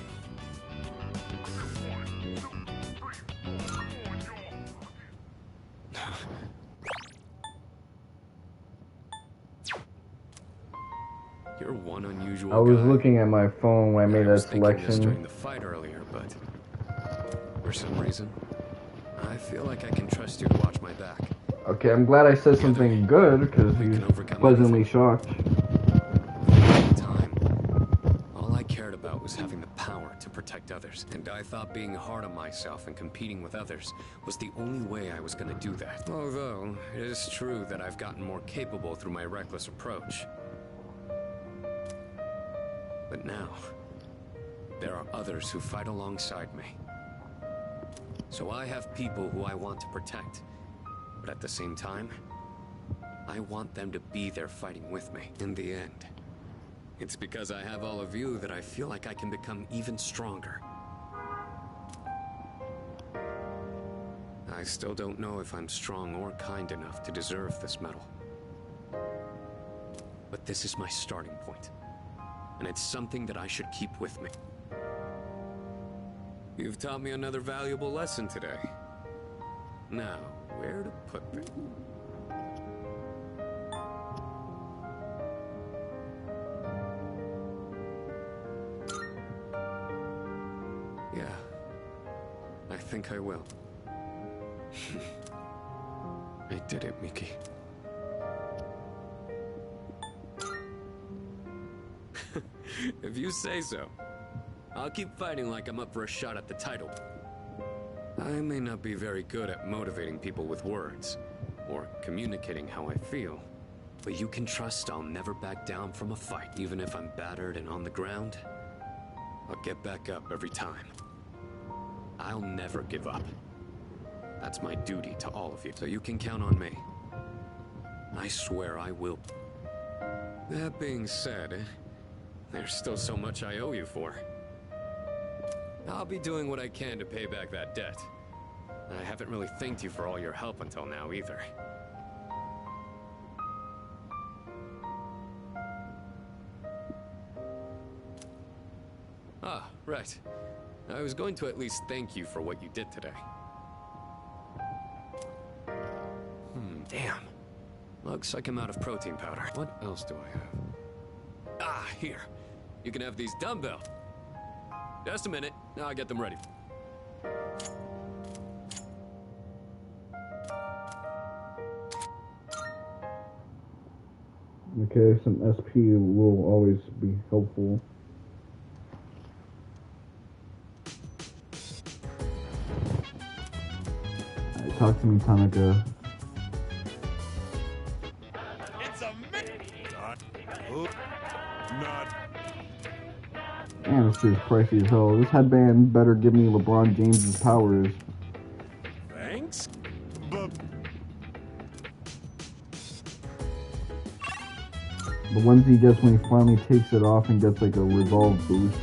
You're one unusual I was guy. looking at my phone when I made that During selection. the fight earlier, but for some reason, I feel like I can trust you to watch my back. Okay, I'm glad I said something good, because he's pleasantly shocked. All I cared about was having the power to protect others, and I thought being hard on myself and competing with others was the only way I was going to do that. Although, it is true that I've gotten more capable through my reckless approach. But now, there are others who fight alongside me. So I have people who I want to protect. But at the same time, I want them to be there fighting with me in the end. It's because I have all of you that I feel like I can become even stronger. I still don't know if I'm strong or kind enough to deserve this medal. But this is my starting point, and it's something that I should keep with me. You've taught me another valuable lesson today. Now, where to put them? Yeah, I think I will. I did it, Miki. If you say so. I'll keep fighting like I'm up for a shot at the title. I may not be very good at motivating people with words, or communicating how I feel, but you can trust I'll never back down from a fight. Even if I'm battered and on the ground, I'll get back up every time. I'll never give up. That's my duty to all of you, so you can count on me. I swear I will. That being said, there's still so much I owe you for. I'll be doing what I can to pay back that debt. I haven't really thanked you for all your help until now either. Ah, right. I was going to at least thank you for what you did today. Damn. Looks like I'm out of protein powder. What else do I have? Ah, here. You can have these dumbbells. Just a minute. Now I get them ready. Okay, some SP will always be helpful. Alright, talk to me, Tanaka. It's a not. Damn, this shit is pricey as hell. This headband better give me LeBron James's powers. Thanks. The ones he gets when he finally takes it off and gets like a resolve boost.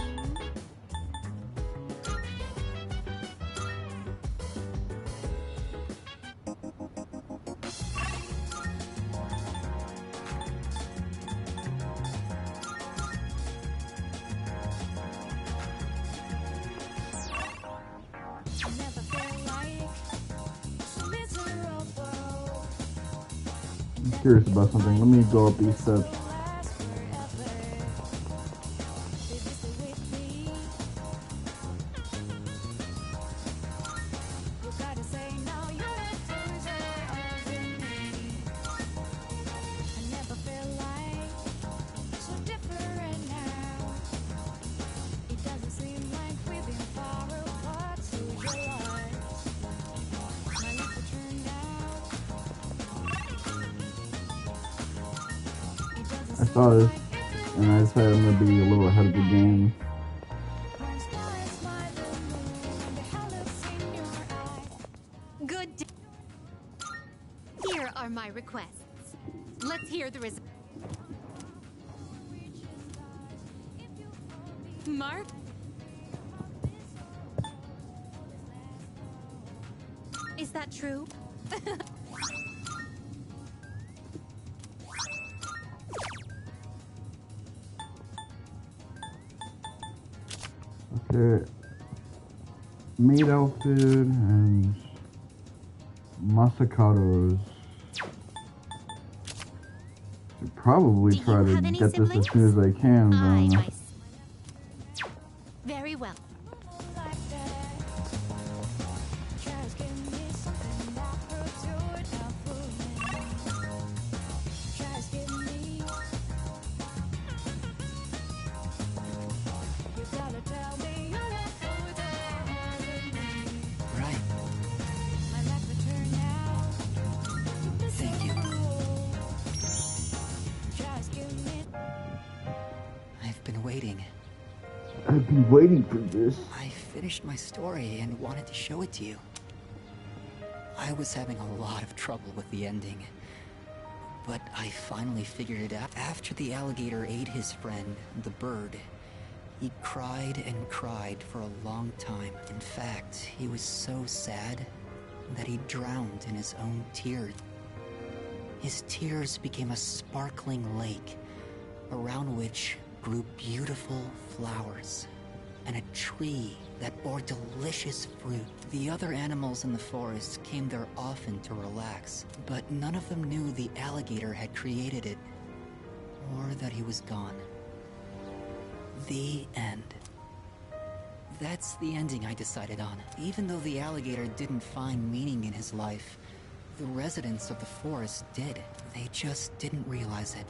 I'm curious about something. Let me go up these steps. I saw this, and I decided I'm gonna be a little ahead of the game. Good day. Here are my requests. Let's hear the result. Mark? Is that true? Okay. Maid outfit and Masakado's. Should probably try to get this as soon as I can, then. Very well. I've been waiting for this. I finished my story and wanted to show it to you. I was having a lot of trouble with the ending, but I finally figured it out. After the alligator ate his friend, the bird, he cried and cried for a long time. In fact, he was so sad that he drowned in his own tears. His tears became a sparkling lake, around which grew beautiful flowers, and a tree that bore delicious fruit. The other animals in the forest came there often to relax, but none of them knew the alligator had created it, or that he was gone. The end. That's the ending I decided on. Even though the alligator didn't find meaning in his life, the residents of the forest did. They just didn't realize it.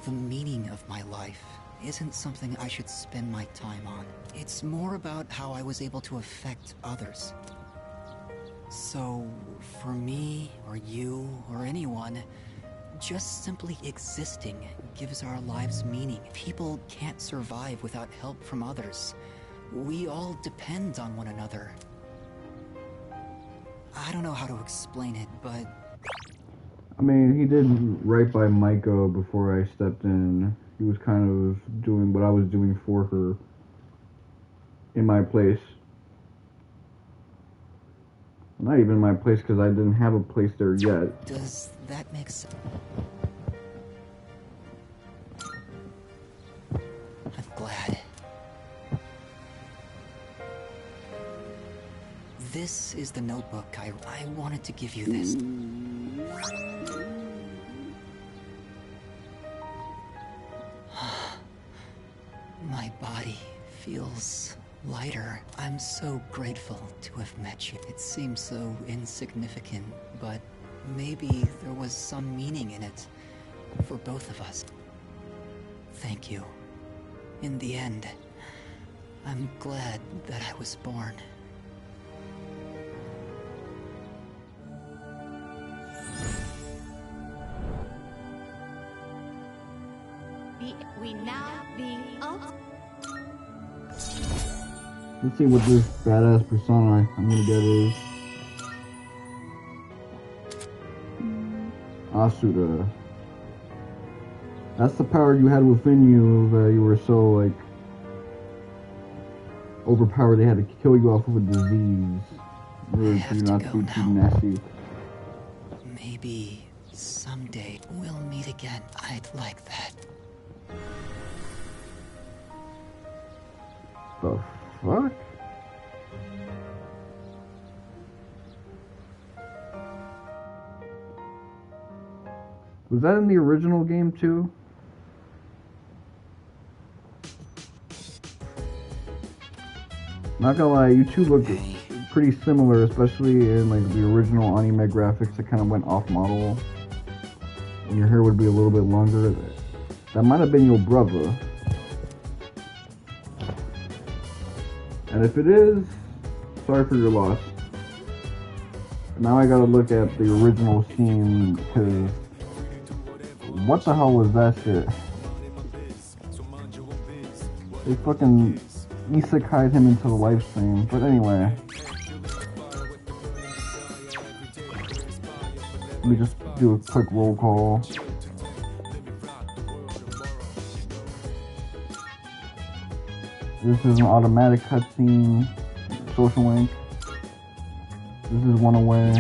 The meaning of my life isn't something I should spend my time on. It's more about how I was able to affect others. So, for me, or you, or anyone, just simply existing gives our lives meaning. People can't survive without help from others. We all depend on one another. I don't know how to explain it, but... I mean, he did right by Maiko before I stepped in. He was kind of doing what I was doing for her in my place. Not even my place, because I didn't have a place there yet. Does that make sense? I'm glad. This is the notebook. I wanted to give you this. My body feels lighter. I'm so grateful to have met you. It seems so insignificant, but maybe there was some meaning in it for both of us. Thank you. In the end, I'm glad that I was born. We now the Let's see what this badass persona I'm gonna get is. Asura. That's the power you had within you that you were so, like, overpowered they had to kill you off of a disease. Really, for you not to be too nasty. Maybe someday we'll meet again. I'd like that. The fuck? Was that in the original game too? Not gonna lie, you two look pretty similar, especially in like the original anime graphics that kind of went off model. And your hair would be a little bit longer. That might have been your brother. And if it is, sorry for your loss. Now I gotta look at the original scene, because What the hell was that shit? They fucking isekai'd him into the live stream. But anyway. Let me just do a quick roll call. This is an automatic cutscene. Social link. This is one away.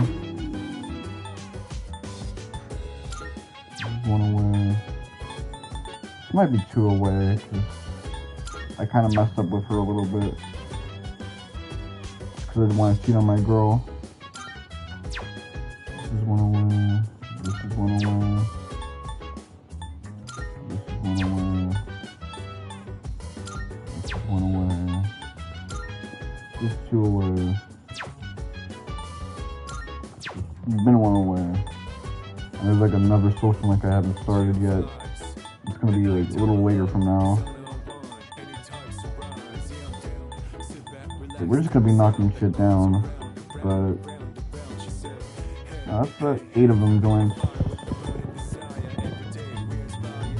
This is one away. This might be two away, because I kind of messed up with her a little bit. Because I didn't want to cheat on my girl. This is one away. This is one away. This is one away. This is one away. This is two away. There's been one away. And there's like another social link I haven't started yet. It's gonna be like a little later from now. So we're just gonna be knocking shit down. But that's about 8 of them joined.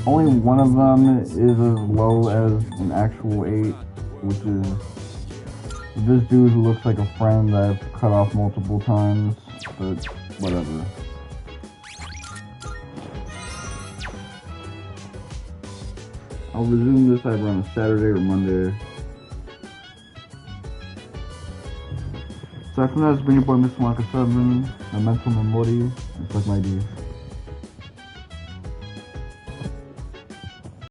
Only one of them is as low as an actual 8, which is this dude who looks like a friend that I've cut off multiple times. But whatever. I'll resume this either on a Saturday or Monday. Aside from that, it's been your boy Mr. Wonka 7, my mental memory, and suck my D.